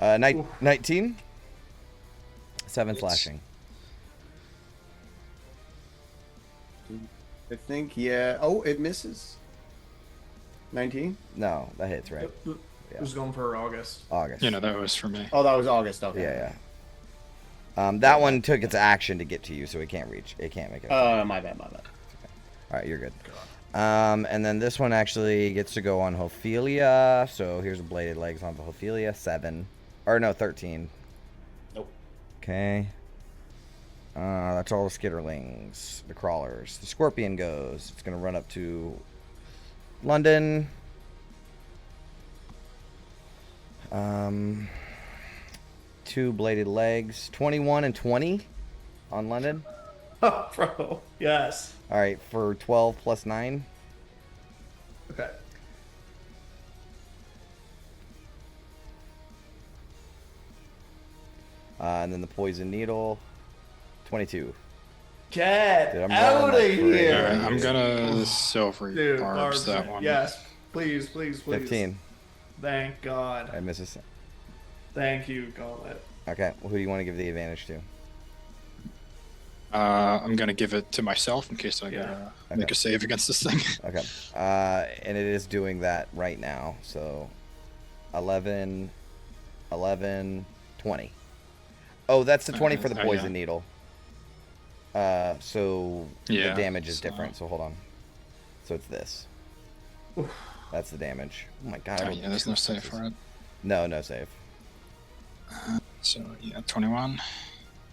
Speaker 2: 19. 7 slashing.
Speaker 6: I think, yeah. Oh, it misses. 19?
Speaker 2: No, that hits, right?
Speaker 3: It was going for August.
Speaker 2: August.
Speaker 5: You know, that was for me.
Speaker 6: Oh, that was August. Okay.
Speaker 2: Yeah. That one took its action to get to you, so it can't reach. It can't make it.
Speaker 6: My bad.
Speaker 2: All right, you're good. And then this one actually gets to go on Ophelia. So here's a bladed legs on Ophelia. 7. Or no, 13.
Speaker 4: Nope.
Speaker 2: Okay. That's all the skitterlings, the crawlers. The scorpion goes. It's going to run up to London. 2 bladed legs. 21 and 20 on London.
Speaker 3: Oh, bro. Yes.
Speaker 2: All right, for 12 plus 9.
Speaker 3: Okay.
Speaker 2: And then the poison needle. 22.
Speaker 3: Get
Speaker 2: Dude, I'm
Speaker 3: out of
Speaker 2: rolling like crazy.
Speaker 3: here.
Speaker 5: Alright, I'm gonna silvery
Speaker 3: Dude,
Speaker 5: barbs that one.
Speaker 3: Yes. Please.
Speaker 2: 15.
Speaker 3: Thank God.
Speaker 2: I miss a.
Speaker 3: Thank you, Gauntlet.
Speaker 2: Okay, well, who do you want to give the advantage to?
Speaker 5: I'm gonna give it to myself in case I gotta make a save against this thing.
Speaker 2: Okay. And it is doing that right now. So 11, 20. Oh, that's the 20 for the poison needle. So the damage is different. So hold on. So it's this. That's the damage. Oh my God.
Speaker 5: Oh, yeah, there's no save for it.
Speaker 2: No save.
Speaker 5: So yeah, 21.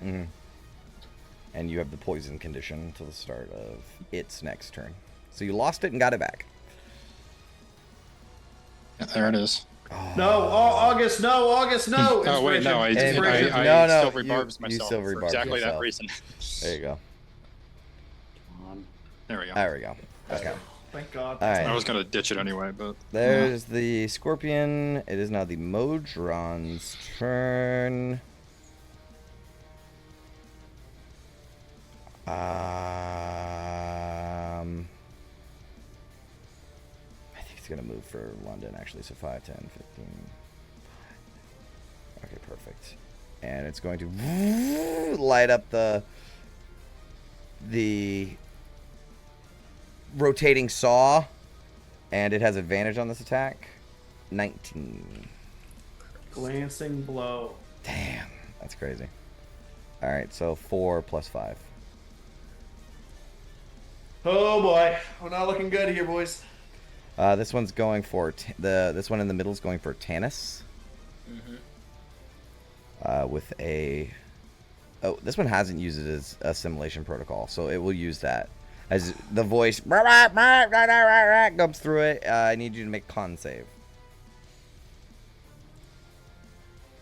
Speaker 2: Mm-hmm. And you have the poison condition until the start of its next turn. So you lost it and got it back.
Speaker 5: Yeah, there it is.
Speaker 3: No, August, no.
Speaker 5: Oh wait, no, I silvery barbs myself
Speaker 2: you silvery
Speaker 5: for
Speaker 2: barbs
Speaker 5: exactly
Speaker 2: yourself.
Speaker 5: that reason.
Speaker 2: There you go.
Speaker 4: Come on.
Speaker 5: There we go.
Speaker 2: There we go. Okay.
Speaker 3: Thank God.
Speaker 2: All right.
Speaker 5: I was gonna ditch it anyway, but
Speaker 2: There's the scorpion. It is now the Modron's turn. I think it's gonna move for London actually. So 5, 10, 15. Okay, perfect. And it's going to light up the rotating saw, and it has advantage on this attack. 19.
Speaker 3: Glancing blow.
Speaker 2: Damn, that's crazy. All right, so 4 plus 5.
Speaker 3: Oh boy, we're not looking good here, boys.
Speaker 2: This one's going for this one in the middle is going for Tannis. With a. Oh, this one hasn't used it as assimilation protocol, so it will use that as the voice comes through it. I need you to make con save.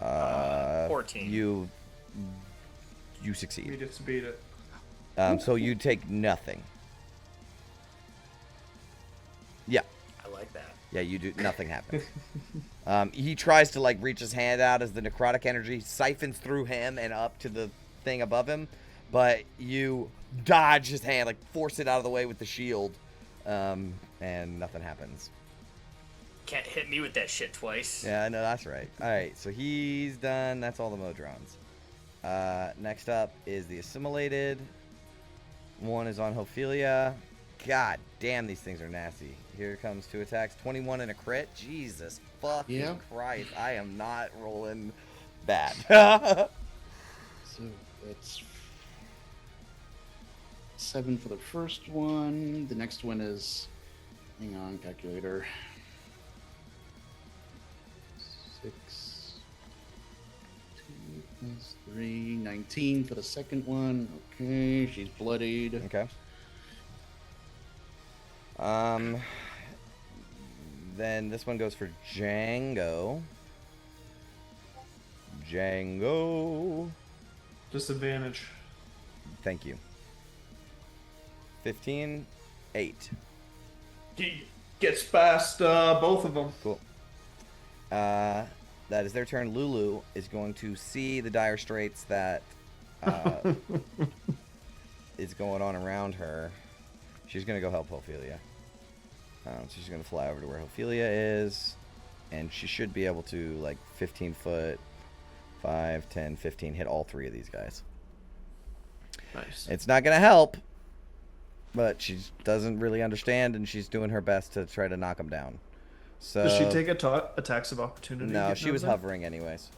Speaker 7: 14.
Speaker 2: You succeed.
Speaker 3: We just beat it.
Speaker 2: So you take nothing. Yeah.
Speaker 7: I like that.
Speaker 2: Yeah, you do. Nothing happens. He tries to like reach his hand out as the necrotic energy siphons through him and up to the thing above him, but you dodge his hand, like force it out of the way with the shield, and nothing happens.
Speaker 7: Can't hit me with that shit twice.
Speaker 2: Yeah, I know, that's right. All right, so he's done. That's all the Modrons. Next up is the assimilated. One is on Ophelia. God damn, these things are nasty. Here comes 2 attacks. 21 and a crit. Jesus fucking Christ. I am not rolling bad.
Speaker 4: So it's 7 for the first one. The next one is, hang on, calculator. 6, 2 plus 3, 19 for the second one. Okay, she's bloodied.
Speaker 2: Okay. Then this one goes for Django. Django.
Speaker 3: Disadvantage.
Speaker 2: Thank you. 15, 8.
Speaker 3: He gets past both of them.
Speaker 2: Cool. That is their turn. Lulu is going to see the dire straits that is going on around her. She's going to go help Ophelia. So she's going to fly over to where Ophelia is. And she should be able to, like, 15 foot, 5, 10, 15, hit all 3 of these guys.
Speaker 3: Nice.
Speaker 2: It's not going to help, but she doesn't really understand, and she's doing her best to try to knock them down. So,
Speaker 3: Does she take attacks of opportunity?
Speaker 2: no, she was hovering anyways.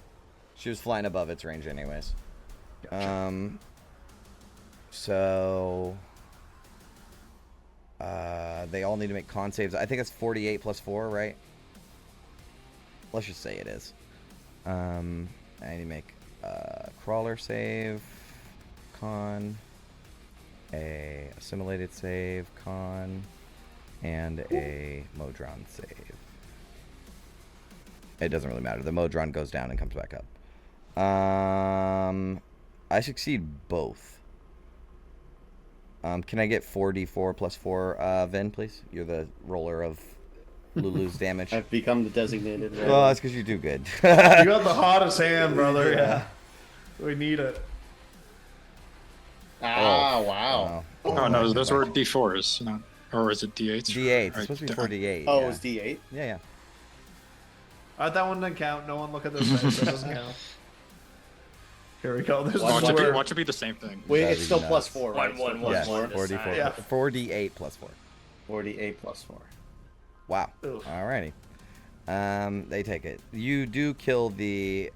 Speaker 2: She was flying above its range anyways.
Speaker 3: Gotcha.
Speaker 2: So they all need to make con saves. I think it's 48 plus 4, right? Let's just say it is. I need to make a crawler save, con, a assimilated save, con, and a Modron save. It doesn't really matter. The Modron goes down and comes back up. I succeed both. Can I get 4d4 plus 4, Vin, please? You're the roller of Lulu's damage.
Speaker 6: I've become the designated.
Speaker 2: Well, that's because you do good.
Speaker 3: You got the hottest hand, brother. Yeah. We need it.
Speaker 4: Ah, wow.
Speaker 5: Oh, no, those were D4s, not, or is it D8s?
Speaker 2: D8. It's supposed to be 48.
Speaker 6: Oh,
Speaker 2: yeah.
Speaker 6: it was D8?
Speaker 2: Yeah.
Speaker 3: That one doesn't count. No one look at those dice. That doesn't count. Here we go. This
Speaker 5: Watch
Speaker 3: is where...
Speaker 5: it be the same thing.
Speaker 6: Wait,
Speaker 2: That'd
Speaker 6: it's
Speaker 2: be
Speaker 6: still
Speaker 2: nuts.
Speaker 6: plus 4, right?
Speaker 2: Yes, 4d4.
Speaker 3: Yeah.
Speaker 2: 4d8 plus 4.
Speaker 6: 48 plus 4.
Speaker 2: Wow.
Speaker 3: Oof.
Speaker 2: Alrighty. They take it. You do kill the...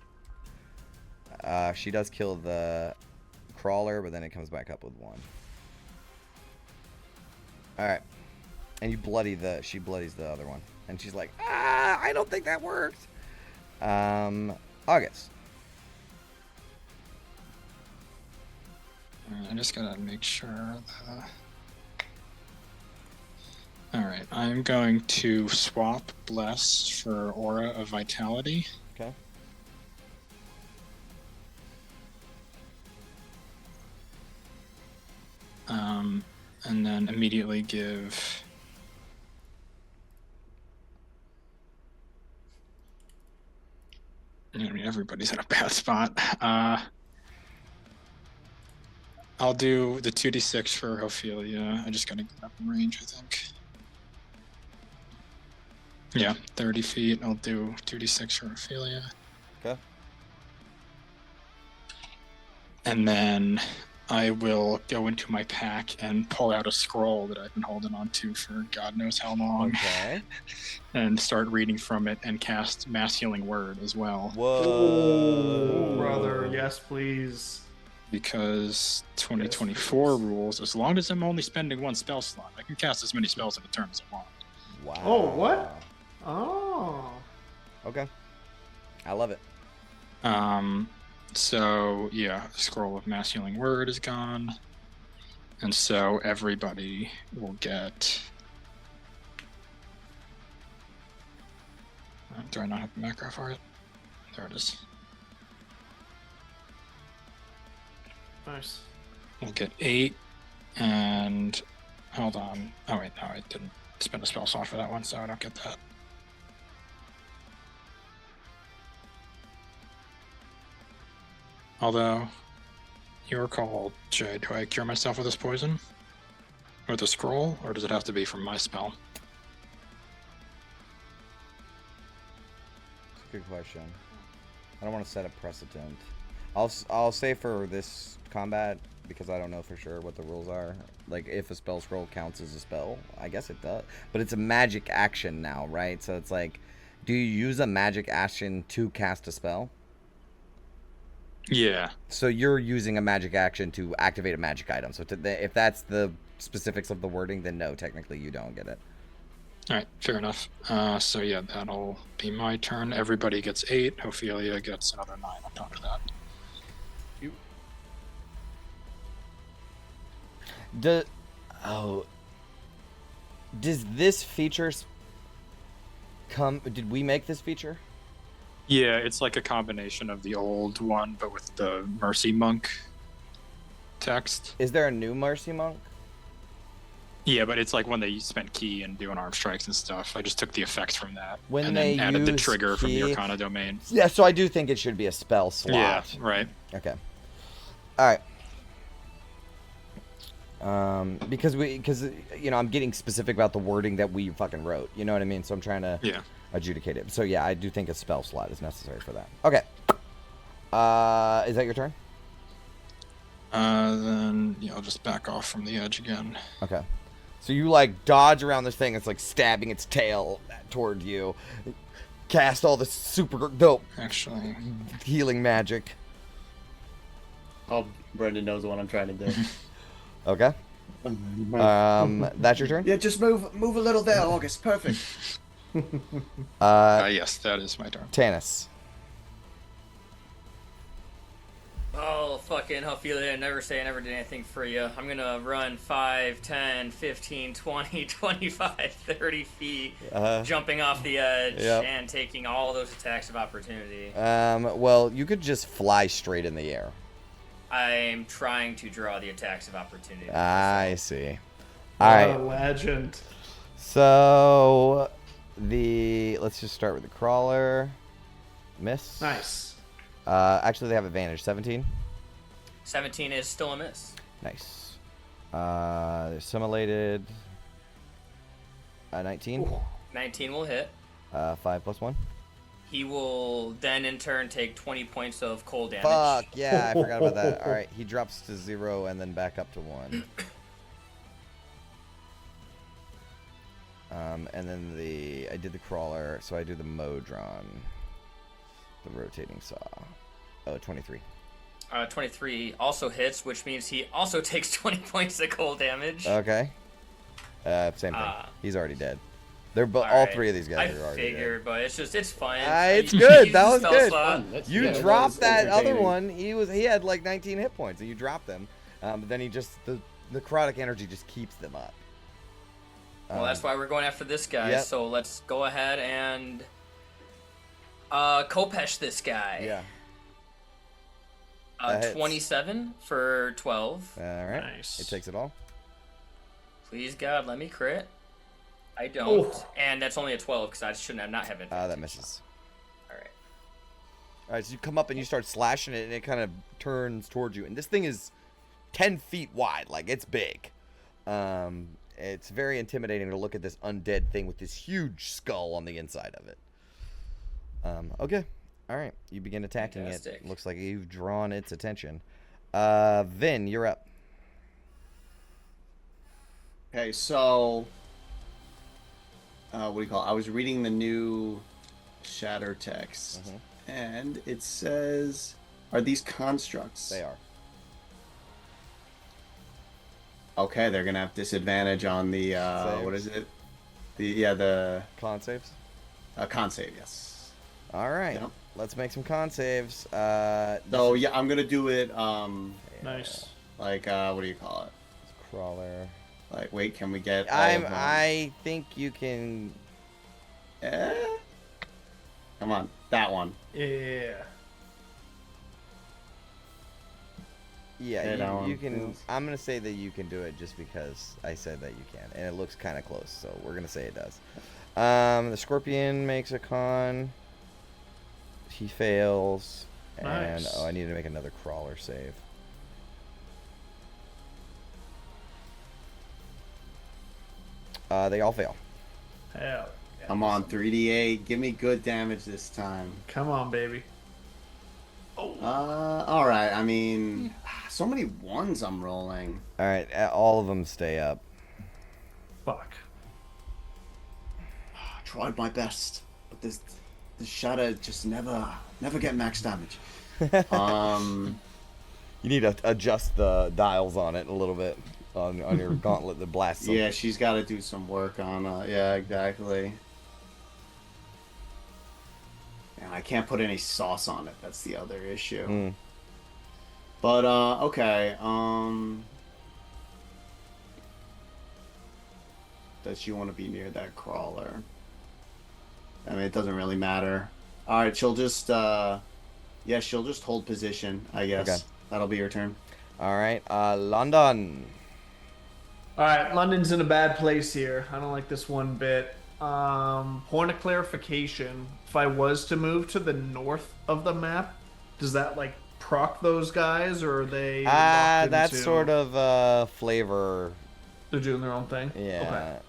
Speaker 2: she does kill the crawler, but then it comes back up with 1. Alright. And you bloody the... She bloodies the other one. And she's like, I don't think that worked. August.
Speaker 5: I'm just gonna make sure that... Alright, I'm going to swap Bless for Aura of Vitality.
Speaker 2: Okay.
Speaker 5: And then immediately give... I mean, everybody's in a bad spot. I'll do the 2d6 for Ophelia. I just gotta get up in range, I think. Yeah, 30 feet. I'll do 2d6 for Ophelia.
Speaker 2: Okay.
Speaker 5: And then I will go into my pack and pull out a scroll that I've been holding on to for God knows how long.
Speaker 2: Okay.
Speaker 5: And start reading from it and cast Mass Healing Word as well.
Speaker 2: Whoa.
Speaker 3: Oh, brother. Yes, please.
Speaker 5: Because 2024 rules, as long as I'm only spending 1 spell slot, I can cast as many spells in a turn as I want.
Speaker 2: Wow.
Speaker 3: Oh, what? Oh.
Speaker 2: Okay. I love it.
Speaker 5: So yeah, Scroll of Mass Healing Word is gone. And so everybody will get... Do I not have a macro for it? There it is.
Speaker 3: Nice.
Speaker 5: We'll get 8, and hold on. Oh wait, no, I didn't spend a spell slot for that one, so I don't get that. Although, you recall, Jay, do I cure myself with this poison? With a scroll, or does it have to be from my spell?
Speaker 2: Good question. I don't want to set a precedent. I'll say for this combat, because I don't know for sure what the rules are. Like, if a spell scroll counts as a spell, I guess it does. But it's a magic action now, right? So it's like, do you use a magic action to cast a spell?
Speaker 5: Yeah.
Speaker 2: So you're using a magic action to activate a magic item. So if that's the specifics of the wording, then no, technically you don't get it.
Speaker 5: Alright, fair enough. So yeah, that'll be my turn. Everybody gets 8. Ophelia gets another 9 on top of that.
Speaker 2: Does this feature come? Did we make this feature?
Speaker 5: Yeah, it's like a combination of the old one, but with the Mercy Monk text.
Speaker 2: Is there a new Mercy Monk?
Speaker 5: Yeah, but it's like when they spent key and doing arm strikes and stuff. I just took the effects from that
Speaker 2: When
Speaker 5: and
Speaker 2: they
Speaker 5: then added the
Speaker 2: use
Speaker 5: trigger from the
Speaker 2: key-
Speaker 5: Arcana domain.
Speaker 2: Yeah, so I do think it should be a spell slot.
Speaker 5: Yeah, right.
Speaker 2: Okay. All right. Because I'm getting specific about the wording that we fucking wrote. You know what I mean? So I'm trying to adjudicate it. So yeah, I do think a spell slot is necessary for that. Okay. Is that your turn?
Speaker 5: Then I'll just back off from the edge again.
Speaker 2: Okay. So you like dodge around this thing. It's like stabbing its tail toward you. Cast all this super dope
Speaker 5: Actually,
Speaker 2: healing magic.
Speaker 6: Oh, Brendan knows what I'm trying to do.
Speaker 2: Okay. That's your turn?
Speaker 6: Yeah, just move a little there, August. Perfect.
Speaker 5: yes, that is my turn.
Speaker 2: Tanis.
Speaker 7: Oh, fucking I'll feel it. I never say I never did anything for you. I'm gonna run 5, 10, 15, 20, 25, 30 feet, jumping off the edge and taking all those attacks of opportunity.
Speaker 2: Well, you could just fly straight in the air.
Speaker 7: I'm trying to draw the attacks of opportunity.
Speaker 2: I see. All right.
Speaker 3: Legend.
Speaker 2: So let's just start with the crawler. Miss.
Speaker 3: Nice.
Speaker 2: Actually, they have advantage. 17.
Speaker 7: 17 is still a miss.
Speaker 2: Nice. They're simulated. 19.
Speaker 3: Ooh.
Speaker 7: 19 will hit.
Speaker 2: 5 + 1.
Speaker 7: He will then in turn take 20 points of cold damage.
Speaker 2: Fuck yeah! I forgot about that. All right, he drops to 0 and then back up to 1. And then I did the crawler, so I do the Modron. The rotating saw. Oh, 23.
Speaker 7: 23 also hits, which means he also takes 20 points of cold damage.
Speaker 2: Okay. Same thing. He's already dead. They're all
Speaker 7: right.
Speaker 2: 3 of these guys are
Speaker 7: I
Speaker 2: already
Speaker 7: figured, but it's fun.
Speaker 2: it's good. That was
Speaker 7: spell
Speaker 2: good.
Speaker 7: slot.
Speaker 2: You dropped that other one. He had like 19 hit points, and you dropped them. But then he just the necrotic energy just keeps them up.
Speaker 7: Well, that's why we're going after this guy.
Speaker 2: Yep.
Speaker 7: So let's go ahead and Kopesh this guy.
Speaker 2: Yeah.
Speaker 7: 27 for 12.
Speaker 2: All right.
Speaker 3: Nice.
Speaker 2: It takes it all.
Speaker 7: Please God, let me crit. I don't,
Speaker 3: Oh.
Speaker 7: and that's only a 12 because I shouldn't have not have it.
Speaker 2: That misses.
Speaker 7: All right.
Speaker 2: All right, so you come up and you start slashing it, and it kind of turns towards you. And this thing is 10 feet wide, like it's big. It's very intimidating to look at this undead thing with this huge skull on the inside of it. Okay. All right. You begin attacking
Speaker 7: Fantastic.
Speaker 2: it. Looks like you've drawn its attention. Vin, you're up.
Speaker 6: Okay, so what do you call it? I was reading the new Shatter text, and it says, "Are these constructs?"
Speaker 2: They are.
Speaker 6: Okay, they're gonna have disadvantage on the what is it? The
Speaker 2: Con saves?
Speaker 6: con save. Yes.
Speaker 2: All right.
Speaker 6: Yep.
Speaker 2: Let's make some con saves.
Speaker 6: So yeah, I'm gonna do it.
Speaker 3: Nice.
Speaker 6: Like what do you call it?
Speaker 2: Crawler.
Speaker 6: Like, wait, can we get? All of them?
Speaker 2: I think you can.
Speaker 6: Come on, that one.
Speaker 3: Yeah.
Speaker 2: Yeah, you can. I'm gonna say that you can do it just because I said that you can, and it looks kind of close, so we're gonna say it does. The scorpion makes a con. He fails, and
Speaker 3: Nice.
Speaker 2: I need to make another crawler save. They all fail.
Speaker 3: Hell. Yeah.
Speaker 6: Come on, 3d8. Give me good damage this time.
Speaker 3: Come on, baby.
Speaker 6: All right. I mean, so many ones I'm rolling.
Speaker 2: All right, all of them stay up.
Speaker 3: Fuck.
Speaker 6: I tried my best, but the shatter just never get max damage.
Speaker 2: You need to adjust the dials on it a little bit on your gauntlet that blasts them.
Speaker 6: Yeah, she's got to do some work on. Yeah, exactly. And I can't put any sauce on it. That's the other issue. But does she want to be near that crawler? I mean, it doesn't really matter. All right, she'll just she'll just hold position, I guess.
Speaker 2: Okay.
Speaker 6: That'll be her turn.
Speaker 2: All right, London.
Speaker 3: All right, London's in a bad place here. I don't like this one bit. Point of clarification. If I was to move to the north of the map, does that like proc those guys, or are they?
Speaker 2: That's sort of flavor.
Speaker 3: They're doing their own thing.
Speaker 2: Yeah.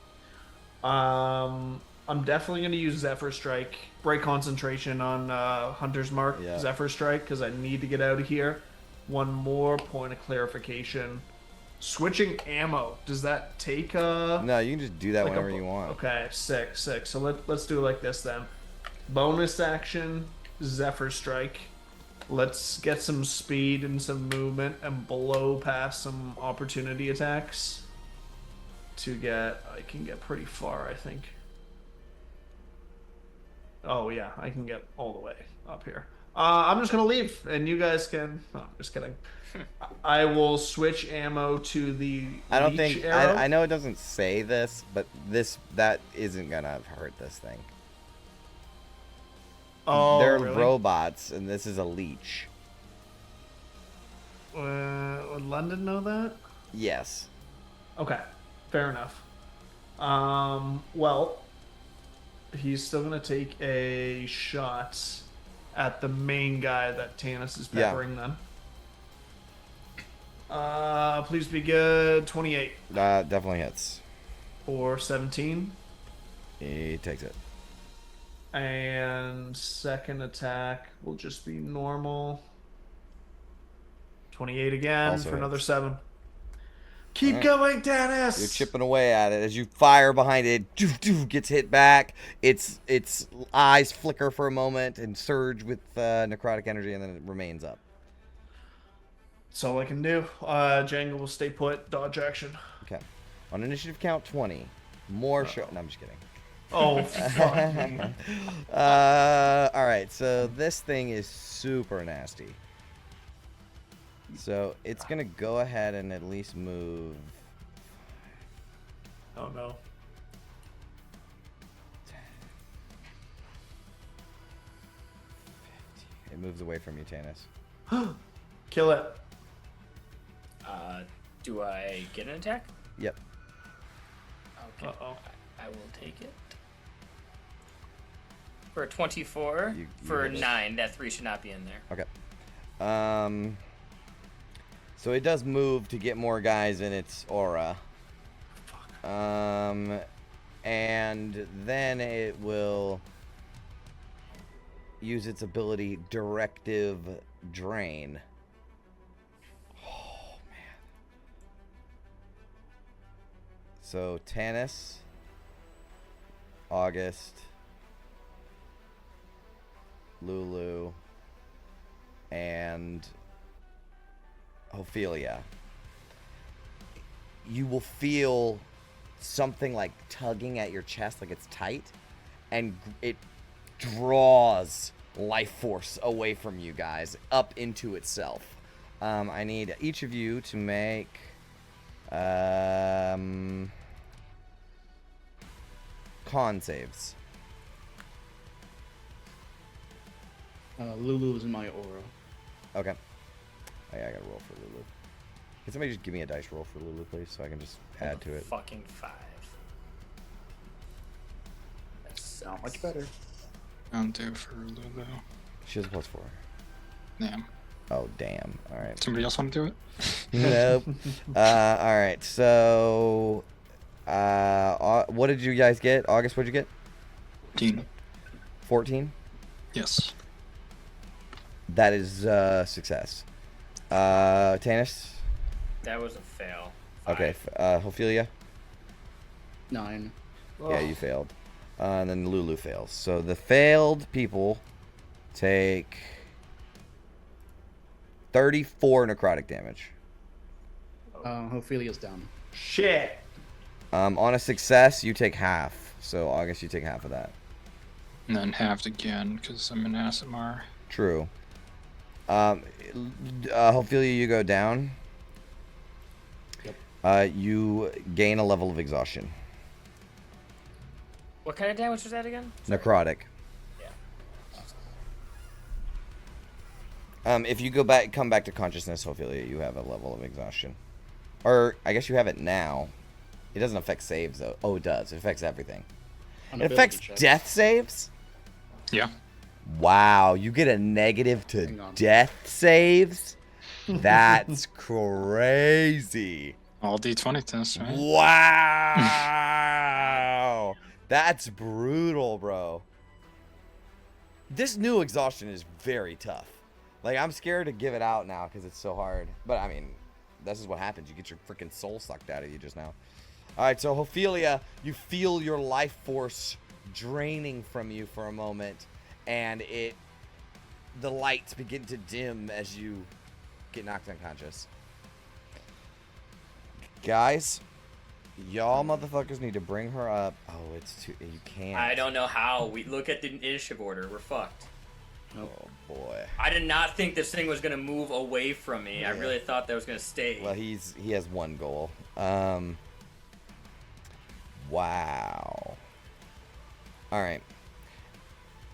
Speaker 3: Okay. I'm definitely going to use Zephyr Strike. Break concentration on Hunter's Mark,
Speaker 2: Yeah.
Speaker 3: Zephyr Strike, because I need to get out of here. One more point of clarification. Switching ammo. Does that take
Speaker 2: No, you can just do that
Speaker 3: like
Speaker 2: whenever you want.
Speaker 3: Okay, sick. So let's do it like this then. Bonus action, Zephyr Strike. Let's get some speed and some movement and blow past some opportunity attacks. I can get pretty far, I think. Oh yeah, I can get all the way up here. I'm just gonna leave, and you guys can. Oh, I'm just kidding. I will switch ammo to the.
Speaker 2: I don't
Speaker 3: leech
Speaker 2: think
Speaker 3: arrow.
Speaker 2: I know it doesn't say this, but that isn't gonna hurt this thing.
Speaker 3: Oh,
Speaker 2: They're
Speaker 3: really?
Speaker 2: robots, and this is a leech.
Speaker 3: Would London know that?
Speaker 2: Yes.
Speaker 3: Okay, fair enough. Well, he's still gonna take a shot at the main guy that Tanis is
Speaker 2: Yeah.
Speaker 3: peppering then. Please be good. 28
Speaker 2: That definitely hits.
Speaker 3: or 17.
Speaker 2: He takes it.
Speaker 3: And second attack will just be normal. 28 again
Speaker 2: Also
Speaker 3: for another
Speaker 2: hits.
Speaker 3: 7. Keep
Speaker 2: Alright.
Speaker 3: going, Tanis!
Speaker 2: You're chipping away at it as you fire behind it. Gets hit back. Its eyes flicker for a moment and surge with necrotic energy, and then it remains up.
Speaker 3: That's all I can do. Django will stay put. Dodge action.
Speaker 2: Okay. On initiative count 20. More show. No, I'm just kidding.
Speaker 3: Oh, fuck.
Speaker 2: All right. So this thing is super nasty. So it's gonna go ahead and at least move.
Speaker 3: Oh, no.
Speaker 2: It moves away from you, Tanis.
Speaker 3: Kill it.
Speaker 7: Do I get an attack?
Speaker 2: Yep.
Speaker 7: Okay.
Speaker 3: Uh-oh.
Speaker 7: I will take it. For a 24.
Speaker 2: You
Speaker 7: for
Speaker 2: hit it.
Speaker 7: 9. That 3 should not be in there.
Speaker 2: Okay. So it does move to get more guys in its aura. And then it will use its ability Directive Drain. Oh, man. So Tanis, August, Lulu, and Ophelia. You will feel something like tugging at your chest, like it's tight, and it draws life force away from you guys up into itself. I need each of you to make con saves.
Speaker 4: Lulu's in my aura.
Speaker 2: Okay. Oh, yeah, I gotta roll for Lulu. Can somebody just give me a dice roll for Lulu, please, so I can just add to it?
Speaker 7: Fucking 5. That's
Speaker 4: Not much better.
Speaker 5: I'll do for Lulu.
Speaker 2: She has a +4.
Speaker 5: Damn.
Speaker 2: Oh, damn. All right.
Speaker 5: Somebody else want to do it?
Speaker 2: Nope. All right. So, what did you guys get? August, what'd you get?
Speaker 5: 14.
Speaker 2: 14?
Speaker 5: Yes.
Speaker 2: That is success. Tanis?
Speaker 7: That was a fail.
Speaker 2: Okay.
Speaker 7: 5.
Speaker 2: Ophelia?
Speaker 4: 9.
Speaker 2: Yeah, you failed. And then Lulu fails. So the failed people take 34 necrotic damage.
Speaker 4: Ophelia's down.
Speaker 3: Shit.
Speaker 2: On a success, you take half. So August, you take half of that.
Speaker 5: And then halved again because I'm an Asimar.
Speaker 2: True. Ophelia, you go down.
Speaker 4: Yep.
Speaker 2: You gain a level of exhaustion.
Speaker 7: What kind of damage was that again?
Speaker 2: Necrotic.
Speaker 7: Yeah.
Speaker 2: If you come back to consciousness, hopefully you have a level of exhaustion. Or, I guess you have it now. It doesn't affect saves, though. Oh, it does. It affects everything. It affects death saves?
Speaker 5: Yeah.
Speaker 2: Wow, you get a negative to death saves? That's crazy.
Speaker 5: All D20 tests, right?
Speaker 2: Wow. That's brutal, bro. This new exhaustion is very tough. Like, I'm scared to give it out now because it's so hard. But, I mean, this is what happens. You get your freaking soul sucked out of you just now. All right, so Ophelia, you feel your life force draining from you for a moment, and the lights begin to dim as you get knocked unconscious. Guys, y'all motherfuckers need to bring her up. Oh, it's too. You can't.
Speaker 7: I don't know how. We look at the initiative order. We're fucked.
Speaker 2: Oh boy.
Speaker 7: I did not think this thing was gonna move away from me. Yeah. I really thought that was gonna stay.
Speaker 2: Well, he has one goal. Wow. All right.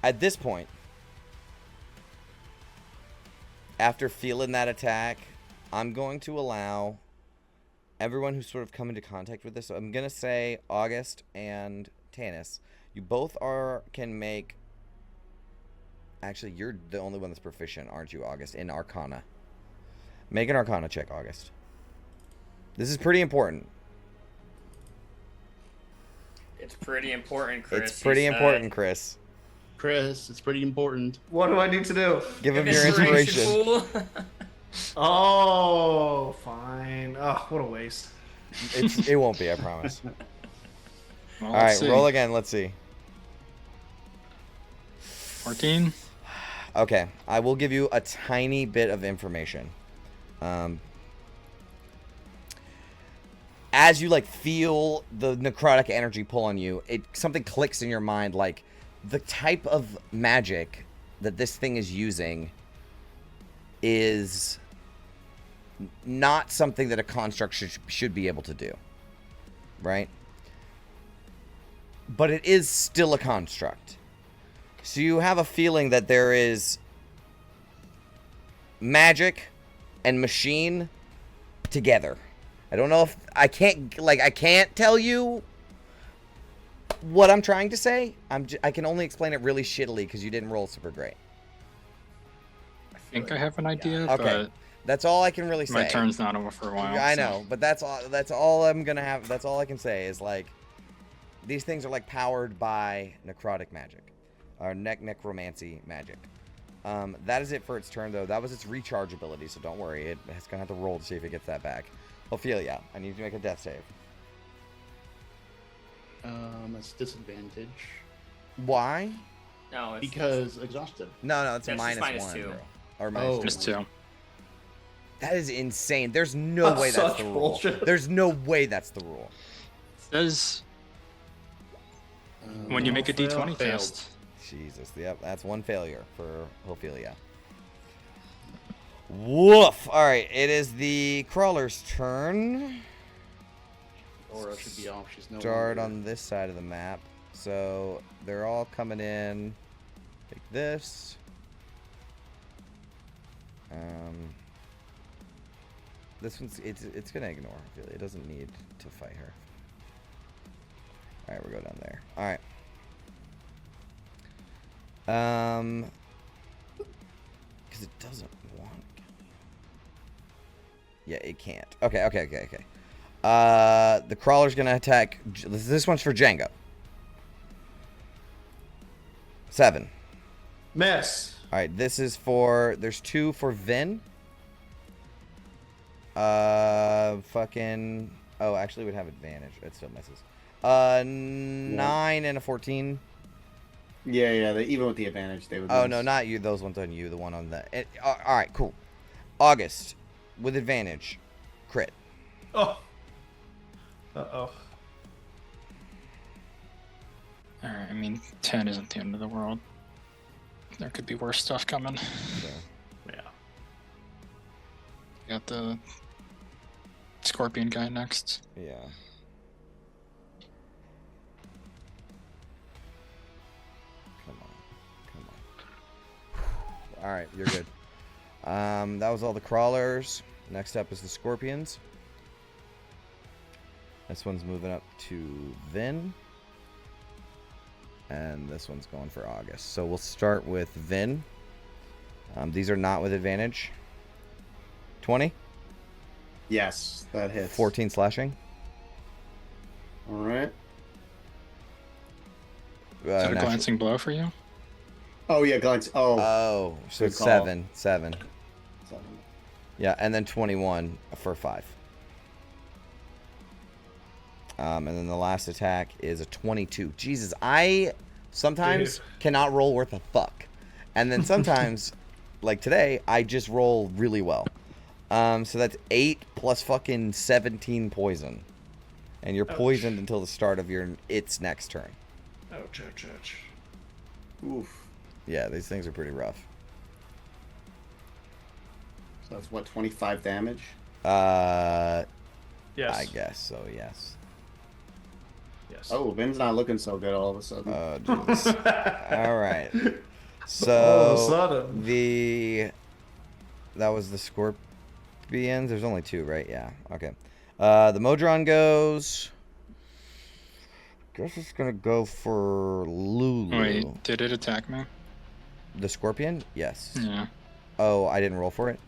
Speaker 2: At this point, after feeling that attack, I'm going to allow everyone who's sort of come into contact with this. I'm gonna say August and Tanis. You both can make. Actually, you're the only one that's proficient, aren't you, August? In Arcana. Make an Arcana check, August. This is pretty important.
Speaker 7: It's pretty important, Chris.
Speaker 2: It's pretty important, Chris.
Speaker 4: Chris, it's pretty important.
Speaker 3: What do I need to do?
Speaker 2: Give him your inspiration.
Speaker 3: Oh, fine. Oh, what a waste.
Speaker 2: It won't be, I promise.
Speaker 5: Well,
Speaker 2: all right, roll again. Let's see.
Speaker 5: 14.
Speaker 2: Okay, I will give you a tiny bit of information. As you feel the necrotic energy pull on you, something clicks in your mind. Like the type of magic that this thing is using is not something that a construct should be able to do, right? But it is still a construct. So you have a feeling that there is magic and machine together. I don't know if I can't tell you what I'm trying to say. I can only explain it really shittily because you didn't roll super great.
Speaker 5: I think I have an idea.
Speaker 2: Okay,
Speaker 5: but
Speaker 2: that's all I can really say.
Speaker 5: my turn's not over for a while.
Speaker 2: I know, but that's all I'm gonna have. That's all I can say is these things are powered by necrotic magic, or necromancy magic. That is it for its turn, though. That was its recharge ability, so don't worry. It's gonna have to roll to see if it gets that back. Ophelia, I need you to make a death save.
Speaker 4: That's disadvantage.
Speaker 2: Why?
Speaker 7: No,
Speaker 4: because exhausted.
Speaker 2: No, it's
Speaker 7: That's
Speaker 2: minus
Speaker 7: minus
Speaker 2: 1.
Speaker 7: 2.
Speaker 2: Bro. Or minus 2.
Speaker 5: Just 2.
Speaker 2: That is insane. There's no way that's the rule.
Speaker 3: Bullshit.
Speaker 2: There's no way that's the rule.
Speaker 5: Says when you make a D20 test.
Speaker 2: Jesus, yep, that's one failure for Ophelia. Woof! Alright, it is the crawler's turn.
Speaker 4: Aura should be off. She's no
Speaker 2: Start
Speaker 4: longer...
Speaker 2: on this side of the map. So they're all coming in. Take this. This one's it's gonna ignore Ophelia. It doesn't need to fight her. Alright, we'll go down there. Alright. Because it doesn't want. Yeah, it can't. Okay. The crawler's gonna attack. This one's for Django. 7.
Speaker 3: Miss.
Speaker 2: All right, this is for. There's 2 for Vin. Fucking. Oh, actually, would have advantage. It still misses. 9 and a 14.
Speaker 6: Yeah. Even with the advantage, they would.
Speaker 2: Oh
Speaker 6: miss.
Speaker 2: no, not you. Those ones on you. The one on the. All right, cool. August with advantage, crit.
Speaker 3: Oh. Uh-oh.
Speaker 5: Alright, I mean, 10 isn't the end of the world. There could be worse stuff coming.
Speaker 2: So,
Speaker 3: Yeah.
Speaker 5: Got the scorpion guy next.
Speaker 2: yeah. All right, you're good. That was all the crawlers. Next up is the scorpions. This one's moving up to Vin. And this one's going for August. So we'll start with Vin. These are not with advantage. 20?
Speaker 6: Yes, that hits.
Speaker 2: 14 slashing.
Speaker 6: All right.
Speaker 5: Is that a
Speaker 2: Natural-
Speaker 5: glancing blow for you?
Speaker 6: Oh yeah, glance. Oh,
Speaker 2: Oh, so
Speaker 6: Good
Speaker 2: it's
Speaker 6: call.
Speaker 2: 7.
Speaker 6: seven.
Speaker 2: Yeah, and then 21 for 5. And then the last attack is a 22. Jesus, I sometimes cannot roll worth a fuck. And then sometimes, like today, I just roll really well. So that's 8 plus fucking 17 poison. And you're poisoned until the start of its next turn.
Speaker 3: Ouch, ouch, ouch.
Speaker 6: Oof.
Speaker 2: Yeah, these things are pretty rough.
Speaker 6: So that's what, 25 damage?
Speaker 2: Yes.
Speaker 3: Yes.
Speaker 2: I guess so, yes.
Speaker 3: Yes.
Speaker 6: Oh, Vin's not looking so good all of a sudden.
Speaker 2: Oh, jeez. All right.
Speaker 3: All of
Speaker 2: So
Speaker 3: a sudden.
Speaker 2: that was the scorpions. There's only 2, right? Yeah. Okay. The Modron goes. Guess it's gonna go for Lulu.
Speaker 5: Wait, did it attack me?
Speaker 2: The scorpion? Yes.
Speaker 5: Yeah,
Speaker 2: Oh, I didn't roll for it.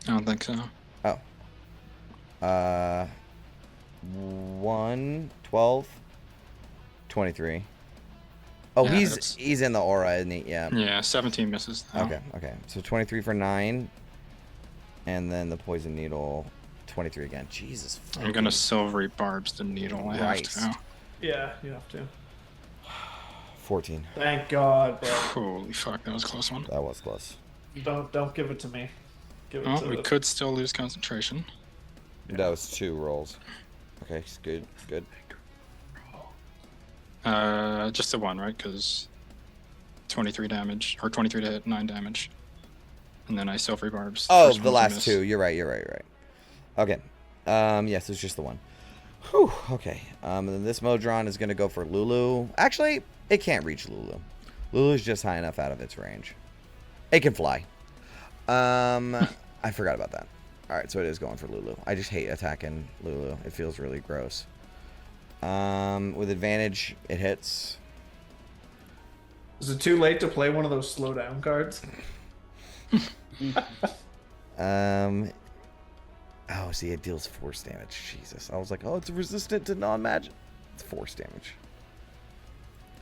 Speaker 5: I don't think so.
Speaker 2: Oh. 1, 12, 23. Oh,
Speaker 5: Yeah,
Speaker 2: he's in the aura, isn't he? Yeah.
Speaker 5: Yeah, 17 misses. Though.
Speaker 2: Okay. So 23 for 9. And then the poison needle, 23 again. Jesus.
Speaker 5: I'm gonna silvery barbs the needle. I have
Speaker 2: Christ.
Speaker 5: to.
Speaker 3: Yeah, you have to.
Speaker 2: 14.
Speaker 3: Thank God, bro.
Speaker 5: Holy fuck, that was a close one.
Speaker 2: That was close.
Speaker 3: Don't give it to me. Give it
Speaker 5: Oh,
Speaker 3: to
Speaker 5: we could still lose concentration.
Speaker 2: That was 2 rolls. Okay, good.
Speaker 5: Just the one, right? Because 23 damage, or 23 to hit, 9 damage. And then I silvery barbs.
Speaker 2: Oh,
Speaker 5: First
Speaker 2: the
Speaker 5: one's a
Speaker 2: last
Speaker 5: miss.
Speaker 2: 2. You're right. Okay. Yes, it's just the one. Whew, okay. And then this Modron is going to go for Lulu. Actually, it can't reach Lulu. Lulu's just high enough out of its range. It can fly. I forgot about that. All right, so it is going for Lulu. I just hate attacking Lulu. It feels really gross. With advantage, it hits.
Speaker 3: Is it too late to play one of those slow down cards?
Speaker 2: Oh, see, it deals force damage. Jesus. I was like, oh, it's resistant to non-magic. It's force damage.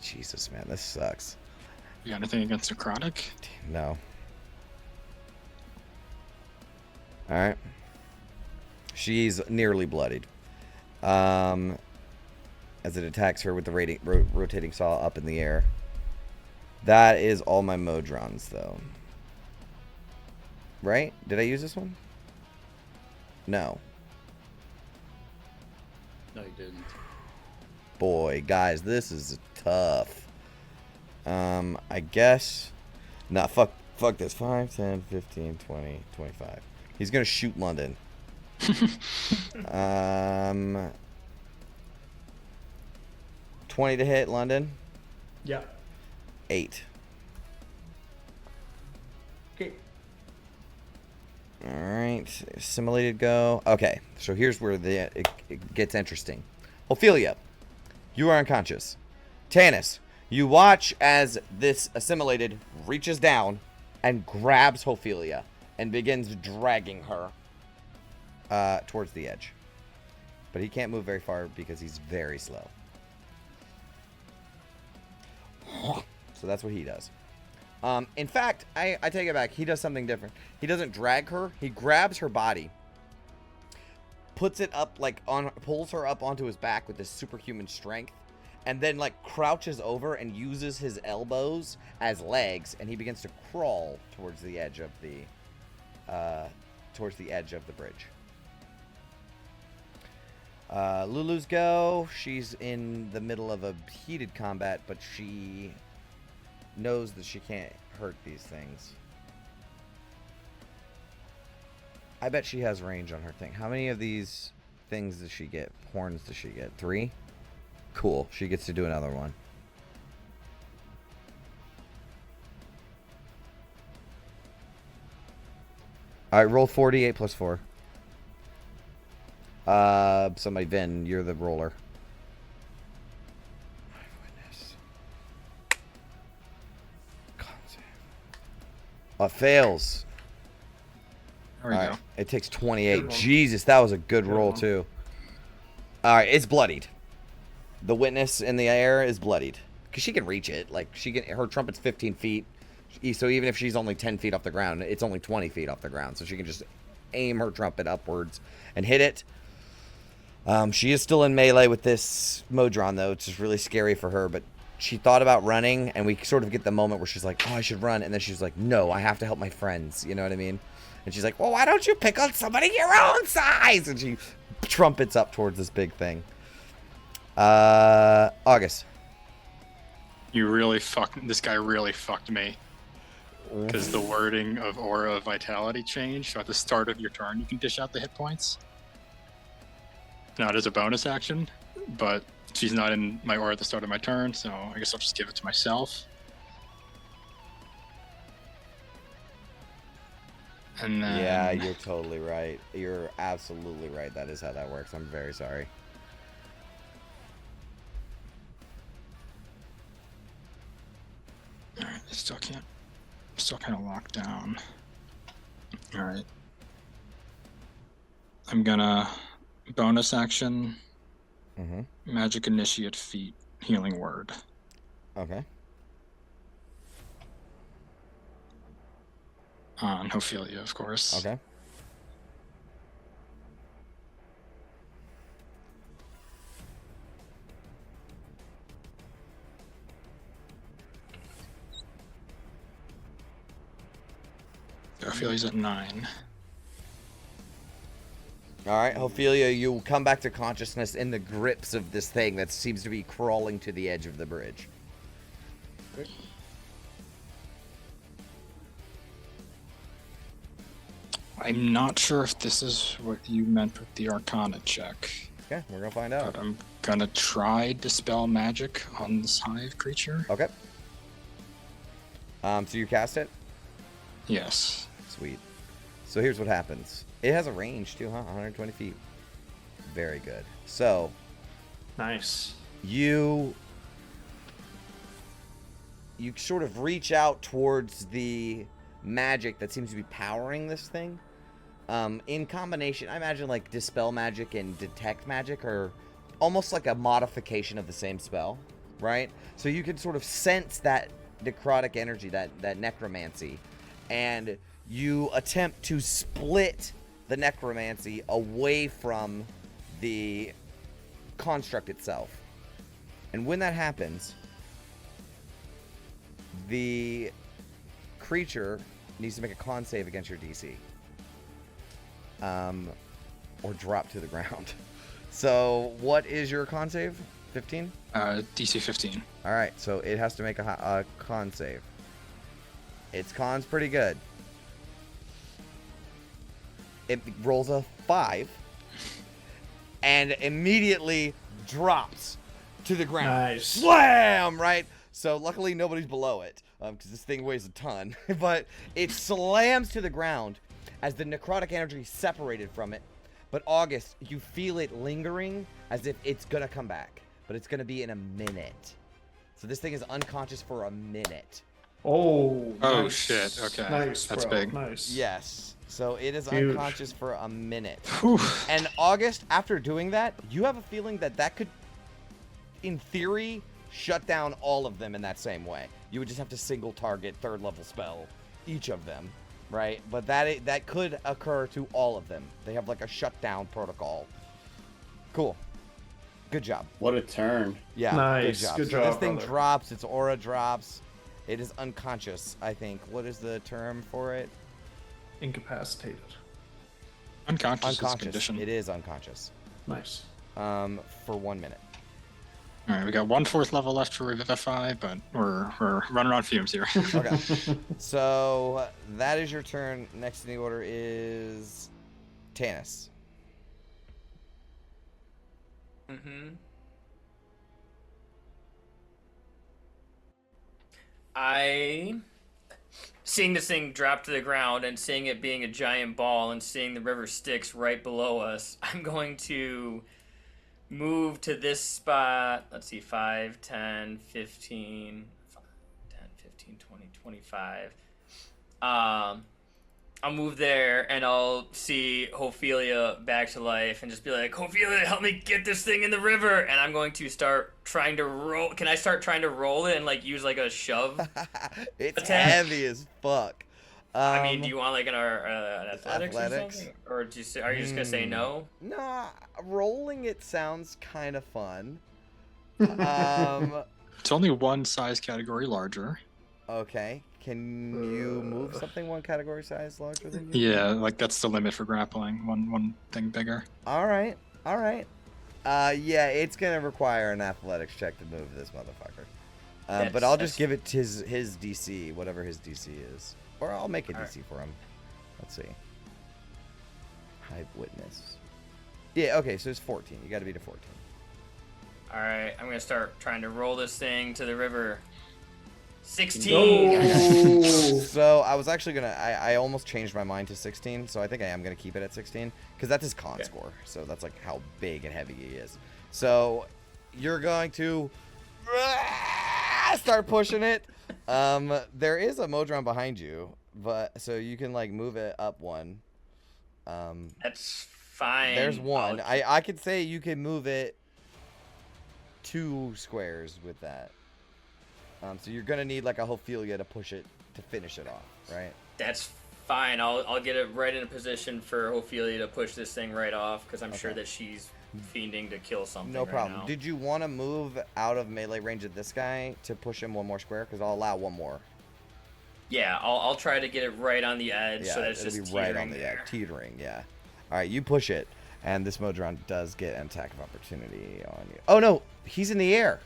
Speaker 2: Jesus, man, this sucks.
Speaker 5: You got anything against necrotic?
Speaker 2: No. Alright. She's nearly bloodied. As it attacks her with the rotating saw up in the air. That is all my Modrons, though. Right? Did I use this one? No.
Speaker 4: No, you didn't.
Speaker 2: Boy, guys, this is tough. I guess... Nah, fuck this. 5, 10, 15, 20, 25. He's gonna shoot London. 20 to hit London.
Speaker 3: Yeah.
Speaker 2: 8.
Speaker 3: Okay.
Speaker 2: Alright, assimilated go. Okay, so here's where it gets interesting. Ophelia, you are unconscious. Tanis, you watch as this assimilated reaches down and grabs Ophelia and begins dragging her towards the edge. But he can't move very far because he's very slow. So that's what he does. In fact, I take it back. He does something different. He doesn't drag her. He grabs her body, puts it up pulls her up onto his back with his superhuman strength, and then crouches over and uses his elbows as legs, and he begins to crawl towards the edge of the bridge. Lulu's go. She's in the middle of a heated combat, but she knows that she can't hurt these things. I bet she has range on her thing. How many of these things does she get? Horns does she get? 3? Cool. She gets to do another one. All right, roll 48 plus 4. Somebody, Vin, you're the roller. My goodness. Fails.
Speaker 5: There we
Speaker 2: All
Speaker 5: go.
Speaker 2: right, it takes 28.
Speaker 3: Good roll.
Speaker 2: Jesus, that was a good roll,
Speaker 3: roll.
Speaker 2: too. All right, it's bloodied. The witness in the air is bloodied. Because she can reach it. Like, her trumpet's 15 feet. So even if she's only 10 feet off the ground, it's only 20 feet off the ground. So she can just aim her trumpet upwards and hit it. She is still in melee with this Modron, though. It's just really scary for her. But she thought about running, and we sort of get the moment where she's like, oh, I should run. And then she's like, no, I have to help my friends. You know what I mean? And she's like, well, why don't you pick on somebody your own size? And she trumpets up towards this big thing. August.
Speaker 5: This guy really fucked me. Because the wording of Aura of Vitality changed. So at the start of your turn, you can dish out the hit points. Not as a bonus action, but she's not in my aura at the start of my turn, so I guess I'll just give it to myself. And then...
Speaker 2: Yeah, you're totally right. You're absolutely right. That is how that works. I'm very sorry.
Speaker 5: Alright, still kind of locked down. Alright. I'm gonna bonus action, Magic Initiate Feat, Healing Word.
Speaker 2: Okay.
Speaker 5: On Ophelia, of course.
Speaker 2: Okay.
Speaker 5: Ophelia's at 9.
Speaker 2: All right, Ophelia, you come back to consciousness in the grips of this thing that seems to be crawling to the edge of the bridge.
Speaker 5: I'm not sure if this is what you meant with the Arcana check.
Speaker 2: Okay, we're gonna find out.
Speaker 5: But I'm gonna try Dispel Magic on this hive creature.
Speaker 2: Okay. So you cast it?
Speaker 5: Yes.
Speaker 2: Sweet. So here's what happens. It has a range too, huh? 120 feet. Very good. So
Speaker 3: Nice.
Speaker 2: you sort of reach out towards the magic that seems to be powering this thing. In combination, I imagine like Dispel Magic and Detect Magic are almost like a modification of the same spell, right? So you can sort of sense that necrotic energy, that necromancy, and you attempt to split the necromancy away from the construct itself. And when that happens, the creature needs to make a con save against your DC. Or drop to the ground. So what is your con save? 15?
Speaker 5: DC 15.
Speaker 2: All right, so it has to make a con save. Its con's pretty good. It rolls a 5 and immediately drops to the ground.
Speaker 3: Nice.
Speaker 2: Slam! Right? So luckily nobody's below it, because this thing weighs a ton. But it slams to the ground as the necrotic energy separated from it. But August, you feel it lingering as if it's gonna come back, but it's gonna be in a minute. So this thing is unconscious for a minute.
Speaker 3: Oh.
Speaker 5: Oh,
Speaker 3: Nice.
Speaker 5: shit, okay.
Speaker 3: Nice,
Speaker 5: That's
Speaker 3: bro.
Speaker 5: big.
Speaker 3: Nice.
Speaker 2: Yes. So it is
Speaker 3: Huge.
Speaker 2: unconscious for a minute.
Speaker 5: Whew.
Speaker 2: And August, after doing that, you have a feeling that could, in theory, shut down all of them in that same way. You would just have to single target 3rd level spell each of them, right? But that could occur to all of them. They have like a shutdown protocol. Cool. Good job.
Speaker 6: What a turn.
Speaker 2: Yeah.
Speaker 3: Nice.
Speaker 2: Good job.
Speaker 3: Good
Speaker 2: So this
Speaker 3: job,
Speaker 2: thing
Speaker 3: brother.
Speaker 2: drops. Its aura drops. It is unconscious, I think. What is the term for it?
Speaker 3: Incapacitated.
Speaker 5: Unconscious is a
Speaker 2: Unconscious.
Speaker 5: condition.
Speaker 2: It is unconscious.
Speaker 3: Nice.
Speaker 2: For 1 minute.
Speaker 5: All right, we got 1 4th level left for Revivify, but we're running on fumes here.
Speaker 2: Okay. So that is your turn. Next in the order is Tanis.
Speaker 7: seeing this thing drop to the ground and seeing it being a giant ball and seeing the river Styx right below us, I'm going to move to this spot. Let's see, 5, 10, 15, 10, 15, 20, 25. I'll move there and I'll see Ophelia back to life and just be like, Ophelia, help me get this thing in the river. And I'm going to start trying to roll. Can I start trying to roll it and like use like a shove?
Speaker 2: It's
Speaker 7: attack?
Speaker 2: heavy as fuck.
Speaker 7: I mean, do you want like an athletics or something? Or are you just gonna say no?
Speaker 2: No, rolling it sounds kind of fun.
Speaker 5: It's only one size category larger.
Speaker 2: Okay. Can you move something one category size larger than you?
Speaker 5: Yeah, like that's the limit for grappling. One thing bigger.
Speaker 2: All right. Yeah, it's gonna require an athletics check to move this motherfucker. But I'll just give it his DC, whatever his DC is, or I'll make a DC for him. Let's see. Hive witness. Yeah. Okay. So it's 14. You got to beat a 14.
Speaker 7: All right. I'm gonna start trying to roll this thing to the river. 16.
Speaker 3: No.
Speaker 2: So I was actually gonna. I almost changed my mind to 16. So I think I am gonna keep it at 16 because that's his con score. So that's like how big and heavy he is. So you're going to start pushing it. There is a Modron behind you, but so you can like move it up one.
Speaker 7: That's fine.
Speaker 2: There's one. I could say you can move it 2 squares with that. So you're gonna need like a Ophelia to push it to finish it off, right?
Speaker 7: That's fine. I'll get it right in a position for Ophelia to push this thing right off because I'm sure that she's fiending to kill something.
Speaker 2: No problem.
Speaker 7: Right now.
Speaker 2: Did you want to move out of melee range of this guy to push him one more square? Because I'll allow one more.
Speaker 7: Yeah, I'll try to get it right on the edge so that it's
Speaker 2: it'll
Speaker 7: just
Speaker 2: be right on the edge, teetering. Yeah. All right, you push it, and this Modron does get an attack of opportunity on you. Oh no, he's in the air.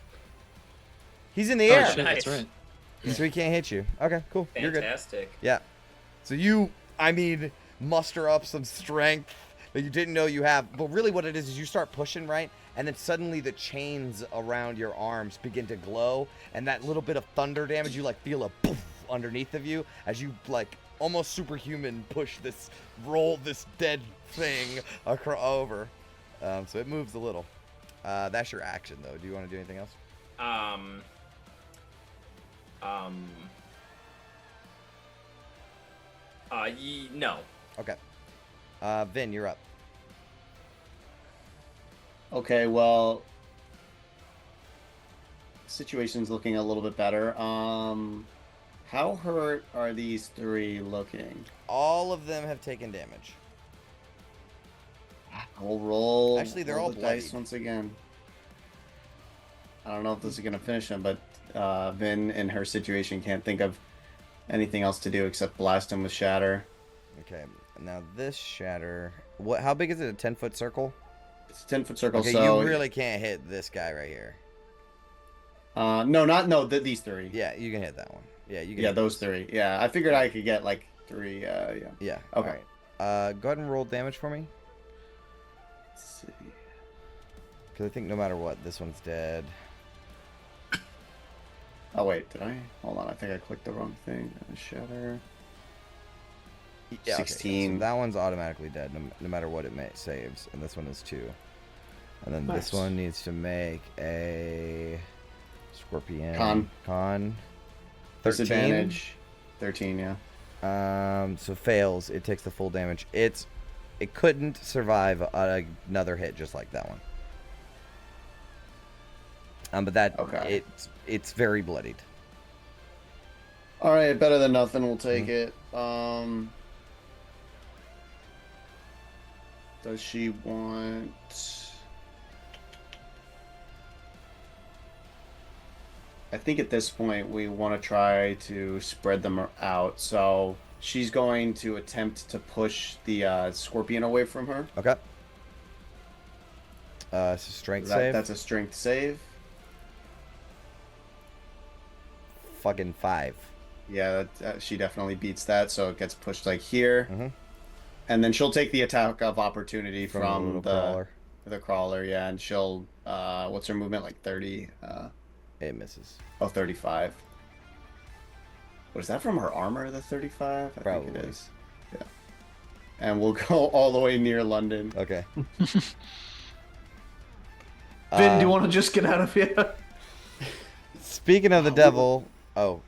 Speaker 2: He's in the air.
Speaker 5: Shit, that's right.
Speaker 2: So he can't hit you. Okay, cool. You're good.
Speaker 7: Fantastic.
Speaker 2: Yeah. So you, muster up some strength that you didn't know you have. But really what it is you start pushing, right? And then suddenly the chains around your arms begin to glow. And that little bit of thunder damage, you like feel a poof underneath of you as you like almost superhuman push this, roll this dead thing over. So it moves a little. That's your action though. Do you want to do anything else?
Speaker 7: No.
Speaker 2: Okay. Vin, you're up.
Speaker 6: Okay, well, situation's looking a little bit better. How hurt are these 3 looking?
Speaker 2: All of them have taken damage.
Speaker 6: I'll roll.
Speaker 2: Actually, they're
Speaker 6: roll
Speaker 2: all
Speaker 6: the dice
Speaker 2: bloodied.
Speaker 6: once again. I don't know if this is gonna finish him, but Vin in her situation can't think of anything else to do except blast him with shatter.
Speaker 2: Okay, now this shatter. What? How big is it? A 10-foot circle?
Speaker 6: It's a 10-foot circle,
Speaker 2: Okay,
Speaker 6: so
Speaker 2: you really can't hit this guy right here.
Speaker 6: These 3.
Speaker 2: Yeah, you can hit that one. Yeah, you can.
Speaker 6: Yeah,
Speaker 2: hit
Speaker 6: those 3. Yeah, I figured I could get like 3. Yeah.
Speaker 2: Yeah.
Speaker 6: Okay.
Speaker 2: All right. Go ahead and roll damage for me.
Speaker 6: Let's see.
Speaker 2: Because I think no matter what, this one's dead.
Speaker 6: Oh wait, did I? Hold on, I think I clicked the wrong thing. Shatter.
Speaker 2: Yeah,
Speaker 6: 16.
Speaker 2: Okay, so that one's automatically dead, no matter what it saves, and this one is 2. And then this
Speaker 3: Nice.
Speaker 2: one needs to make a scorpion
Speaker 6: Con.
Speaker 2: 13.
Speaker 6: Disadvantage. 13, yeah.
Speaker 2: So fails. It takes the full damage. It couldn't survive another hit just like that one. But that it's very bloodied.
Speaker 6: All right, better than nothing. We'll take it. Does she want? I think at this point we want to try to spread them out. So she's going to attempt to push the scorpion away from her.
Speaker 2: Okay. It's a strength save.
Speaker 6: That's a strength save.
Speaker 2: Fucking 5.
Speaker 6: Yeah, she definitely beats that. So it gets pushed like here.
Speaker 2: Mhm.
Speaker 6: And then she'll take the attack of opportunity from
Speaker 2: the crawler.
Speaker 6: The crawler, yeah, and she'll what's her movement, like 30?
Speaker 2: It misses.
Speaker 6: 35. What is that from her armor, the 35? I
Speaker 2: Probably.
Speaker 6: think it is. Yeah. And we'll go all the way near London.
Speaker 2: Okay.
Speaker 3: Vin, do you want to just get out of here?
Speaker 2: Speaking of the devil... Oh,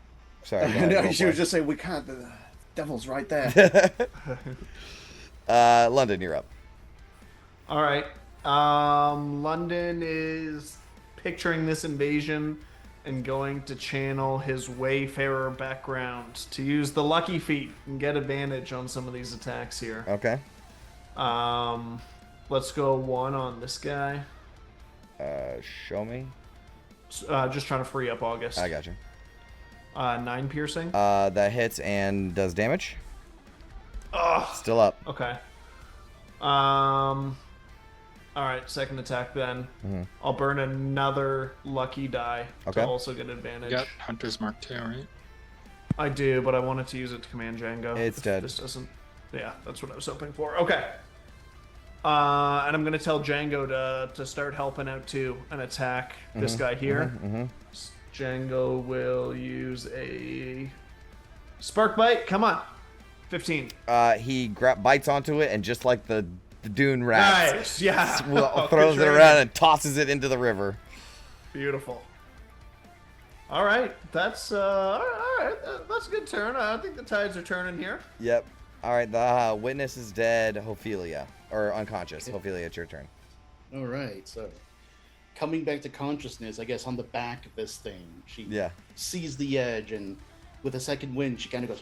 Speaker 2: sorry. go ahead,
Speaker 6: No,
Speaker 2: roll
Speaker 6: she was
Speaker 2: play.
Speaker 6: just saying, we can't... The devil's right there.
Speaker 2: London, you're up.
Speaker 3: All right. London is picturing this invasion and going to channel his Wayfarer background to use the lucky feat and get advantage on some of these attacks here.
Speaker 2: Okay.
Speaker 3: Let's go 1 on this guy.
Speaker 2: Show me.
Speaker 3: Just trying to free up August.
Speaker 2: I got you.
Speaker 3: 9 piercing.
Speaker 2: That hits and does damage.
Speaker 3: Ugh.
Speaker 2: Still up.
Speaker 3: Okay. All right, second attack then.
Speaker 2: Mm-hmm.
Speaker 3: I'll burn another lucky die
Speaker 2: Okay.
Speaker 3: to also get advantage.
Speaker 5: You got Hunter's Mark too, right?
Speaker 3: I do, but I wanted to use it to command Django.
Speaker 2: It's
Speaker 3: if
Speaker 2: dead.
Speaker 3: This doesn't. Yeah, that's what I was hoping for. Okay. And I'm gonna tell Django to start helping out too and attack this guy here. Django will use a spark bite. Come on, 15.
Speaker 2: He bites onto it and just like the dune rats,
Speaker 3: Nice, yeah.
Speaker 2: throws
Speaker 3: Good
Speaker 2: it
Speaker 3: training.
Speaker 2: around and tosses it into the river.
Speaker 3: Beautiful. All right, that's all right. That's a good turn. I think the tides are turning here.
Speaker 2: Yep. All right. The witness is dead. Ophelia, or unconscious. Ophelia, it's your turn.
Speaker 4: All right, so coming back to consciousness, I guess on the back of this thing, she sees the edge, and with a second wind, she kind of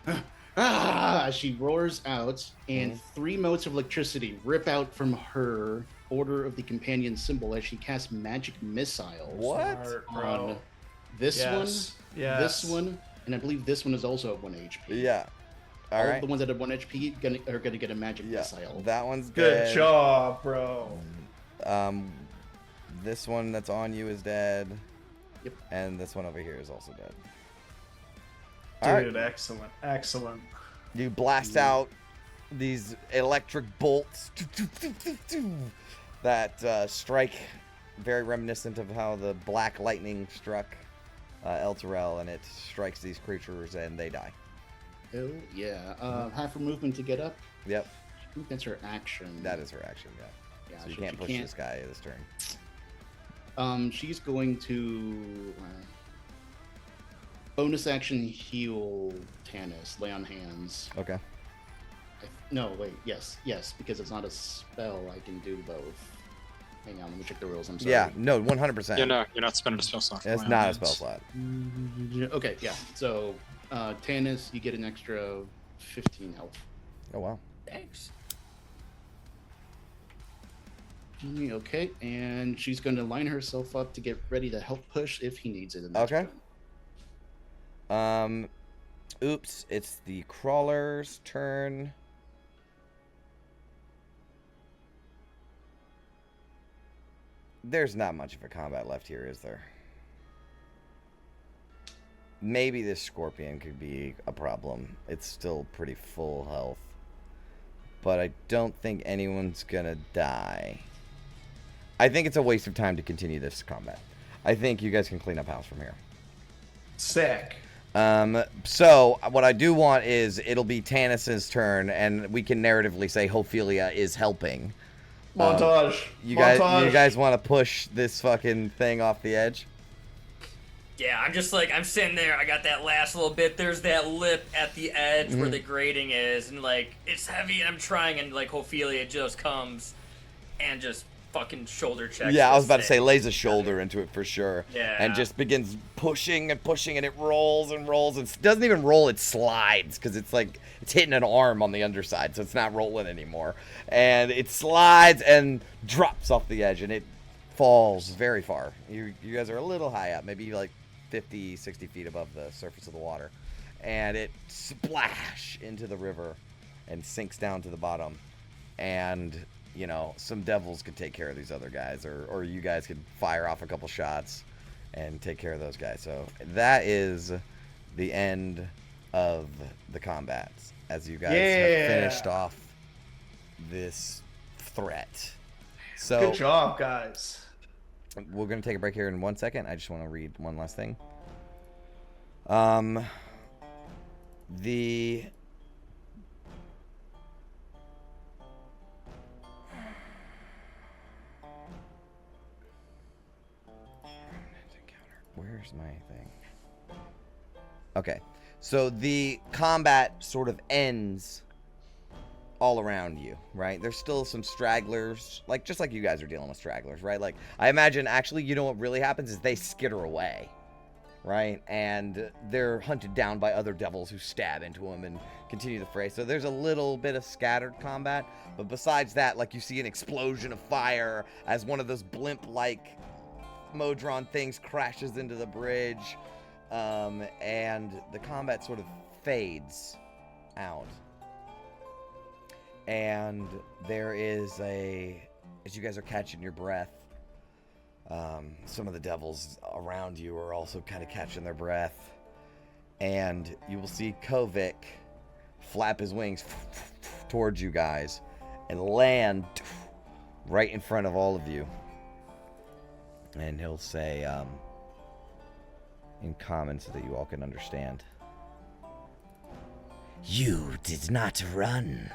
Speaker 4: goes, as she roars out, and 3 motes of electricity rip out from her Order of the Companion symbol as she casts magic missiles.
Speaker 2: What?
Speaker 4: On this one,
Speaker 3: Yes.
Speaker 4: this one, and I believe this one is also at 1 HP.
Speaker 2: Yeah.
Speaker 4: All
Speaker 2: All
Speaker 4: of
Speaker 2: right.
Speaker 4: the ones that are 1 HP are gonna get a magic missile.
Speaker 2: That one's
Speaker 3: Good
Speaker 2: dead.
Speaker 3: job, bro.
Speaker 2: This one that's on you is dead.
Speaker 4: Yep.
Speaker 2: And this one over here is also dead. All right.
Speaker 3: Dude, excellent, excellent.
Speaker 2: You blast out these electric bolts that strike, very reminiscent of how the black lightning struck El Terrell, and it strikes these creatures and they die.
Speaker 4: Hell yeah. Half her movement to get up.
Speaker 2: Yep.
Speaker 4: I think that's her action.
Speaker 2: That is her action, yeah.
Speaker 4: Yeah,
Speaker 2: So you
Speaker 4: so
Speaker 2: can't
Speaker 4: she
Speaker 2: push
Speaker 4: can't-
Speaker 2: this guy this turn.
Speaker 4: She's going to bonus action heal Tanis, lay on hands.
Speaker 2: Okay.
Speaker 4: No, wait, yes, because it's not a spell. I can do both. Hang on, let me check the rules. I'm sorry.
Speaker 2: Yeah, no, 100%.
Speaker 5: Yeah, no, you're not spending a spell slot. for
Speaker 2: It's
Speaker 5: Lay on
Speaker 2: not a
Speaker 5: Hands.
Speaker 2: spell slot.
Speaker 4: Okay, yeah. So, Tanis, you get an extra 15 health.
Speaker 2: Oh, wow.
Speaker 7: Thanks.
Speaker 4: Okay, and she's going to line herself up to get ready to help push if he needs it. In that
Speaker 2: Okay.
Speaker 4: turn.
Speaker 2: Oops, it's the crawler's turn. There's not much of a combat left here, is there? Maybe this scorpion could be a problem. It's still pretty full health. But I don't think anyone's gonna die. I think it's a waste of time to continue this combat. I think you guys can clean up house from here.
Speaker 3: Sick.
Speaker 2: So what I do want is it'll be Tanis's turn, and we can narratively say Ophelia is helping.
Speaker 3: Montage.
Speaker 2: You
Speaker 3: Montage.
Speaker 2: guys want to push this fucking thing off the edge?
Speaker 7: Yeah, I'm just like, I'm sitting there, I got that last little bit, there's that lip at the edge where the grating is, and like, it's heavy, and I'm trying, and like, Ophelia just comes and just fucking shoulder checks.
Speaker 2: Yeah, I was
Speaker 7: this
Speaker 2: about to say
Speaker 7: thing.
Speaker 2: lays a shoulder into it for sure.
Speaker 7: Yeah.
Speaker 2: And just begins pushing and pushing, and it rolls and rolls. It doesn't even roll, it slides, because it's like, it's hitting an arm on the underside, so it's not rolling anymore. And it slides and drops off the edge, and it falls very far. You guys are a little high up, maybe like 50, 60 feet above the surface of the water. And it splash into the river and sinks down to the bottom. And, you know, some devils could take care of these other guys, or you guys could fire off a couple shots and take care of those guys. So that is the end of the combats, as you guys have finished off this threat. So
Speaker 3: Good job, guys.
Speaker 2: we're going to take a break here in 1 second. I just want to read one last thing. The where's my thing? Okay, so the combat sort of ends all around you, right? There's still some stragglers, like just like you guys are dealing with stragglers, right? Like I imagine actually, you know what really happens is they skitter away, right? And they're hunted down by other devils who stab into them and continue the fray. So there's a little bit of scattered combat, but besides that, like you see an explosion of fire as one of those blimp-like Modron things crashes into the bridge, and the combat sort of fades out. And there is as you guys are catching your breath, some of the devils around you are also kind of catching their breath. And you will see Kovic flap his wings towards you guys and land right in front of all of you. And he'll say, in common so that you all can understand, "You did not run."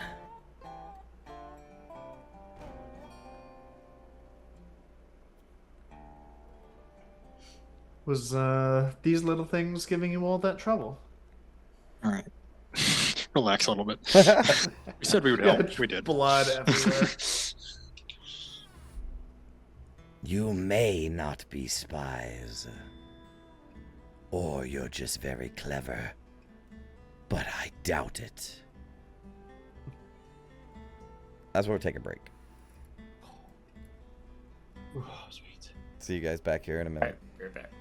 Speaker 3: Was these little things giving you all that trouble?
Speaker 5: All right. Relax a little bit. We said we would
Speaker 3: Yeah,
Speaker 5: help. We did.
Speaker 3: Blood everywhere.
Speaker 2: You may not be spies, or you're just very clever, but I doubt it. That's where we'll take a break.
Speaker 4: Oh, sweet.
Speaker 2: See you guys back here in a minute.
Speaker 7: Alright, be right back.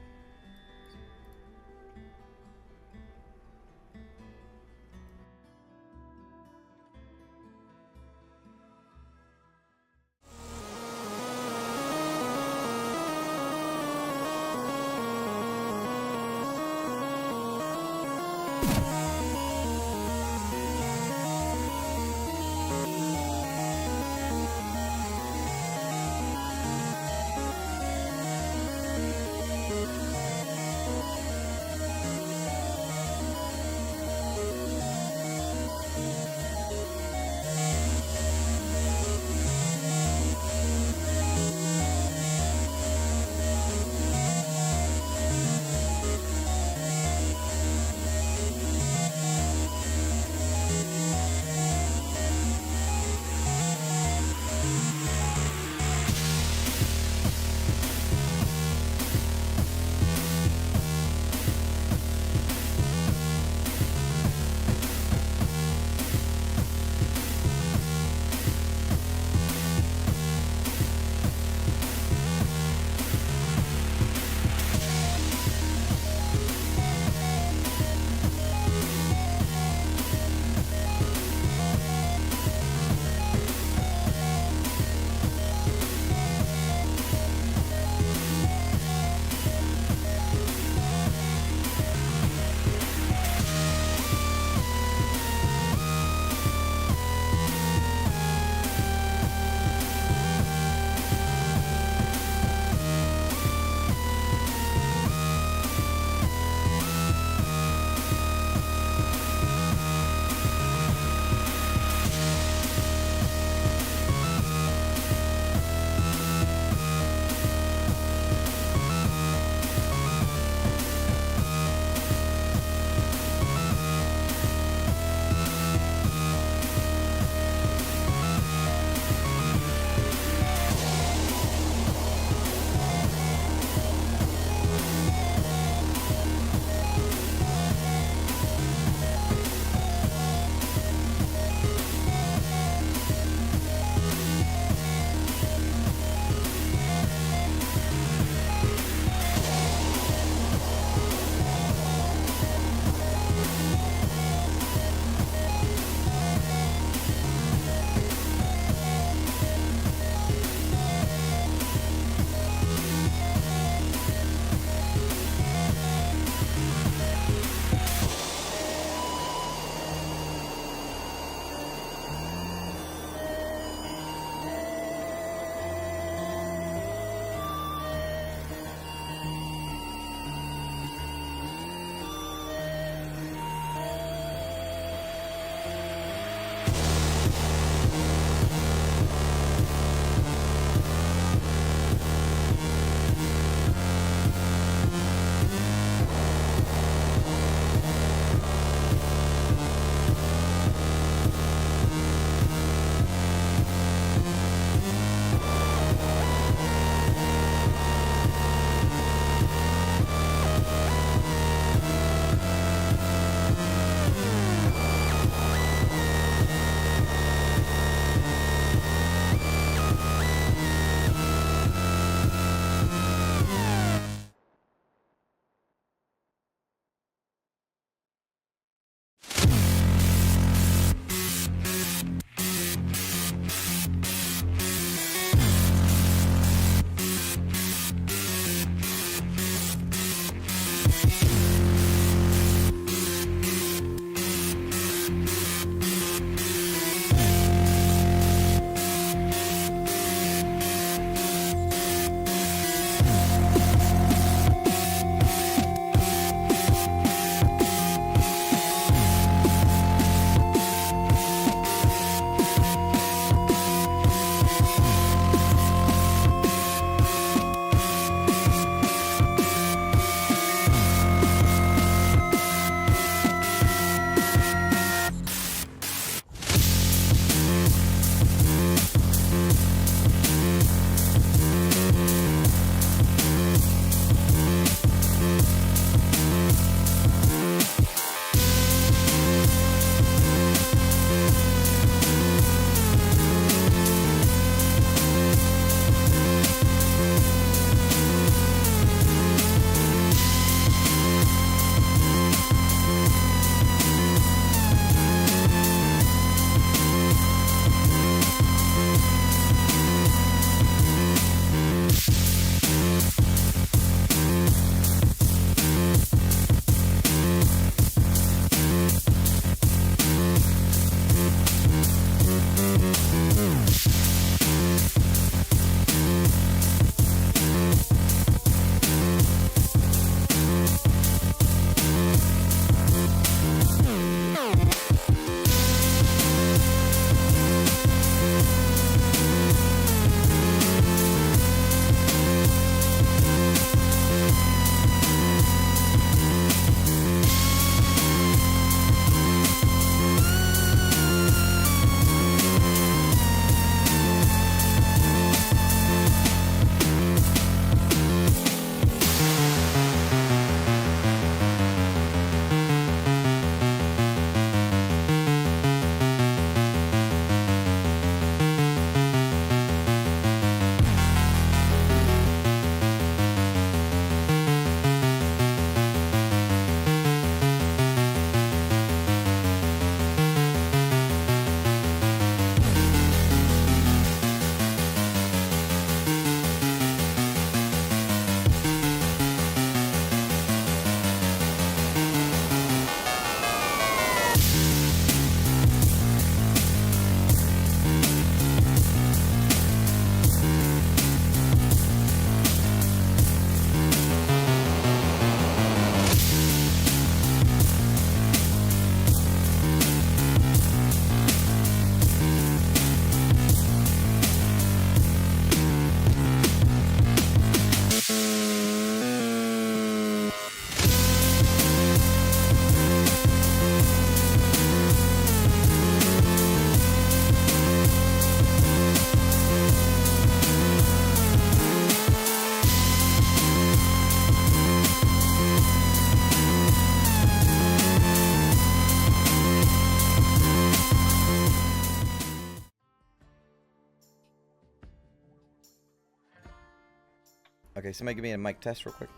Speaker 2: Okay, somebody give me a mic test real quick.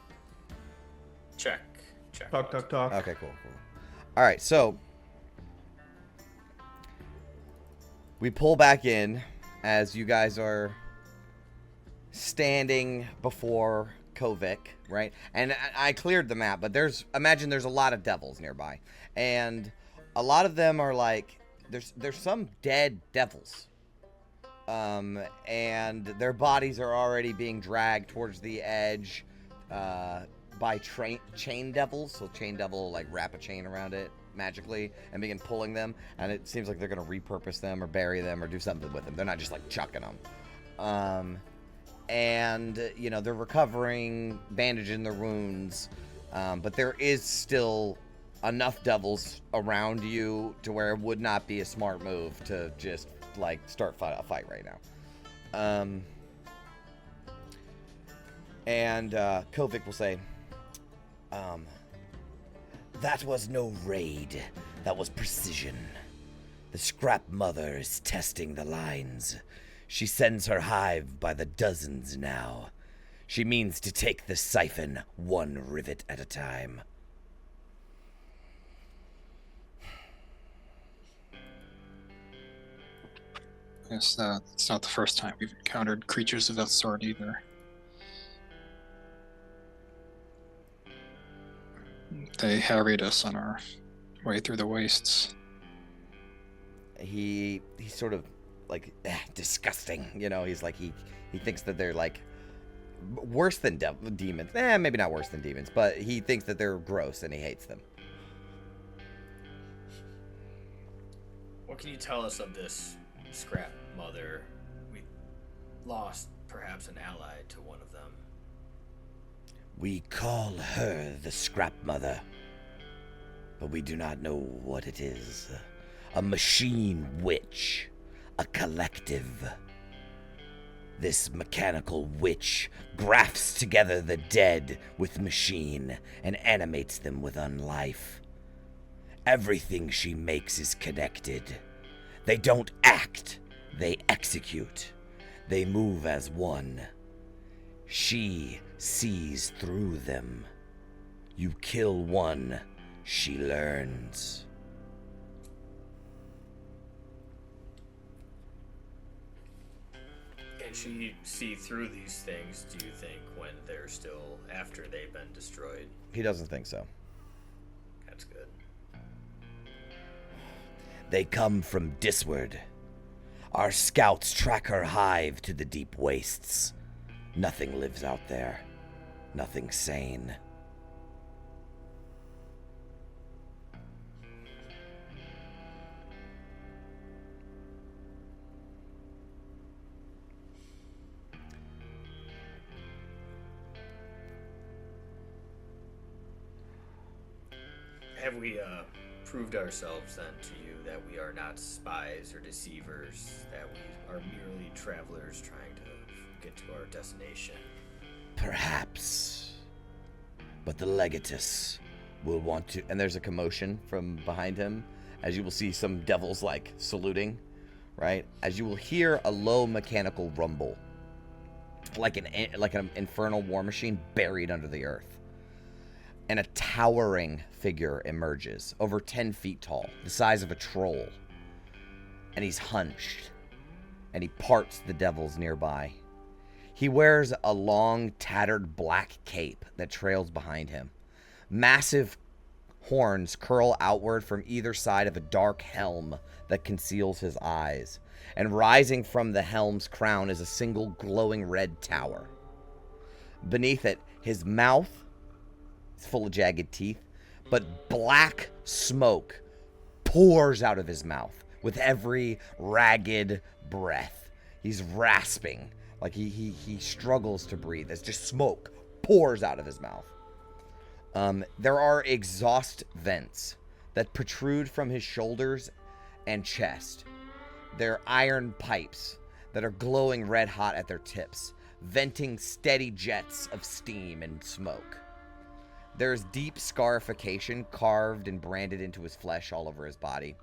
Speaker 7: Check.
Speaker 3: Talk.
Speaker 2: Okay, cool. All right, so we pull back in as you guys are standing before Kovik, right? And I cleared the map, but imagine there's a lot of devils nearby, and a lot of them are like there's some dead devils, and their bodies are already being dragged towards the edge by chain devils. So chain devil will like wrap a chain around it magically and begin pulling them, and it seems like they're gonna repurpose them or bury them or do something with them. They're not just like chucking them. And you know, they're recovering, bandaging their wounds, but there is still enough devils around you to where it would not be a smart move to just like start a fight right now. And Kovik will say, that was no raid, that was precision. The scrap mother is testing the lines. She sends her hive by the dozens now. She means to take the siphon one rivet at a time.
Speaker 5: Yes, it's not the first time we've encountered creatures of that sort either. They harried us on our way through the wastes.
Speaker 2: He's sort of like disgusting, you know. He's like he thinks that they're like worse than demons. Maybe not worse than demons, but he thinks that they're gross and he hates them.
Speaker 7: What can you tell us of this scrap mother? We lost perhaps an ally to one of them.
Speaker 2: We call her the Scrap Mother, but we do not know what it is. A machine witch, a collective. This mechanical witch grafts together the dead with machine and animates them with unlife. Everything she makes is connected. They don't act, they execute. They move as one. She sees through them. You kill one, she learns.
Speaker 7: Can she see through these things, do you think, when they're still after they've been destroyed?
Speaker 2: He doesn't think so.
Speaker 7: That's good.
Speaker 2: They come from Disward. Our scouts track her hive to the deep wastes. Nothing lives out there. Nothing sane.
Speaker 7: Have we proved ourselves then to you that we are not spies or deceivers, that we are merely travelers trying to get to our destination?
Speaker 2: Perhaps. But the Legatus will want to... And there's a commotion from behind him, as you will see some devils, like, saluting, right? As you will hear a low mechanical rumble, like an infernal war machine buried under the earth. And a towering figure emerges, over 10 feet tall, the size of a troll. And he's hunched, and he parts the devils nearby. He wears a long, tattered black cape that trails behind him. Massive horns curl outward from either side of a dark helm that conceals his eyes. And rising from the helm's crown is a single glowing red tower. Beneath it, his mouth is full of jagged teeth, but black smoke pours out of his mouth with every ragged breath. He's rasping, like he struggles to breathe as just smoke pours out of his mouth. There are exhaust vents that protrude from his shoulders and chest. They're iron pipes that are glowing red hot at their tips, venting steady jets of steam and smoke. There's deep scarification carved and branded into his flesh all over his body.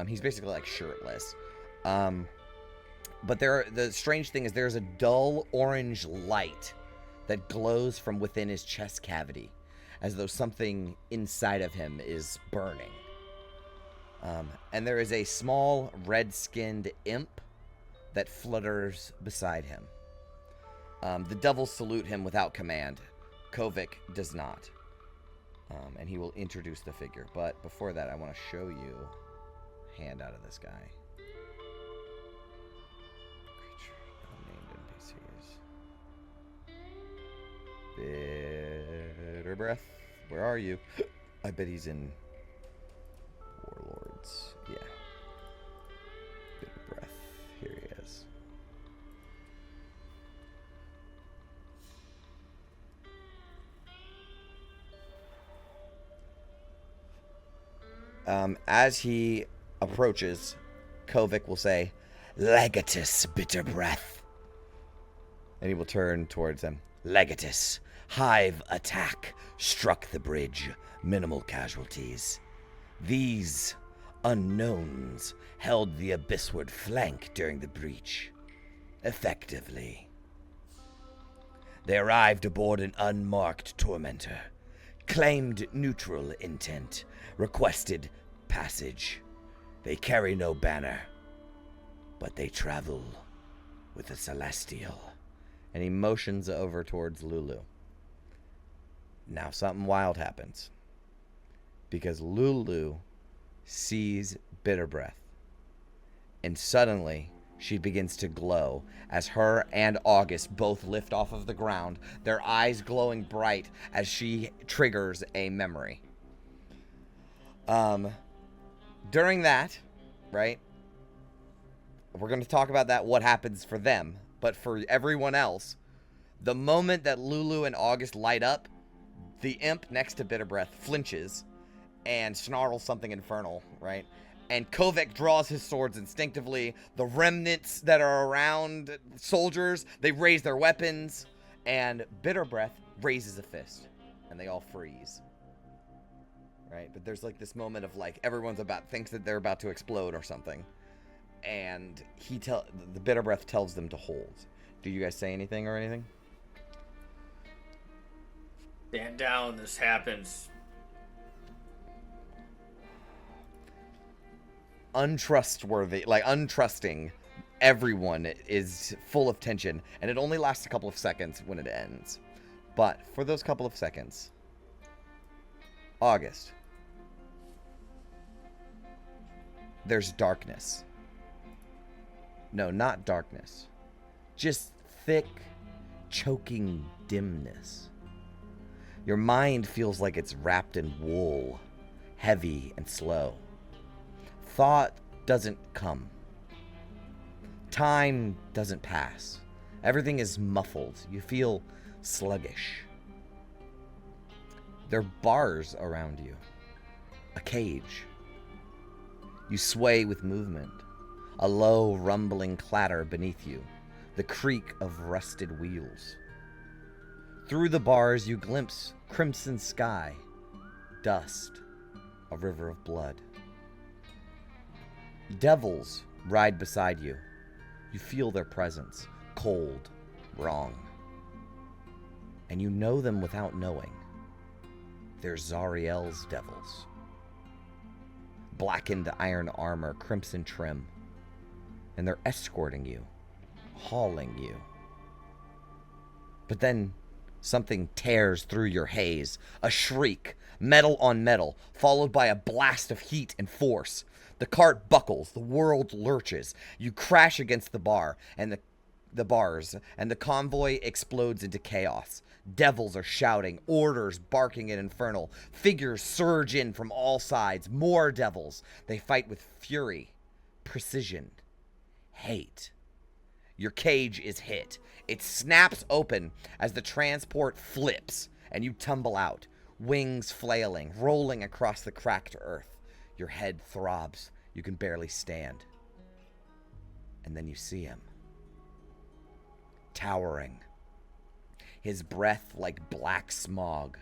Speaker 2: He's basically like shirtless. But the strange thing is there's a dull orange light that glows from within his chest cavity, as though something inside of him is burning. And there is a small red-skinned imp that flutters beside him. The devils salute him without command. Kovic does not. And he will introduce the figure. But before that, I want to show you a handout of this guy. Bitter Breath. Where are you? I bet he's in Warlords. Yeah. Bitter Breath. Here he is. As he approaches, Kovic will say, "Legatus, Bitter Breath." And he will turn towards him. "Legatus, hive attack struck the bridge. Minimal casualties. These unknowns held the abyssward flank during the breach. Effectively. They arrived aboard an unmarked tormentor. Claimed neutral intent. Requested passage. They carry no banner, but they travel with a celestial." And he motions over towards Lulu. Now something wild happens. because Lulu sees Bitter Breath, and suddenly she begins to glow as her and August both lift off of the ground, their eyes glowing bright as she triggers a memory. During that, right, we're going to talk about that, what happens for them, but for everyone else, the moment that Lulu and August light up, the imp next to Bitter Breath flinches and snarls something infernal, right? And Kovac draws his swords instinctively. The remnants that are around soldiers, they raise their weapons, and Bitter Breath raises a fist, and they all freeze. Right? But there's like this moment of like everyone's thinks that they're about to explode or something, and the Bitter Breath tells them to hold. Do you guys say anything or anything?
Speaker 7: Stand down. This happens.
Speaker 2: Untrusting. Everyone is full of tension, and it only lasts a couple of seconds when it ends. But for those couple of seconds, August, there's darkness. No, not darkness. Just thick, choking dimness. Your mind feels like it's wrapped in wool, heavy and slow. Thought doesn't come. Time doesn't pass. Everything is muffled. You feel sluggish. There are bars around you. A cage. You sway with movement. A low, rumbling clatter beneath you. The creak of rusted wheels. Through the bars you glimpse crimson sky. Dust. A river of blood. Devils ride beside you. You feel their presence. Cold. Wrong. And you know them without knowing. They're Zariel's devils. Blackened iron armor, crimson trim. And they're escorting you. Hauling you. But then something tears through your haze. A shriek. Metal on metal. Followed by a blast of heat and force. The cart buckles, the world lurches. You crash against the bars, and the convoy explodes into chaos. Devils are shouting, orders barking at Infernal. Figures surge in from all sides, more devils. They fight with fury, precision, hate. Your cage is hit. It snaps open as the transport flips, and you tumble out, wings flailing, rolling across the cracked earth. Your head throbs. You can barely stand. And then you see him. Towering. His breath like black smog.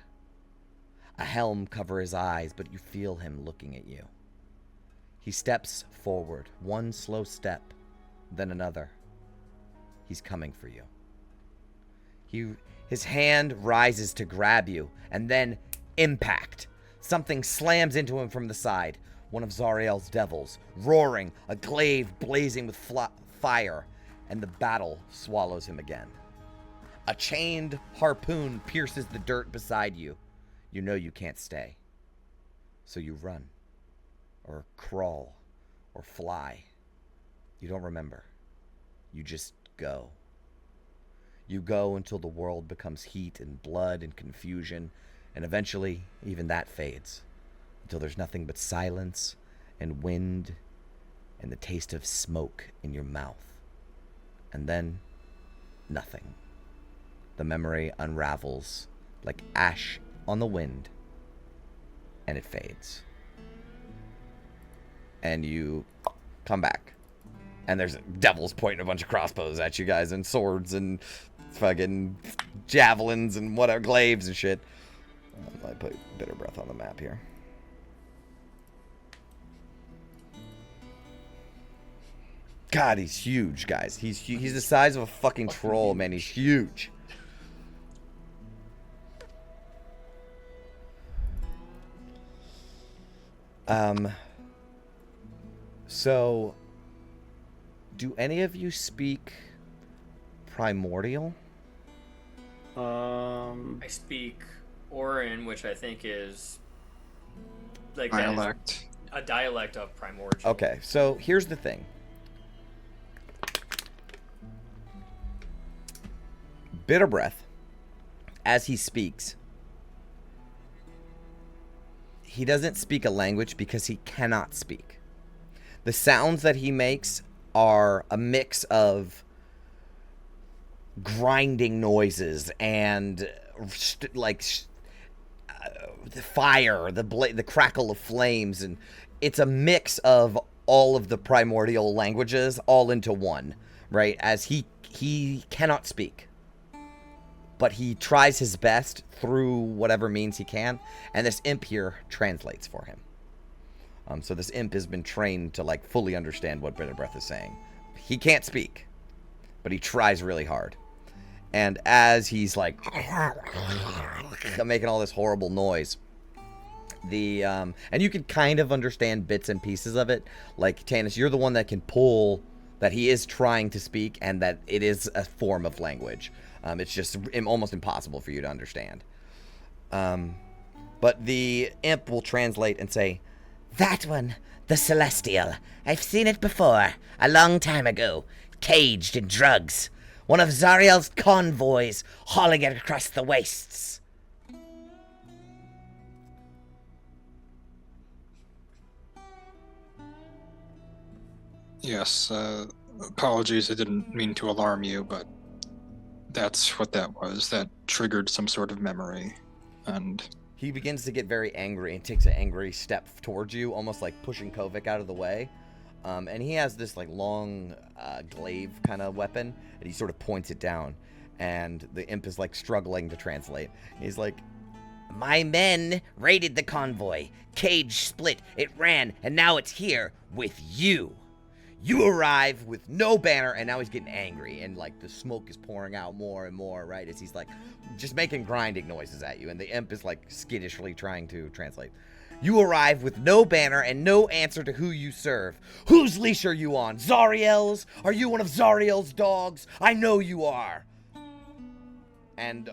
Speaker 2: A helm covers his eyes, but you feel him looking at you. He steps forward, one slow step, then another. He's coming for you. His hand rises to grab you, and then impact. Something slams into him from the side. One of Zariel's devils, roaring, a glaive blazing with fire, and the battle swallows him again. A chained harpoon pierces the dirt beside you. You know you can't stay. So you run, or crawl, or fly. You don't remember. You just go. You go until the world becomes heat and blood and confusion, and eventually even that fades, until there's nothing but silence and wind and the taste of smoke in your mouth. And then, nothing. The memory unravels like ash on the wind, and it fades. And you come back, and there's devils pointing a bunch of crossbows at you guys, and swords, and fucking javelins, and whatever, glaives and shit. I put Bitter Breath on the map here. God, he's huge, guys. He's the size of a fucking troll, man. He's huge. So, do any of you speak Primordial?
Speaker 7: I speak Orin, which I think is like
Speaker 5: dialect.
Speaker 7: A dialect of Primordial.
Speaker 2: Okay, so here's the thing. Bitter Breath, as he speaks, he doesn't speak a language because he cannot speak. The sounds that he makes are a mix of grinding noises and the fire, the crackle of flames, and it's a mix of all of the primordial languages all into one, right? As he cannot speak, but he tries his best through whatever means he can, and this imp here translates for him. So this imp has been trained to like fully understand what Bitter Breath is saying. He can't speak, but he tries really hard. And as he's like making all this horrible noise, and you can kind of understand bits and pieces of it. Like, Tanis, you're the one that can pull that he is trying to speak and that it is a form of language. It's just almost impossible for you to understand. But the imp will translate and say,
Speaker 9: "That one, the Celestial. I've seen it before, a long time ago, caged in drugs. One of Zariel's convoys hauling it across the wastes."
Speaker 5: Yes, apologies, I didn't mean to alarm you, but that's what that was. That triggered some sort of memory, and...
Speaker 2: He begins to get very angry and takes an angry step towards you, almost like pushing Kovic out of the way. And he has this like long glaive kind of weapon, and he sort of points it down. And the imp is like struggling to translate. He's like,
Speaker 9: "My men raided the convoy. Cage split, it ran, and now it's here with you.
Speaker 2: You arrive with no banner," and now he's getting angry, and like the smoke is pouring out more and more, right? As he's like just making grinding noises at you, and the imp is like skittishly trying to translate. "You arrive with no banner and no answer to who you serve. Whose leash are you on? Zariel's? Are you one of Zariel's dogs? I know you are." And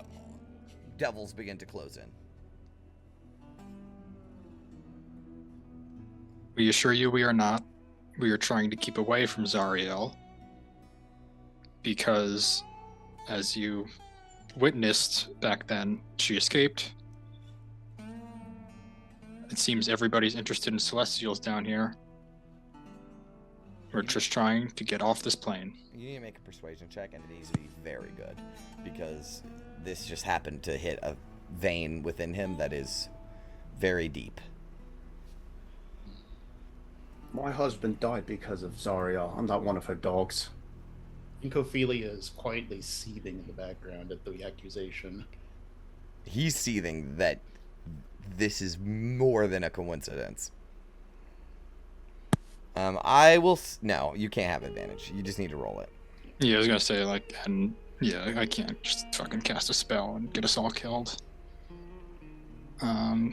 Speaker 2: devils begin to close in.
Speaker 5: We assure you we are not. We are trying to keep away from Zariel because, as you witnessed back then, she escaped. It seems everybody's interested in Celestials down here. We're just trying to get off this plane.
Speaker 2: You need to make a persuasion check, and it needs to be very good, because this just happened to hit a vein within him that is very deep.
Speaker 6: My husband died because of Zariel. I'm not one of her dogs.
Speaker 4: I think Ophelia is quietly seething in the background at the accusation.
Speaker 2: He's seething that this is more than a coincidence. No, you can't have advantage. You just need to roll it.
Speaker 5: Yeah, I was gonna say, like, and yeah, I can't just fucking cast a spell and get us all killed.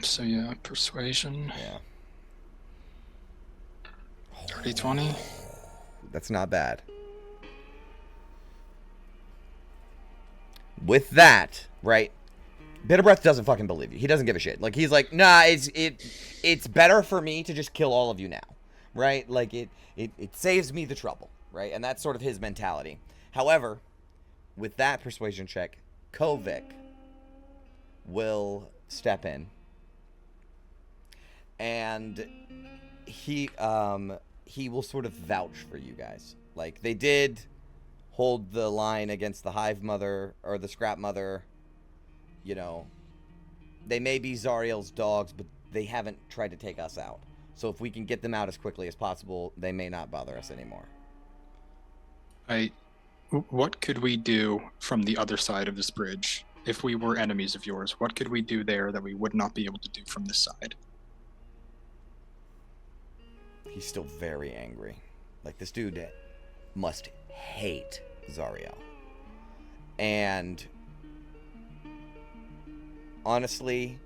Speaker 5: So yeah, persuasion.
Speaker 2: Yeah.
Speaker 5: 30-20.
Speaker 2: That's not bad. With that, right? Bitter Breath doesn't fucking believe you. He doesn't give a shit. Like, he's like, nah, it's better for me to just kill all of you now, right? Like, it saves me the trouble, right? And that's sort of his mentality. However, with that persuasion check, Kovic will step in, and he will sort of vouch for you guys. Like, they did hold the line against the Hive Mother, or the Scrap Mother. You know, they may be Zariel's dogs, but they haven't tried to take us out. So if we can get them out as quickly as possible, they may not bother us anymore.
Speaker 5: What could we do from the other side of this bridge? If we were enemies of yours, what could we do there that we would not be able to do from this side?
Speaker 2: He's still very angry. Like, this dude must hate Zariel. And honestly,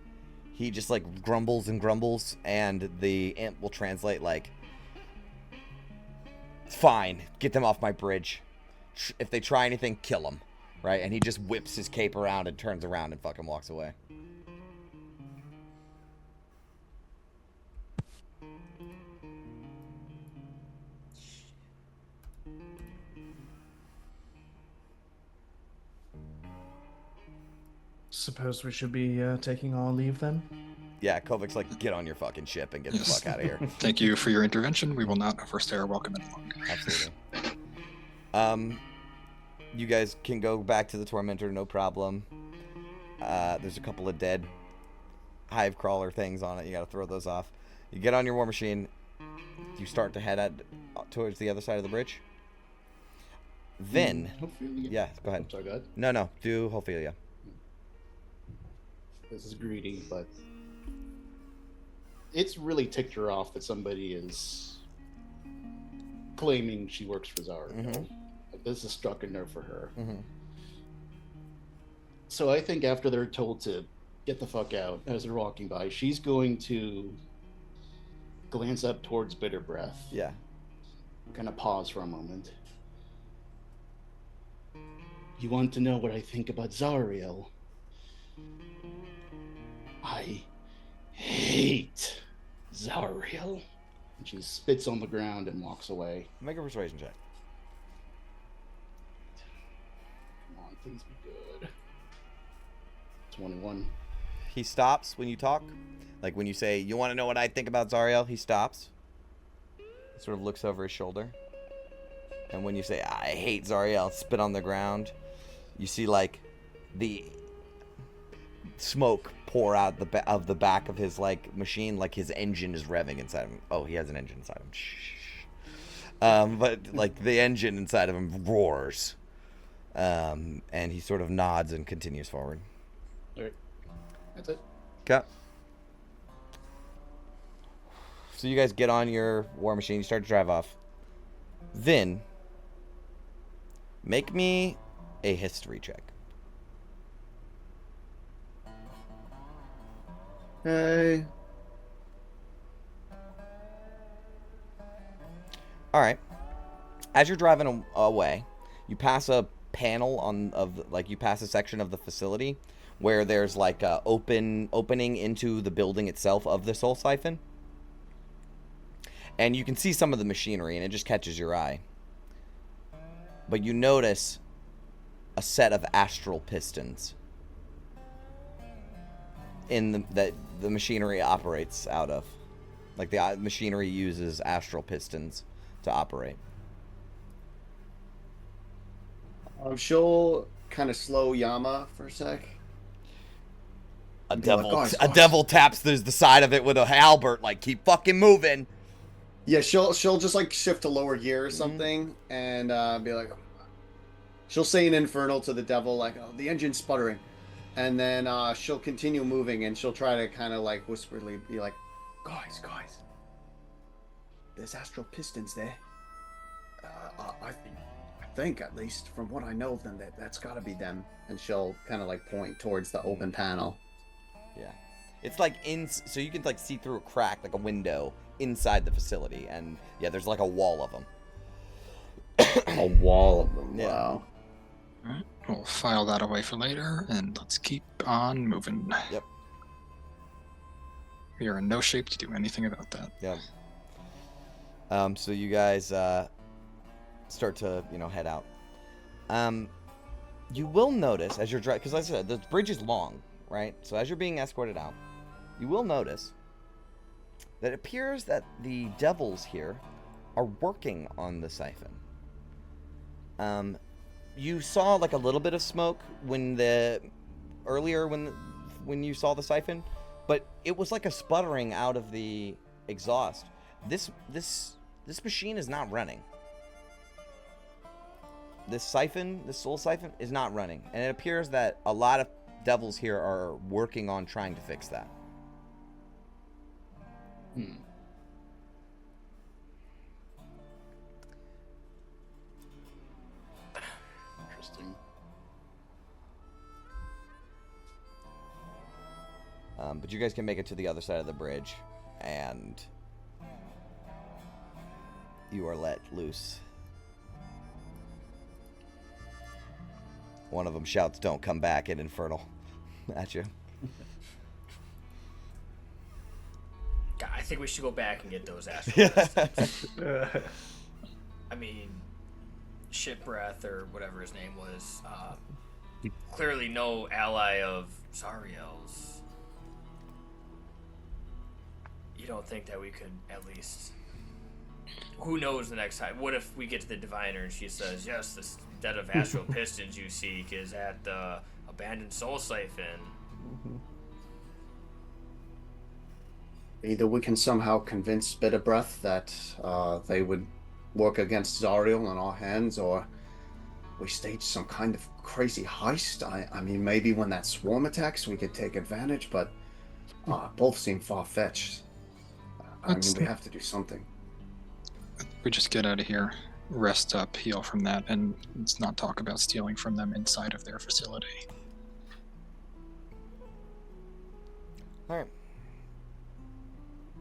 Speaker 2: he just like grumbles and grumbles, and the imp will translate like, "Fine, get them off my bridge. If they try anything, kill them." Right? And he just whips his cape around and turns around and fucking walks away.
Speaker 3: suppose we should be taking our leave then?
Speaker 2: Yeah, Kovic's like, get on your fucking ship and get the fuck out of here.
Speaker 5: Thank you for your intervention. We will not overstay our welcome any longer.
Speaker 2: Absolutely. You guys can go back to the Tormentor, no problem. There's a couple of dead hive crawler things on it. You gotta throw those off. You get on your war machine. You start to head towards the other side of the bridge. Then, yeah, go ahead.
Speaker 4: I'm sorry, go ahead.
Speaker 2: No, do Ophelia.
Speaker 4: This is greedy, but it's really ticked her off that somebody is claiming she works for Zara. Like, this has struck a nerve for her. So I think after they're told to get the fuck out as they're walking by, she's going to glance up towards Bitter Breath.
Speaker 2: Yeah.
Speaker 4: Kind of pause for a moment. You want to know what I think about Zariel? I hate Zariel. And she spits on the ground and walks away.
Speaker 2: Make a persuasion check.
Speaker 4: Come on, please be good. 21.
Speaker 2: He stops when you talk. Like when you say, you want to know what I think about Zariel? He stops. He sort of looks over his shoulder. And when you say, I hate Zariel, spit on the ground, you see like the smoke pour out of the back of his like machine, like his engine is revving inside of him. Oh, he has an engine inside of him. Shh. But like the engine inside of him roars. And he sort of nods and continues forward.
Speaker 4: All right. That's it.
Speaker 2: Okay. So you guys get on your war machine, you start to drive off. Then, make me a history check.
Speaker 6: Hey.
Speaker 2: All right. As you're driving away, you pass a panel you pass a section of the facility where there's like a opening into the building itself of the Soul Siphon. And you can see some of the machinery, and it just catches your eye. But you notice a set of astral pistons that the machinery operates out of. Like the machinery uses astral pistons to operate.
Speaker 6: She'll kind of slow Yama for a sec.
Speaker 2: A
Speaker 6: Be
Speaker 2: devil,
Speaker 6: like, "Guys,
Speaker 2: a
Speaker 6: guys."
Speaker 2: devil taps the side of it with a halberd, like keep fucking moving.
Speaker 6: Yeah, she'll just like shift to lower gear or something, and be like, she'll say an infernal to the devil, like, "Oh, the engine's sputtering," and then she'll continue moving, and she'll try to kind of like whisperly be like, guys, there's astral pistons there. I think at least from what I know of them, that's got to be them, and she'll kind of like point towards the open panel.
Speaker 2: Yeah, it's like so you can like see through a crack, like a window inside the facility, and yeah, there's like a wall of them.
Speaker 6: A wall of them.
Speaker 2: Yeah.
Speaker 6: Wow.
Speaker 5: All right, we'll file that away for later, and let's keep on moving.
Speaker 2: Yep.
Speaker 5: We are in no shape to do anything about that.
Speaker 2: Yep. So you guys start to head out. You will notice as you're driving, because like I said, the bridge is long, right? So as you're being escorted out, you will notice that it appears that the devils here are working on the siphon. You saw like a little bit of smoke when you saw the siphon, but it was like a sputtering out of the exhaust. This machine is not running. This soul siphon is not running, and it appears that a lot of devils here are working on trying to fix that.
Speaker 4: Interesting.
Speaker 2: But you guys can make it to the other side of the bridge, and you are let loose. One of them shouts, "Don't come back," in Infernal at you.
Speaker 7: God, I think we should go back and get those astral pistons. I mean, Shit Breath or whatever his name was, clearly no ally of Zariel's. You don't think that we could at least... Who knows the next time? What if we get to the diviner and she says, yes, this debt of astral pistons you seek is at the abandoned soul siphon.
Speaker 6: Either we can somehow convince Bitter Breath that they would work against Zariel on our hands, or we stage some kind of crazy heist. I mean, maybe when that swarm attacks, we could take advantage, but both seem far-fetched. I mean, we have to do something.
Speaker 5: We just get out of here, rest up, heal from that, and let's not talk about stealing from them inside of their facility.
Speaker 2: Alright.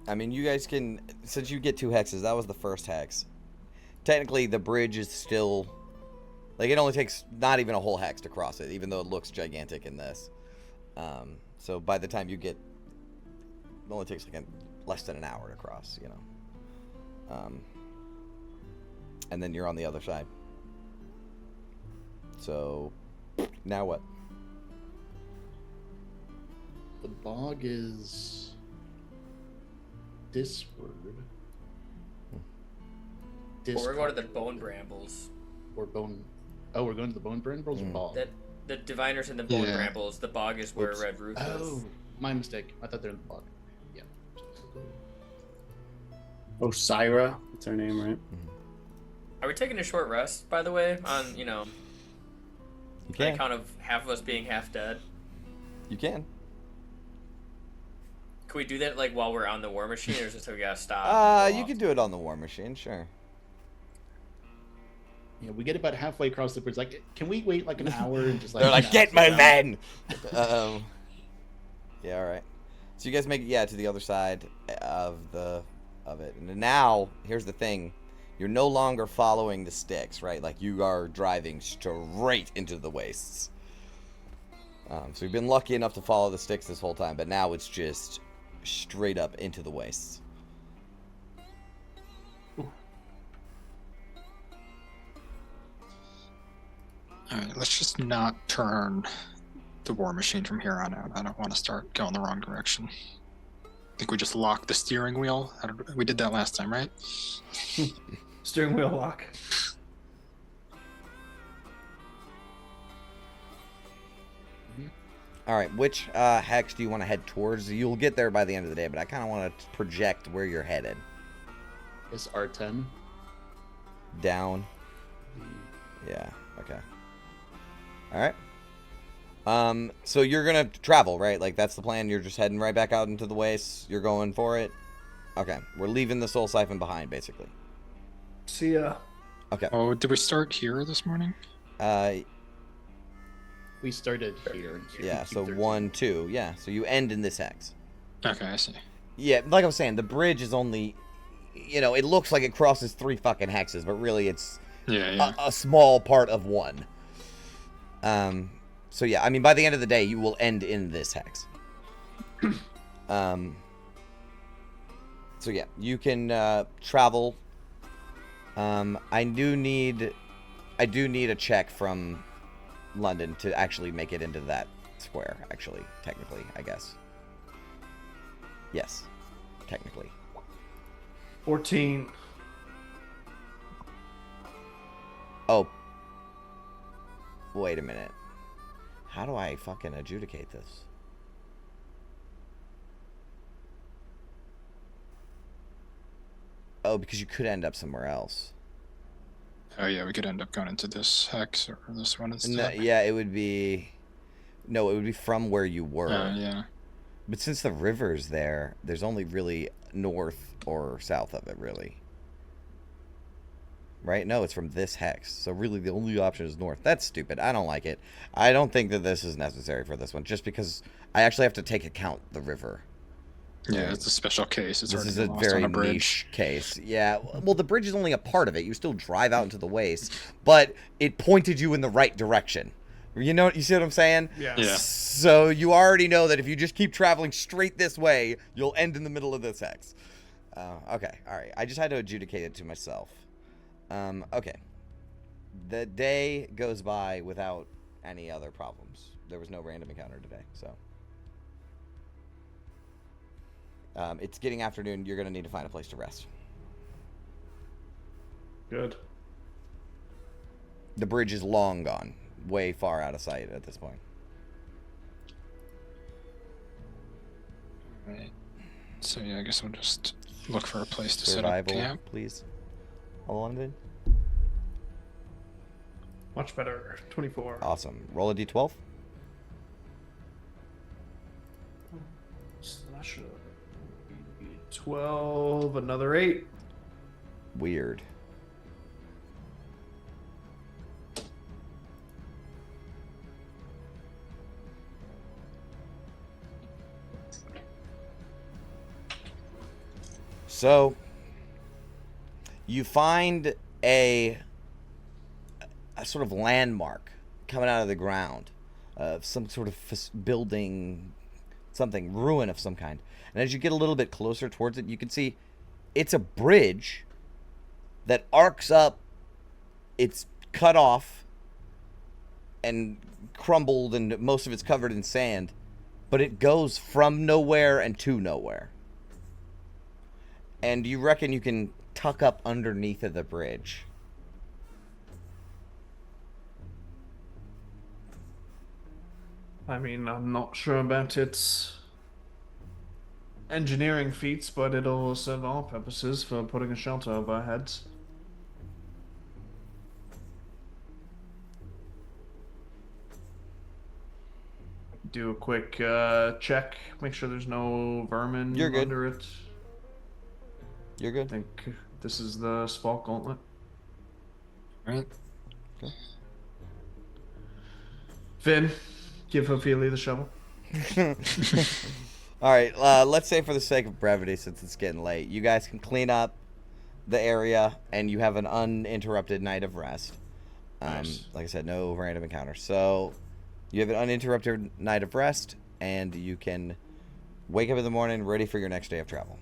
Speaker 2: I mean, you guys can, since you get 2 hexes, that was the first hex. Technically, the bridge is still, like, it only takes not even a whole hex to cross it, even though it looks gigantic in this. So by the time you get, it only takes like less than an hour to cross, you know. And then you're on the other side. So, now what?
Speaker 4: The bog is disward.
Speaker 7: Or we're going to the bone brambles.
Speaker 4: Or bone. Oh, we're going to the bone brambles or bog?
Speaker 7: The diviners and the bone brambles. The bog is where Red Roof is.
Speaker 4: Oh, my mistake. I thought they're in the bog. Yeah.
Speaker 6: Osira, that's her name, right?
Speaker 7: Are we taking a short rest, by the way, on, you know,
Speaker 2: You can.
Speaker 7: on account of half of us being half dead?
Speaker 2: You can.
Speaker 7: Can we do that, like, while we're on the war machine, or is it so we gotta stop?
Speaker 2: You can do it on the war machine, sure.
Speaker 4: Yeah, we get about halfway across the bridge. Like, can we wait like an hour and just like...
Speaker 2: They're like, get moving! Yeah, alright. So you guys make it, to the other side of it. And now, here's the thing. You're no longer following the sticks, right? Like, you are driving straight into the wastes. So you've been lucky enough to follow the sticks this whole time, but now it's just straight up into the wastes.
Speaker 5: Alright, let's just not turn the war machine from here on out. I don't want to start going the wrong direction. I think we just lock the steering wheel. We did that last time, right?
Speaker 3: Steering wheel lock.
Speaker 2: Alright, which hex do you want to head towards? You'll get there by the end of the day, but I kind of want to project where you're headed.
Speaker 4: It's R10.
Speaker 2: Down. Yeah, okay. Alright. So you're gonna travel, right? Like, that's the plan? You're just heading right back out into the wastes? You're going for it? Okay, we're leaving the soul siphon behind, basically.
Speaker 3: See ya.
Speaker 2: Okay.
Speaker 5: Oh, did we start here this morning?
Speaker 4: We started here.
Speaker 2: Yeah, so 1, 2. Yeah, so you end in this hex.
Speaker 5: Okay, I see.
Speaker 2: Yeah, like I was saying, the bridge is only, you know, it looks like it crosses 3 fucking hexes, but really it's a small part of one. So yeah, I mean, by the end of the day, you will end in this hex. So yeah, you can travel. I do need a check from London to actually make it into that square, actually, technically, I guess. Yes, technically.
Speaker 3: 14.
Speaker 2: Oh. Wait a minute. How do I fucking adjudicate this? Oh, because you could end up somewhere else.
Speaker 5: Oh yeah, we could end up going into this hex or this one instead.
Speaker 2: No, yeah, it would be... No, it would be from where you were.
Speaker 5: Yeah.
Speaker 2: But since the river's there, there's only really north or south of it, really. Right? No, it's from this hex. So really the only option is north. That's stupid. I don't like it. I don't think that this is necessary for this one, just because I actually have to take account the river.
Speaker 5: Yeah, it's a special case.
Speaker 2: This is a very niche case. Yeah, well, the bridge is only a part of it. You still drive out into the waste, but it pointed you in the right direction. You know, you see what I'm saying?
Speaker 3: Yeah.
Speaker 2: So you already know that if you just keep traveling straight this way, you'll end in the middle of this hex. Okay, all right. I just had to adjudicate it to myself. Okay. The day goes by without any other problems. there was no random encounter today, so. It's getting afternoon. You're going to need to find a place to rest.
Speaker 3: Good.
Speaker 2: The bridge is long gone. Way far out of sight at this point.
Speaker 5: Right. So yeah, I guess I'll just look for a place to
Speaker 2: Survival,
Speaker 5: set up camp.
Speaker 2: please. All London.
Speaker 3: Much better. 24.
Speaker 2: Awesome. Roll a d12.
Speaker 3: Slash 12, another 8.
Speaker 2: Weird. So, you find a sort of landmark coming out of the ground of some sort of building, something, ruin of some kind. And as you get a little bit closer towards it, you can see it's a bridge that arcs up. It's cut off and crumbled, and most of it's covered in sand, but it goes from nowhere and to nowhere. And you reckon you can tuck up underneath of the bridge.
Speaker 3: I mean, I'm not sure about its engineering feats, but it'll serve our purposes for putting a shelter over our heads. Do a quick check, make sure there's no vermin
Speaker 2: You're good.
Speaker 3: under it.
Speaker 2: You're
Speaker 3: I
Speaker 2: good.
Speaker 3: think this is the Spark Gauntlet.
Speaker 5: Right.
Speaker 3: Finn, give Ophelia the shovel.
Speaker 2: All right, let's say for the sake of brevity, since it's getting late, you guys can clean up the area, and you have an uninterrupted night of rest.
Speaker 3: Nice.
Speaker 2: Like I said, no random encounters. So you have an uninterrupted night of rest, and you can wake up in the morning ready for your next day of travel.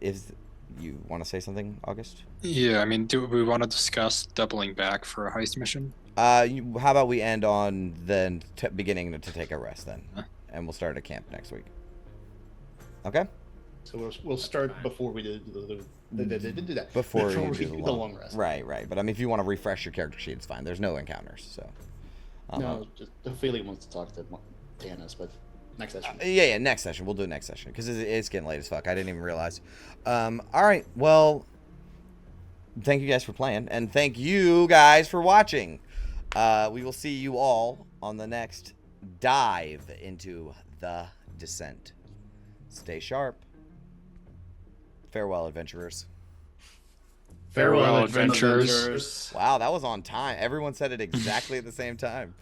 Speaker 2: If you want to say something, August?
Speaker 5: Yeah, I mean, do we want to discuss doubling back for a heist mission?
Speaker 2: How about we end on the beginning to take a rest then, and we'll start at camp next week. Okay.
Speaker 4: So we'll start before we do that.
Speaker 2: Before you
Speaker 4: we
Speaker 2: do
Speaker 4: do the long rest.
Speaker 2: Right. But I mean, if you want to refresh your character sheet, it's fine. There's no encounters, so.
Speaker 4: No, just Ophelia wants to talk to Tannis, but next session.
Speaker 2: Yeah, next session. We'll do it next session because it's getting late as fuck. I didn't even realize. All right, well, thank you guys for playing, and thank you guys for watching. We will see you all on the next dive into the descent. Stay sharp. Farewell, adventurers.
Speaker 5: Farewell, adventurers.
Speaker 2: Wow, that was on time. Everyone said it exactly at the same time.